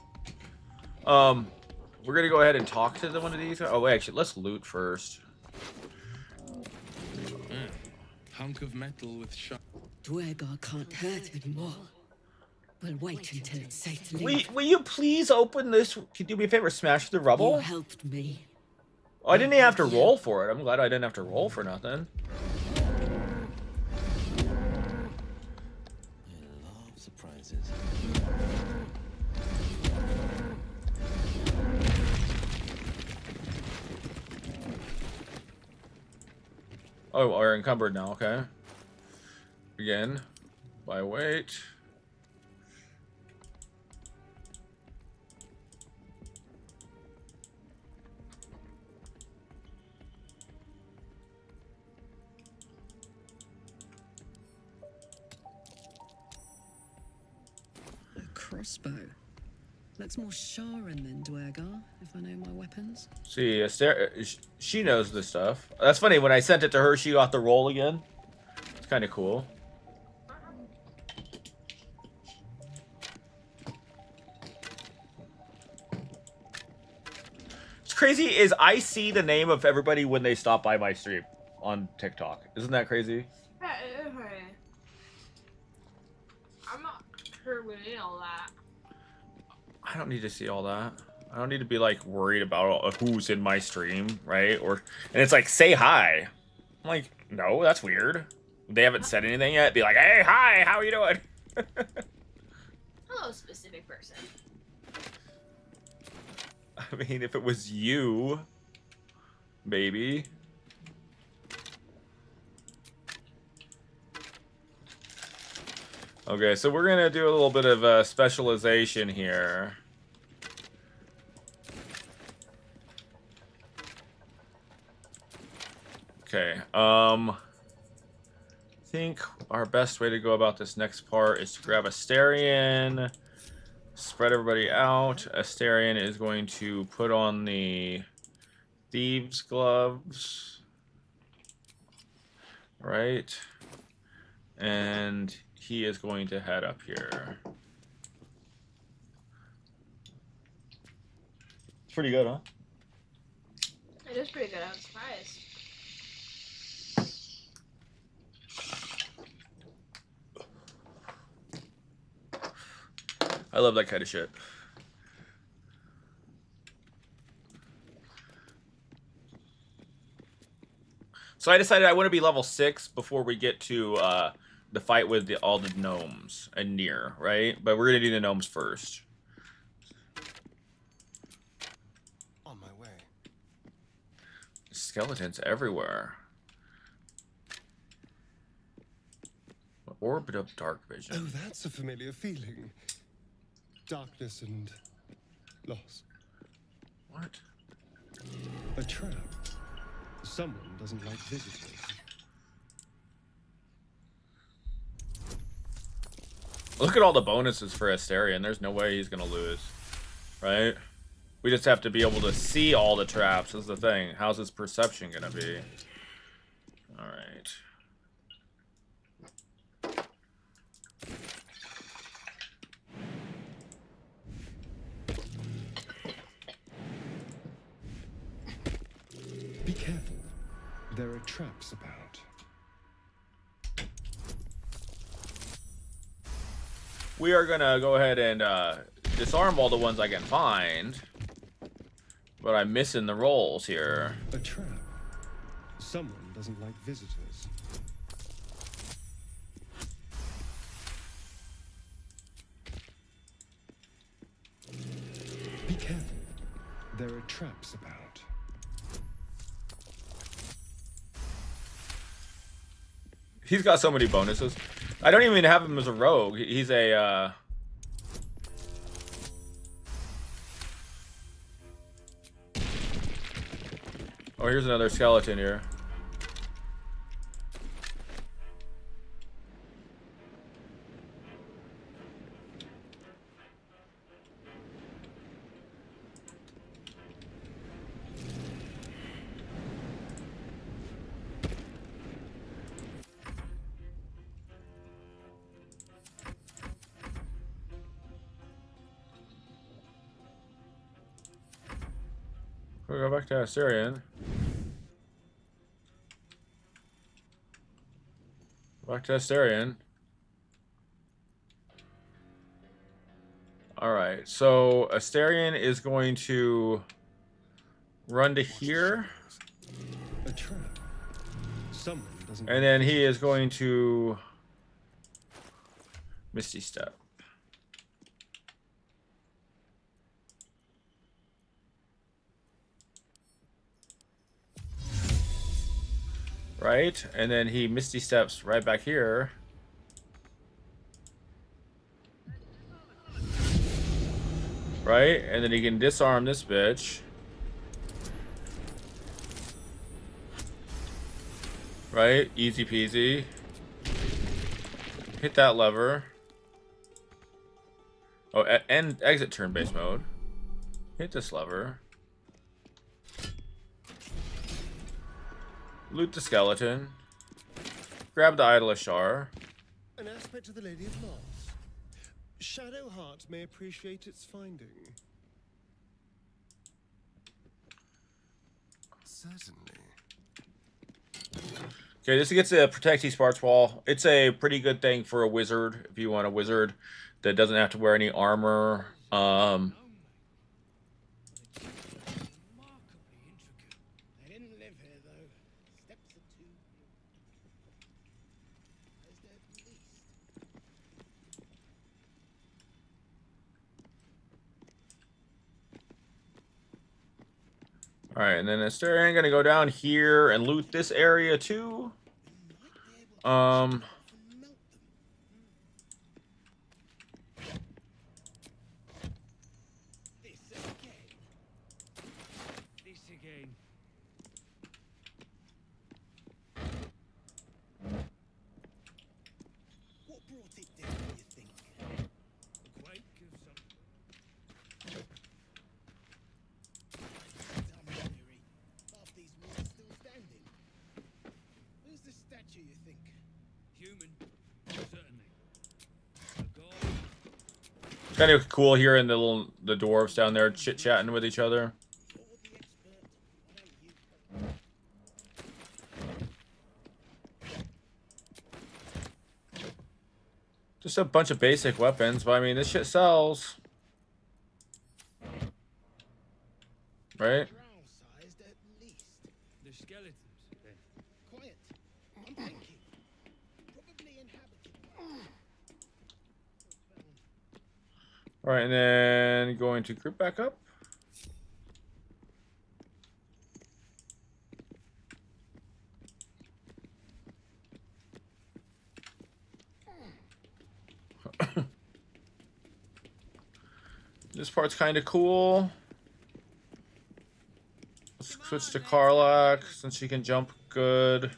We're gonna go ahead and talk to one of these. Oh, wait, actually, let's loot first. Hunk of metal with shot. Dwergar can't hurt anymore. We'll wait until it's safe to leave. Will you please open this? Can you do me a favor? Smash the rubble? You helped me. Oh, I didn't even have to roll for it. I'm glad I didn't have to roll for nothing. I love surprises. Oh, we're encumbered now, okay. Again, by weight. A crossbow. Looks more Sharon than Dwergar, if I know my weapons. See, she knows this stuff. That's funny. When I sent it to her, she got the roll again. It's kind of cool. What's crazy is I see the name of everybody when they stop by my stream on TikTok. Isn't that crazy? I'm not sure we need all that. I don't need to see all that. I don't need to be like worried about who's in my stream, right? And it's like, say hi. I'm like, no, that's weird. They haven't said anything yet. Be like, hey, hi, how are you doing? Hello, specific person. I mean, if it was you, maybe. Okay, so we're gonna do a little bit of specialization here. Okay, I think our best way to go about this next part is to grab Asterion, spread everybody out. Asterion is going to put on the thieves' gloves, right? And he is going to head up here. It's pretty good, huh? It is pretty good. I was surprised. I love that kind of shit. So I decided I want to be level 6 before we get to the fight with all the gnomes and Nier, right? But we're gonna do the gnomes first. On my way. Skeletons everywhere. Orb of dark vision. Oh, that's a familiar feeling. Darkness and loss. What? A trap. Someone doesn't like visitors. Look at all the bonuses for Asterion. There's no way he's gonna lose, right? We just have to be able to see all the traps is the thing. How's his perception gonna be? All right. Be careful. There are traps about. We are gonna go ahead and disarm all the ones I can find. But I'm missing the rolls here. A trap. Someone doesn't like visitors. Be careful. There are traps about. He's got so many bonuses. I don't even have him as a rogue. He's a Oh, here's another skeleton here. We'll go back to Asterion. Back to Asterion. Alright, so Asterion is going to run to here. A trap. Someone doesn't. And then he is going to Misty Step. Right? And then he Misty Steps right back here. Right? And then he can disarm this bitch. Right? Easy peasy. Hit that lever. Oh, and exit turn-based mode. Hit this lever. Loot the skeleton. Grab the idol Ashar. An aspect of the Lady of Mars. Shadowheart may appreciate its finding. Certainly. Okay, this gets a Protect Sparks Wall. It's a pretty good thing for a wizard, if you want a wizard that doesn't have to wear any armor. Alright, and then Asterion gonna go down here and loot this area too. Kind of cool here in the dwarves down there chit-chatting with each other. Just a bunch of basic weapons, but I mean, this shit sells. Right? Alright, and then going to group back up. This part's kind of cool. Let's switch to Karlach since she can jump good.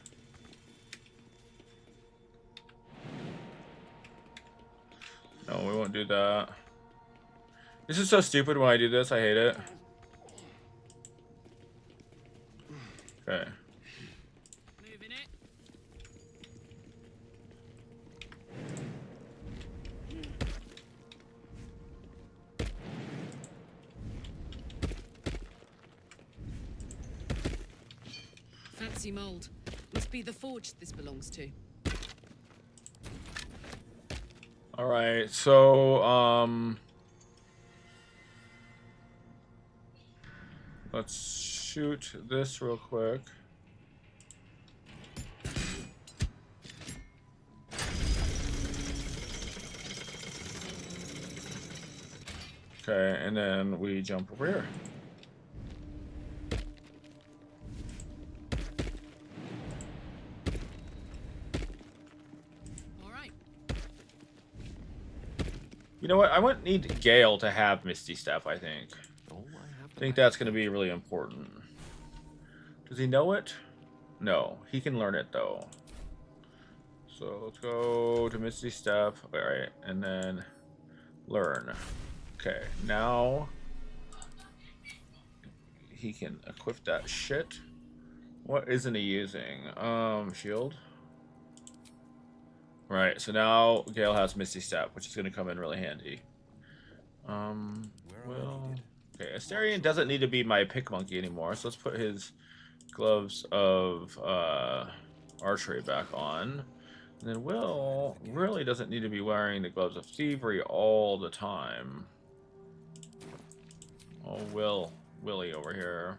No, we won't do that. This is so stupid when I do this. I hate it. Okay. Fancy mold. Must be the forge this belongs to. All right. So, let's shoot this real quick. Okay, and then we jump over here. All right. You know what? I wouldn't need Gale to have Misty Step, I think. I think that's going to be really important. Does he know it? No. He can learn it, though. So let's go to Misty Step. Alright, and then learn. Okay, now he can equip that shit. What isn't he using? Shield. Right, so now Gale has Misty Step, which is going to come in really handy. Well... Okay, Asterion doesn't need to be my pick monkey anymore, so let's put his gloves of archery back on. And then Wyll really doesn't need to be wearing the gloves of thievery all the time. Oh, Willy over here.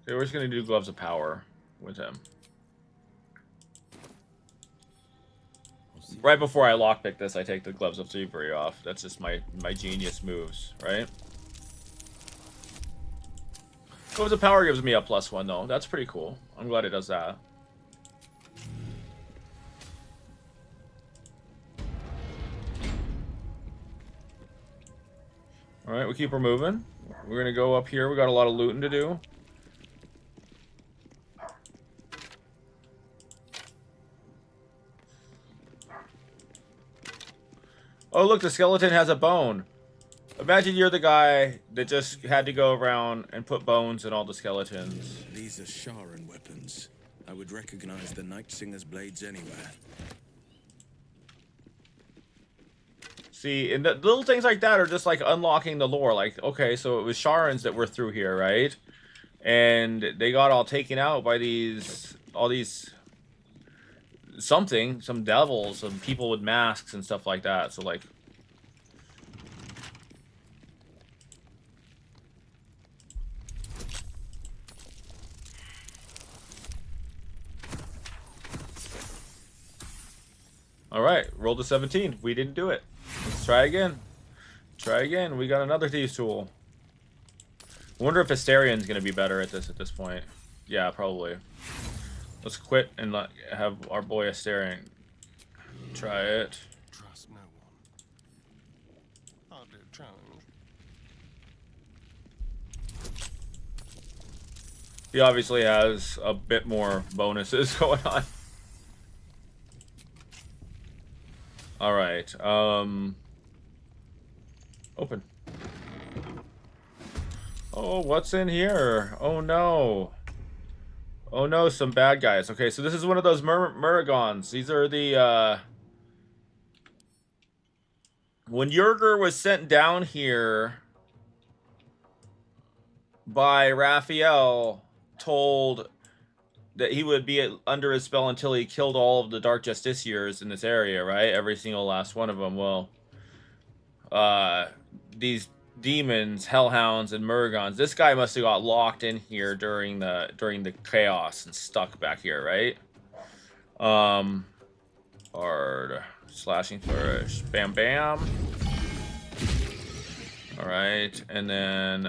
Okay, we're just gonna do gloves of power with him. Right before I lockpick this, I take the gloves of thievery off. That's just my genius moves, right? Gloves of power gives me a +1 though. That's pretty cool. I'm glad it does that. All right, we keep her moving. We're gonna go up here. We got a lot of looting to do. Oh, look, the skeleton has a bone. Imagine you're the guy that just had to go around and put bones in all the skeletons. These are Sharan weapons. I would recognize the Night Singer's blades anywhere. See, and the little things like that are just like unlocking the lore. Like, okay, so it was Sharans that were through here, right? And they got all taken out by all these some devils, some people with masks and stuff like that. So like, all right, roll to 17. We didn't do it. Let's try again. Try again. We got another thieves tool. I wonder if Asterian's gonna be better at this point. Yeah, probably. Let's quit and have our boy Asterian try it. Trust no one. Hardly a challenge. He obviously has a bit more bonuses going on. All right. Open. Oh, what's in here? Oh no. Oh no, some bad guys. Okay, so this is one of those Muragons. These are the when Yerger was sent down here by Raphael, told that he would be under his spell until he killed all of the Dark Justiciars in this area, right? Every single last one of them. Well, these demons, hellhounds, and Murgons. This guy must have got locked in here during the chaos and stuck back here, right? Hard slashing flourish, bam, bam. All right, and then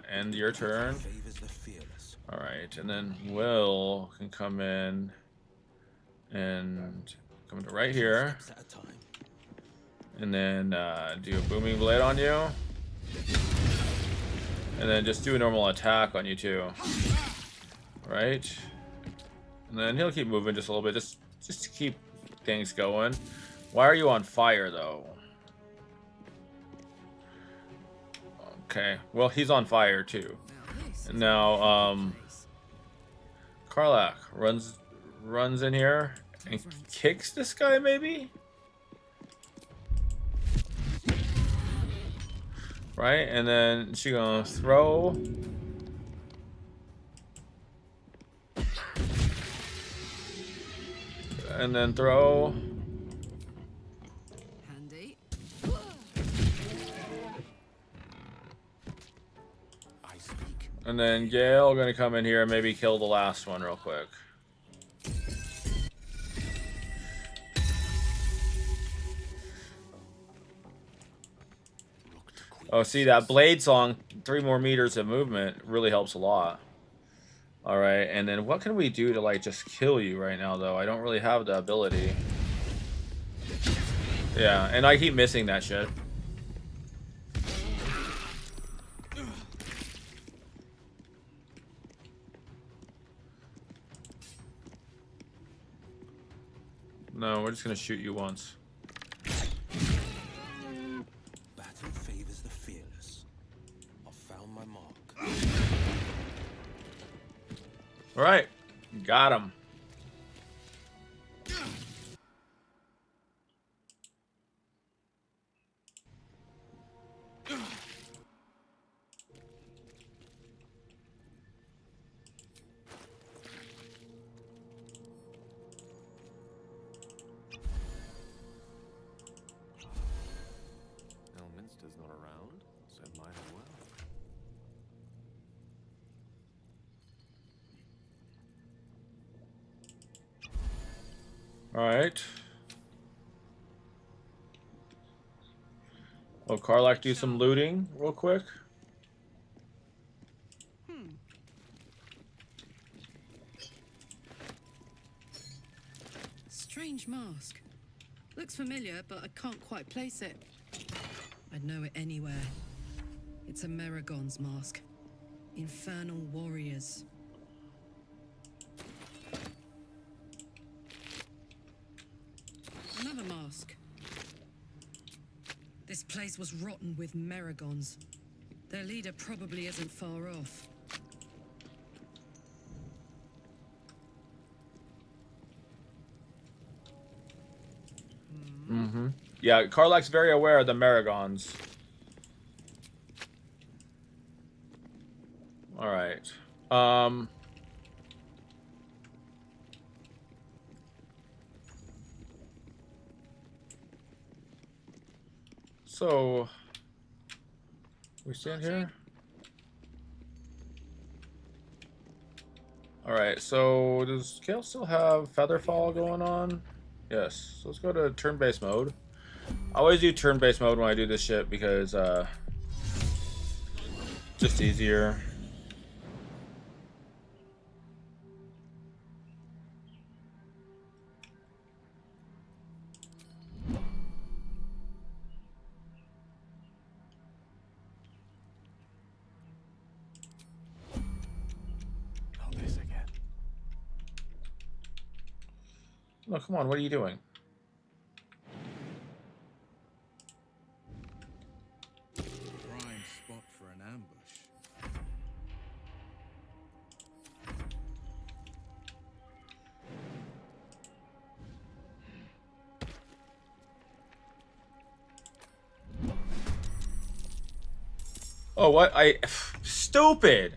end your turn. All right, and then Wyll can come in and come to right here, and then do a booming blade on you. And then just do a normal attack on you too. Right? And then he'll keep moving just a little bit, just to keep things going. Why are you on fire though? Okay, well he's on fire too. And now Karlach runs in here and kicks this guy maybe? Right, and then she's gonna throw. And then throw. Handy. I speak. And then Gale gonna come in here and maybe kill the last one real quick. Oh, see, that blade song, 3 more meters of movement, really helps a lot. All right, and then what can we do to, like, just kill you right now, though? I don't really have the ability. Yeah, and I keep missing that shit. No, we're just gonna shoot you once. All right, got him. Elminster's not around, so might as well. All right. Will Karlach do some looting real quick? Strange mask. Looks familiar, but I can't quite place it. I'd know it anywhere. It's a Maragon's mask. Infernal warriors. Another mask. This place was rotten with Maragons. Their leader probably isn't far off. Mm-hmm. Yeah, Karlach's very aware of the Maragons. Alright. So we stand here. Alright, so does Kale still have Featherfall going on? Yes. So let's go to turn-based mode. I always do turn-based mode when I do this shit because just easier. No, come on, what are you doing? Prime spot for an ambush. Oh, what? Stupid!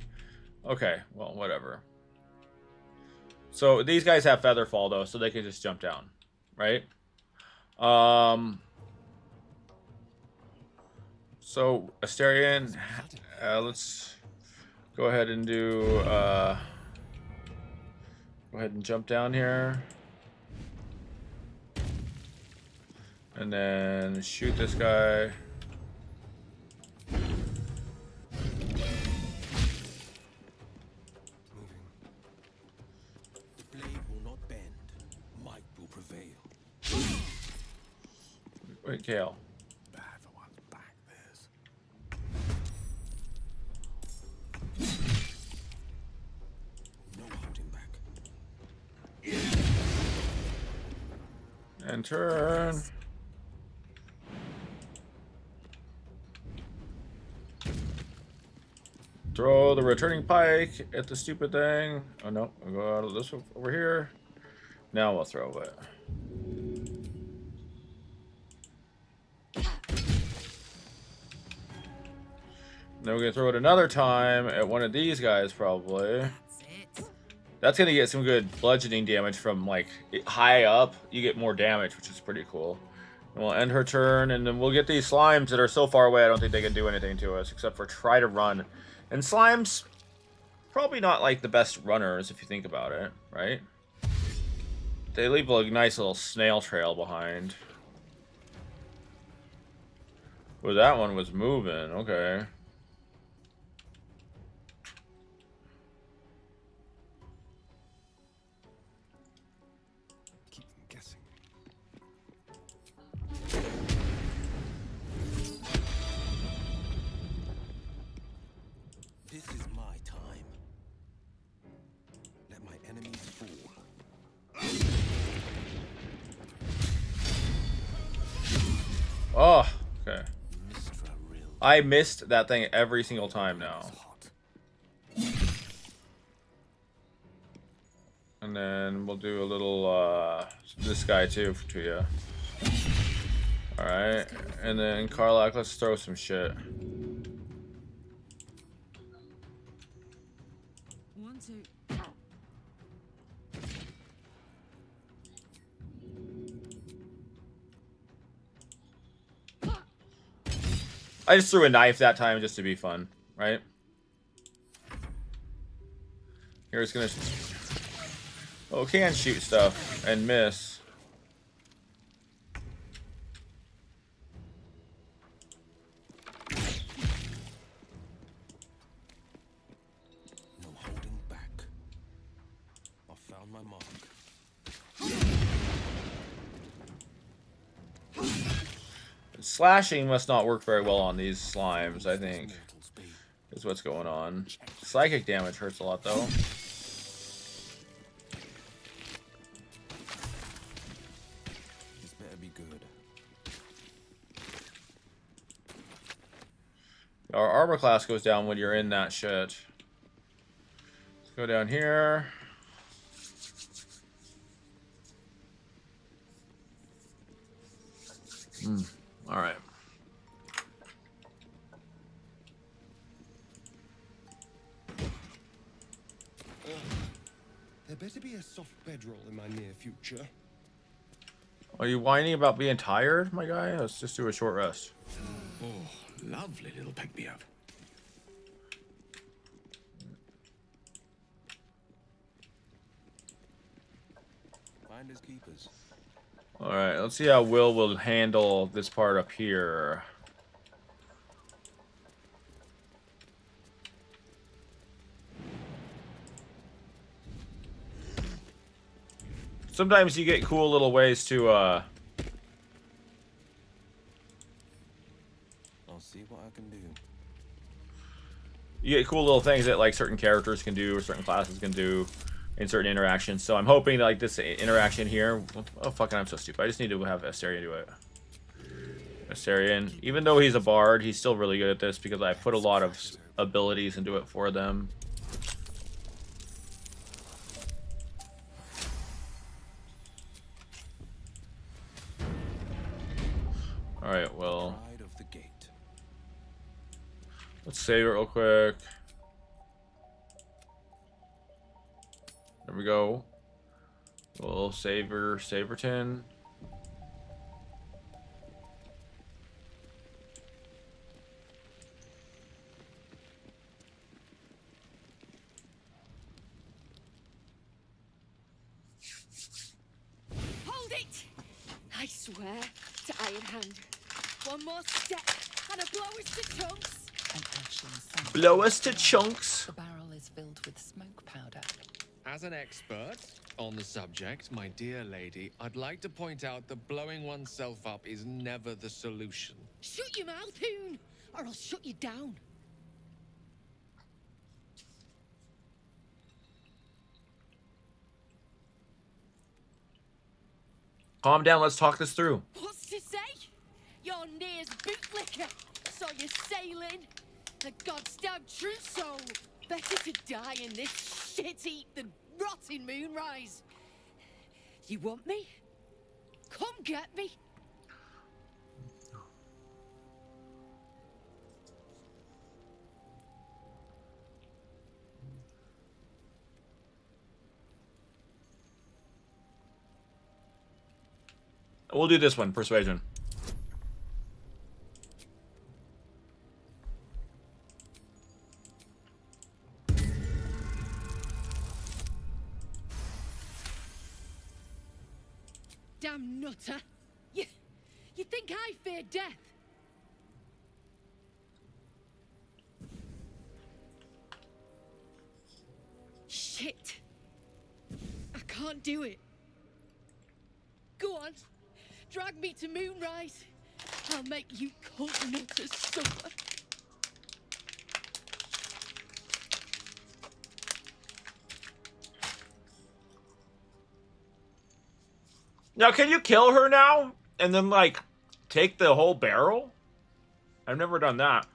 Okay, well, whatever. So these guys have Featherfall though, so they can just jump down, right? So Asterion, let's go ahead and do go ahead and jump down here, and then shoot this guy. Wait, Kale. And turn. Throw the returning pike at the stupid thing. Oh no, we'll go out of this over here. Now we'll throw it. Then we're gonna throw it another time at one of these guys, probably. That's gonna get some good bludgeoning damage from like high up. You get more damage, which is pretty cool. And we'll end her turn, and then we'll get these slimes that are so far away. I don't think they can do anything to us except for try to run. And slimes, probably not like the best runners if you think about it, right? They leave a nice little snail trail behind. Well, that one was moving. Okay. This is my time. Let my enemies fall. Oh, okay. I missed that thing every single time now. And then we'll do a little, this guy too to you. Alright, and then Karlach, let's throw some shit. One, two. I just threw a knife that time just to be fun, right? Here's gonna... Oh, can shoot stuff and miss. No holding back. I found my mark. Slashing must not work very well on these slimes, I think. is what's going on. Psychic damage hurts a lot, though. This better be good. Our armor class goes down when you're in that shit. Let's go down here. All right. There better be a soft bedroll in my near future. Are you whining about being tired, my guy? Let's just do a short rest. Oh, lovely little pick-me-up. Finders keepers. All right, let's see how Wyll will handle this part up here. Sometimes you get cool little ways to, I'll see what I can do. you get cool little things that, like, certain characters can do or certain classes can do in certain interactions. So I'm hoping that, like, this interaction here... Oh, fucking, I'm so stupid. I just need to have Astarion do it. Astarion, even though he's a bard, he's still really good at this because I put a lot of abilities into it for them. Alright, well... Let's save it real quick. There we go. We'll Saberton. Hold it! I swear to Iron Hand. One more step, and a blow us to chunks. Blow us to chunks. The barrel is filled with smoke powder. As an expert on the subject, my dear lady, I'd like to point out that blowing oneself up is never the solution. Shut your mouth, Hoon, or I'll shut you down. Calm down, let's talk this through. What's to say? Your near's bootlicker. Saw you sailing. The god's damn true soul. Better to die in this shit heap than rot in Moonrise. You want me? Come get me. We'll do this one, Persuasion. Damn nutter. You think I fear death? Shit. I can't do it. Go on. Drag me to Moonrise. I'll make you cult nutters suffer. Now, can you kill her now? And then, like, take the whole barrel? I've never done that.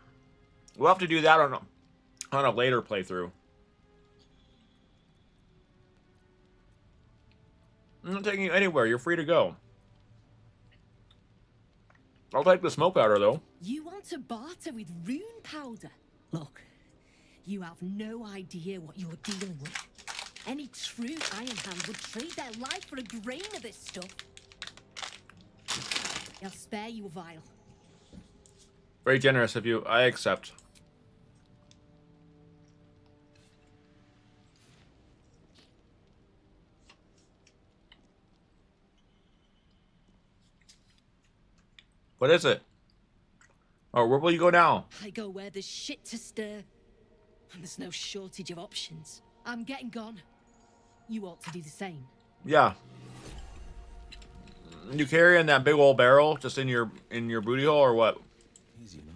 We'll have to do that on a later playthrough. I'm not taking you anywhere. You're free to go. I'll take the smoke powder, though. You want to barter with rune powder? Look, you have no idea what you're dealing with. Any true Iron Hand would trade their life for a grain of this stuff. I'll spare you a vial. Very generous of you. I accept. What is it? Oh, where will you go now? I go where there's shit to stir. And there's no shortage of options. I'm getting gone. You ought to do the same. Yeah. You carrying that big old barrel just in your booty hole or what? Easy enough.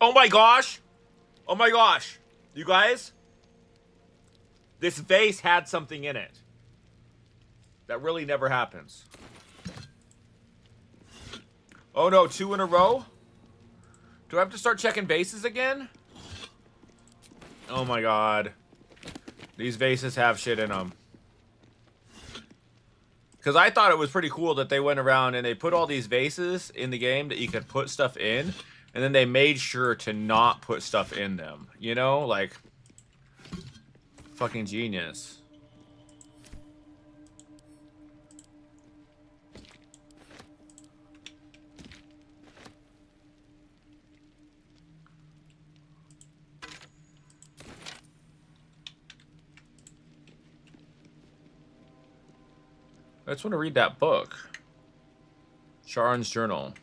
Oh my gosh! Oh my gosh! You guys? This vase had something in it. That really never happens. Oh no, 2 in a row? Do I have to start checking vases again? Oh my god. These vases have shit in them. Because I thought it was pretty cool that they went around and they put all these vases in the game that you could put stuff in. And then they made sure to not put stuff in them. You know? Like, fucking genius. I just want to read that book. Sharon's Journal.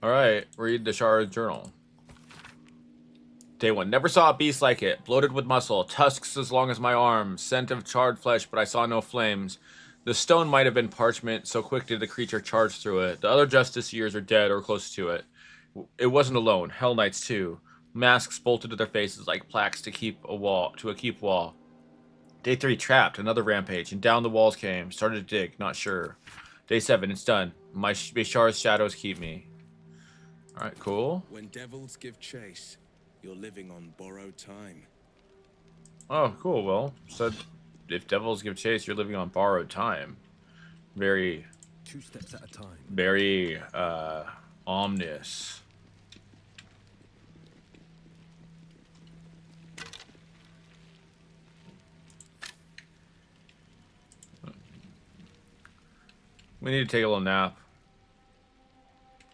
Alright, read the Sharon's Journal. Day 1. Never saw a beast like it. Bloated with muscle. Tusks as long as my arm. Scent of charred flesh, but I saw no flames. The stone might have been parchment, so quick did the creature charge through it. The other justiciars are dead or close to it. It wasn't alone. Hell Knights too. Masks bolted to their faces like plaques to a keep wall. Day 3, trapped. Another rampage, and down the walls came. Started to dig, not sure. Day 7, it's done. My Bishar's shadows keep me. Alright, cool. When devils give chase, you're living on borrowed time. Oh, cool. Well, said if devils give chase, you're living on borrowed time. Very... 2 steps at a time. Very, ominous. We need to take a little nap.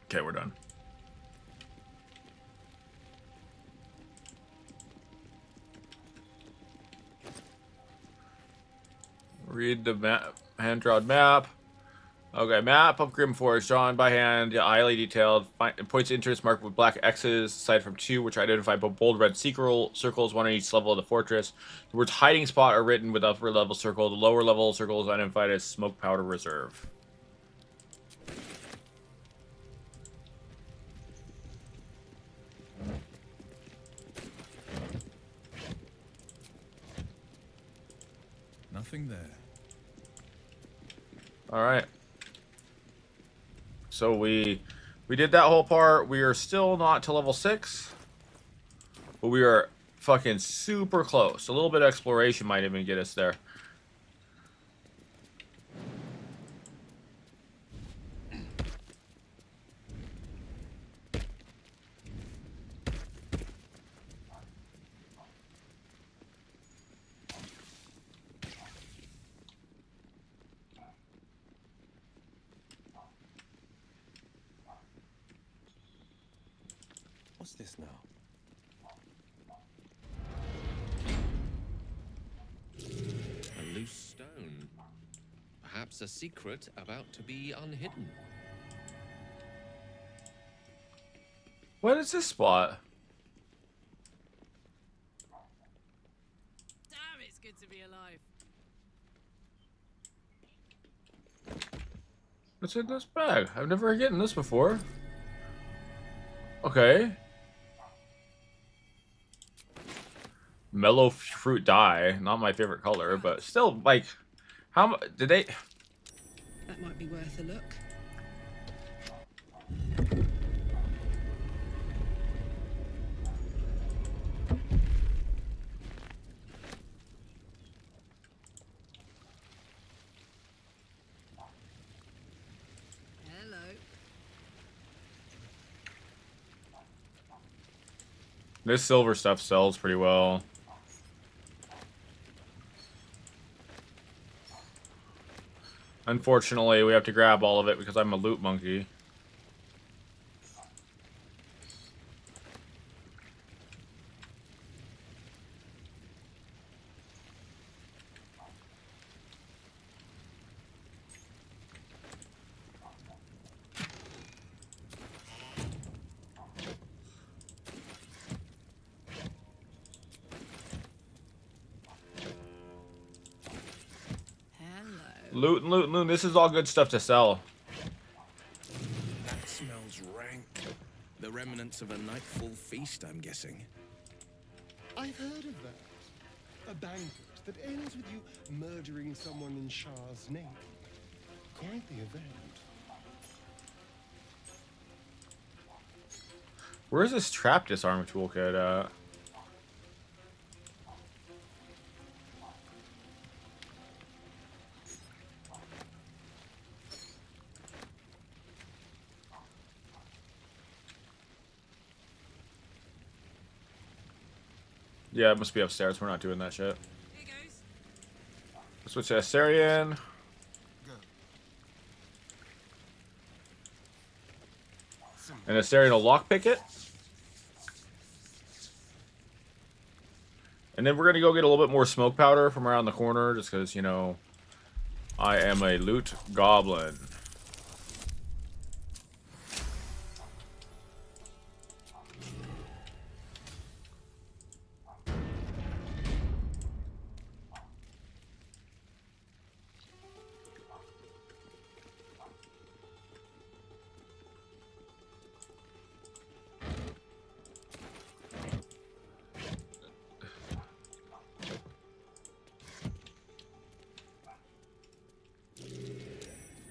Okay, we're done. Read the map, hand-drawn map. Okay, map of Grimforge, drawn by hand, highly detailed. Points of interest marked with black X's, aside from 2, which identify bold red circles, 1 on each level of the fortress. The words hiding spot are written with upper level circle. The lower level circle is identified as smoke powder reserve. Nothing there. Alright. So we did that whole part. We are still not to level 6. But we are fucking super close. A little bit of exploration might even get us there. What's this now? A loose stone. Perhaps a secret about to be unhidden. What is this spot? Damn, it's good to be alive. What's in this bag? I've never gotten this before. Okay. Mellow fruit dye. Not my favorite color, but still, like, how much did they... That might be worth a look. Hello. This silver stuff sells pretty well. Unfortunately, we have to grab all of it because I'm a loot monkey. Loot and loot and loot. This is all good stuff to sell. That smells rank. The remnants of a nightfall feast, I'm guessing. I've heard of that. A banquet that ends with you murdering someone in Shah's name. Quite the event. Where's this trap disarm toolkit at? Yeah, it must be upstairs. We're not doing that shit. Switch to Assyrian. And Assyrian will lockpick it. And then we're going to go get a little bit more smoke powder from around the corner, just because, you know, I am a loot goblin.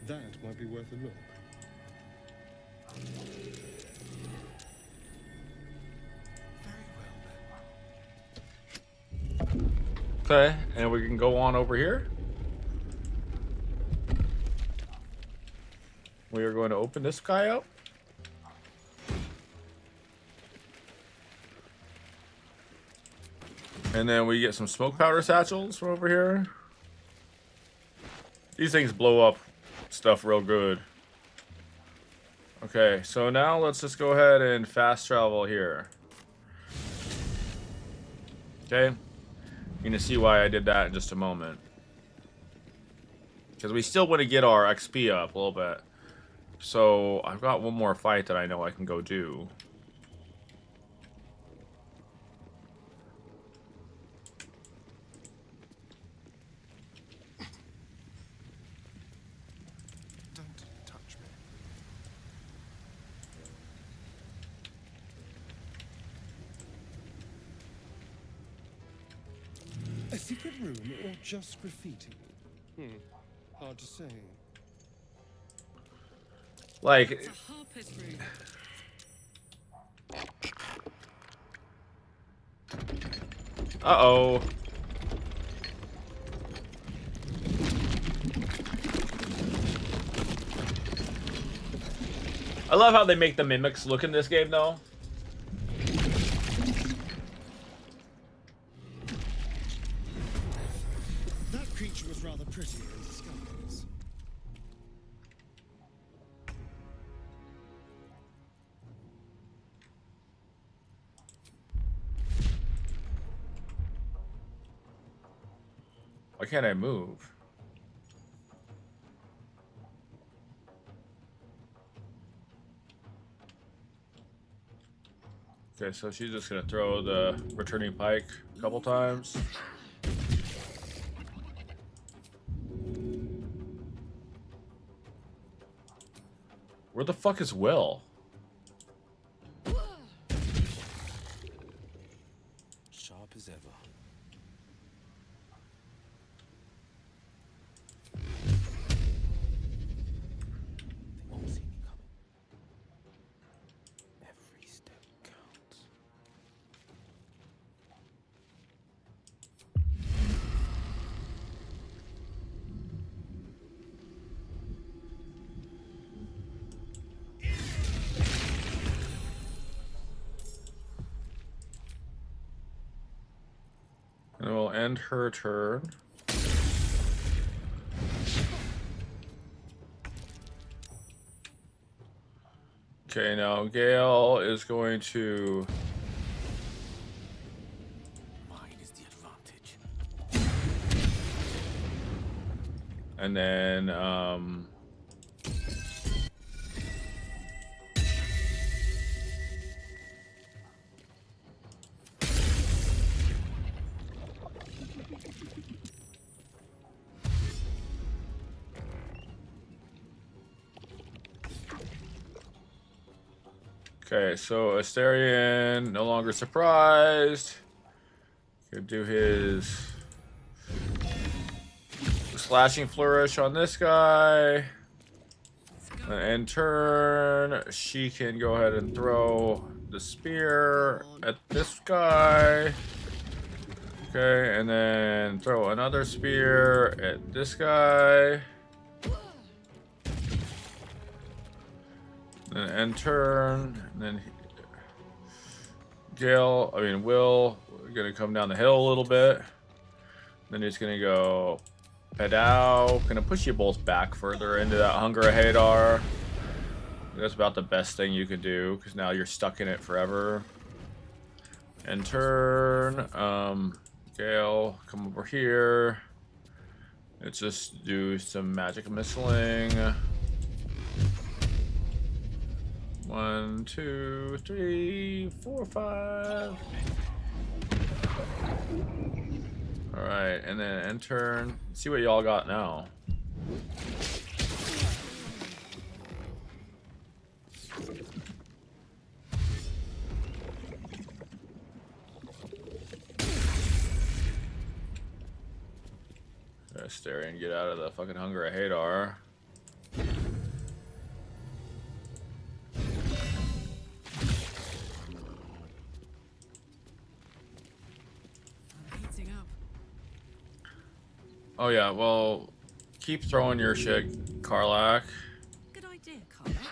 That might be worth a look. Okay, and we can go on over here. We are going to open this guy up. And then we get some smoke powder satchels from over here. These things blow up stuff real good. Okay, so now let's just go ahead and fast travel here. Okay, you're gonna see why I did that in just a moment. Because we still want to get our XP up a little bit. So I've got one more fight that I know I can go do. A secret room or just graffiti? Hard to say. Like, It's a Harper's room. uh-oh. I love how they make the mimics look in this game, though. That creature was rather pretty in disguise. Why can't I move? Okay, so she's just gonna throw the returning pike a couple times. Where the fuck is Wyll? Sharp as ever. They won't see me coming. Every step counts. And we'll end her turn. Okay, now Gale is going to... Mine is the advantage. And then, Okay, so Asterion no longer surprised. Could do his slashing flourish on this guy. And turn, she can go ahead and throw the spear at this guy. Okay, and then throw another spear at this guy. Then end turn, and then Wyll, gonna come down the hill a little bit. Then he's gonna go Pedow, gonna push you both back further into that Hunger of Hadar. That's about the best thing you could do, because now you're stuck in it forever. End turn, Gale, come over here. Let's just do some magic missiling. 1, 2, 3, 4, 5. Alright, and then end turn. See what y'all got now. Asterion, get out of the fucking Hunger of Hadar. Oh yeah, well, keep throwing your shit, Karlach. Good idea, Karlach.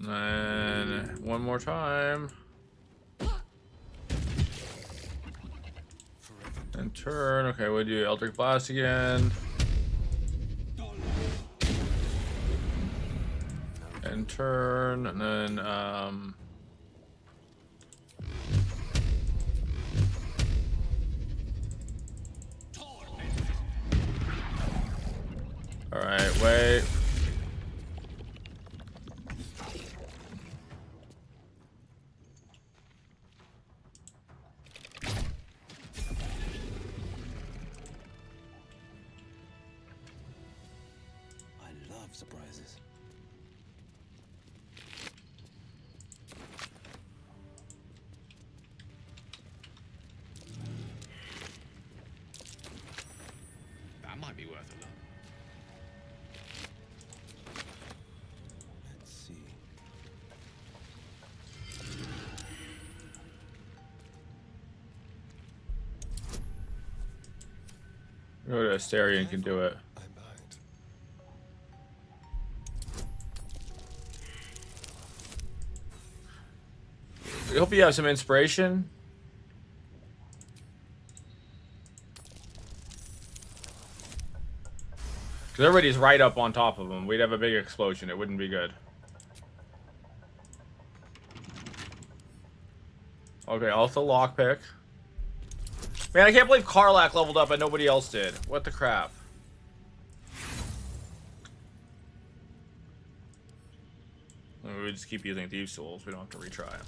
And one more time. And turn. Okay, we'll do Eldritch Blast again. And turn, and then alright, wait. I love surprises. That might be worth a look. Let's see. Go to Asterion, can do it. I hope you have some inspiration. Because everybody's right up on top of them. We'd have a big explosion. It wouldn't be good. Okay, also lockpick. Man, I can't believe Karlach leveled up and nobody else did. What the crap? We just keep using Thieves' Tools. We don't have to retry them.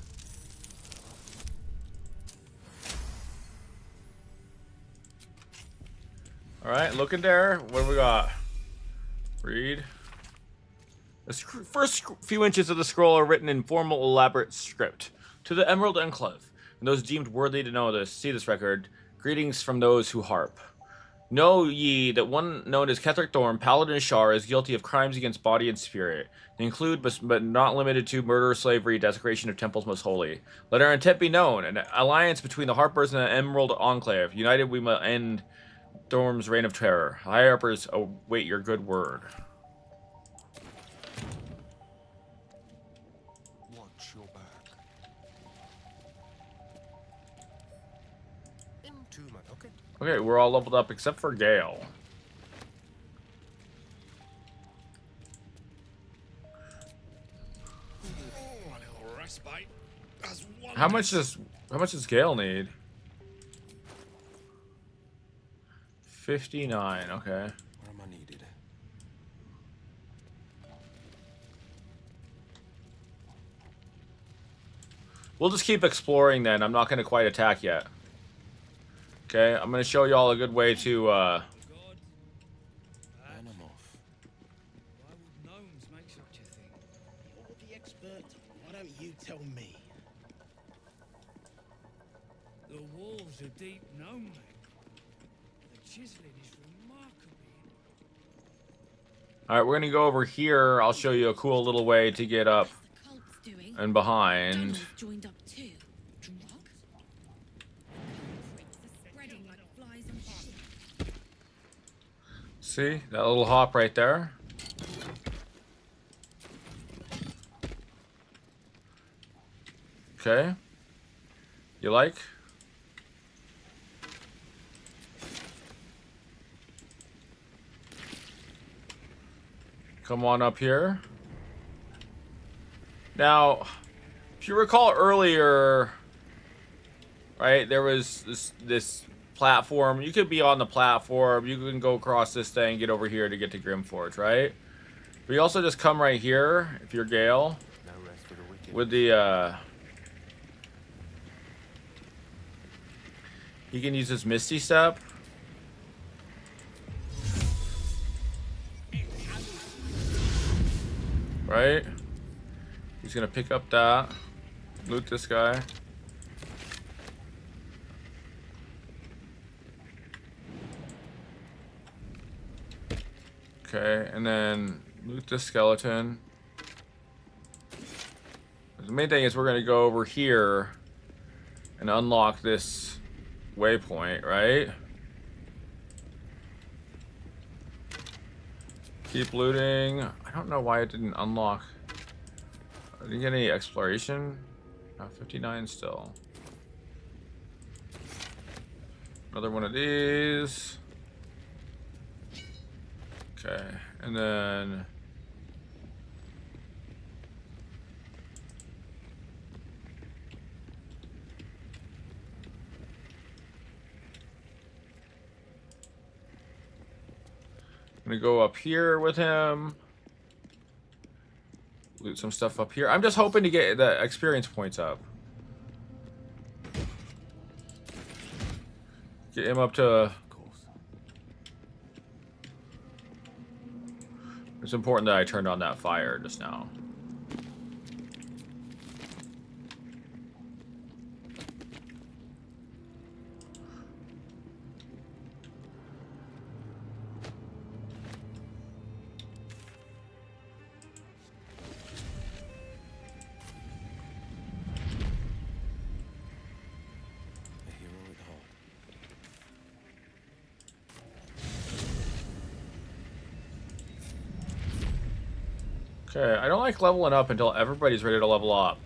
Alright, looking there. What do we got? Read. The first few inches of the scroll are written in formal, elaborate script. To the Emerald Enclave, and those deemed worthy to know this, see this record, greetings from those who harp. Know ye that one known as Ketheric Thorm, Paladin Ashar, is guilty of crimes against body and spirit. They include, but not limited to, murder, slavery, desecration of temples most holy. Let our intent be known, an alliance between the Harpers and the Emerald Enclave. United we will end Thorm's reign of terror. High Harpers await your good word. Watch your back. Into my pocket. Okay, we're all leveled up except for Gale. A little respite. How much does Gale need? 59, okay. Where am I needed? We'll just keep exploring then. I'm not going to quite attack yet. Okay, I'm going to show y'all a good way to, And I'm off. Why would gnomes make such a thing? expert. Why don't you tell me? The walls are deep gnome. The chiseling is remarkable. All right, we're gonna go over here. I'll show you a cool little way to get up and behind. Joined up too. Drunk? Spreading like flies on shit. See that little hop right there? Okay. You like? Come on up here. Now, if you recall earlier, right, there was this platform. You could be on the platform. You can go across this thing, get over here to get to Grimforge, right? But you also just come right here, if you're Gale, with the, you can use this Misty Step. Right? He's gonna pick up that. Loot this guy. Okay, and then loot this skeleton. The main thing is we're gonna go over here and unlock this waypoint, right? Keep looting. I don't know why it didn't unlock. I didn't get any exploration. 59 still. Another one of these. Okay, and then I'm gonna go up here with him. Loot some stuff up here. I'm just hoping to get the experience points up. Get him up to... It's important that I turned on that fire just now. Okay, I don't like leveling up until everybody's ready to level up.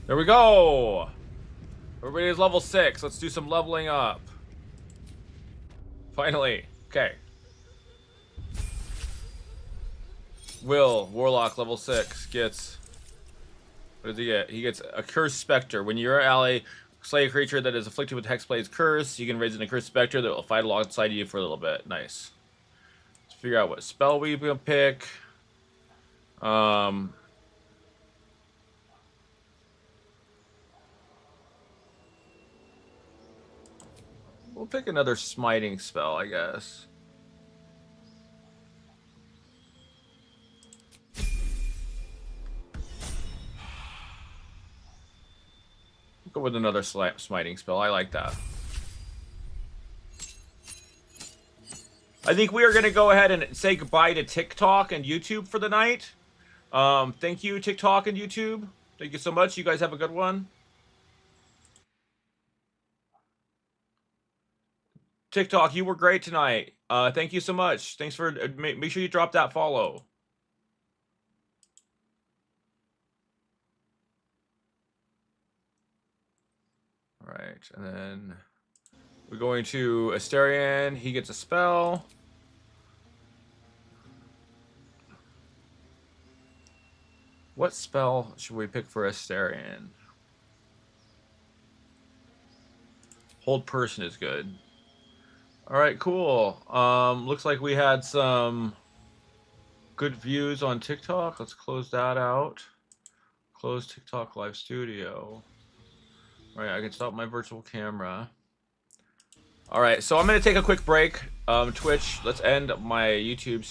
There we go! Everybody's level 6. Let's do some leveling up. Finally. Okay. Wyll, Warlock, level 6, gets... What does he get? He gets a Cursed Spectre. When your ally slay a creature that is afflicted with Hexblade's curse, you can raise an Accursed Spectre that will fight alongside you for a little bit. Nice. Let's figure out what spell we can pick. We'll pick another smiting spell, I guess. Go with another smiting spell. I like that. I think we are going to go ahead and say goodbye to TikTok and YouTube for the night. Thank you, TikTok and YouTube. Thank you so much. You guys have a good one. TikTok, you were great tonight. Thank you so much. Thanks for... make sure you drop that follow. Alright, and then we're going to Asterion. He gets a spell. What spell should we pick for Asterion? Hold Person is good. Alright, cool. Looks like we had some good views on TikTok. Let's close that out. Close TikTok Live Studio. All right, I can stop my virtual camera. All right, so I'm gonna take a quick break. Twitch, let's end my YouTube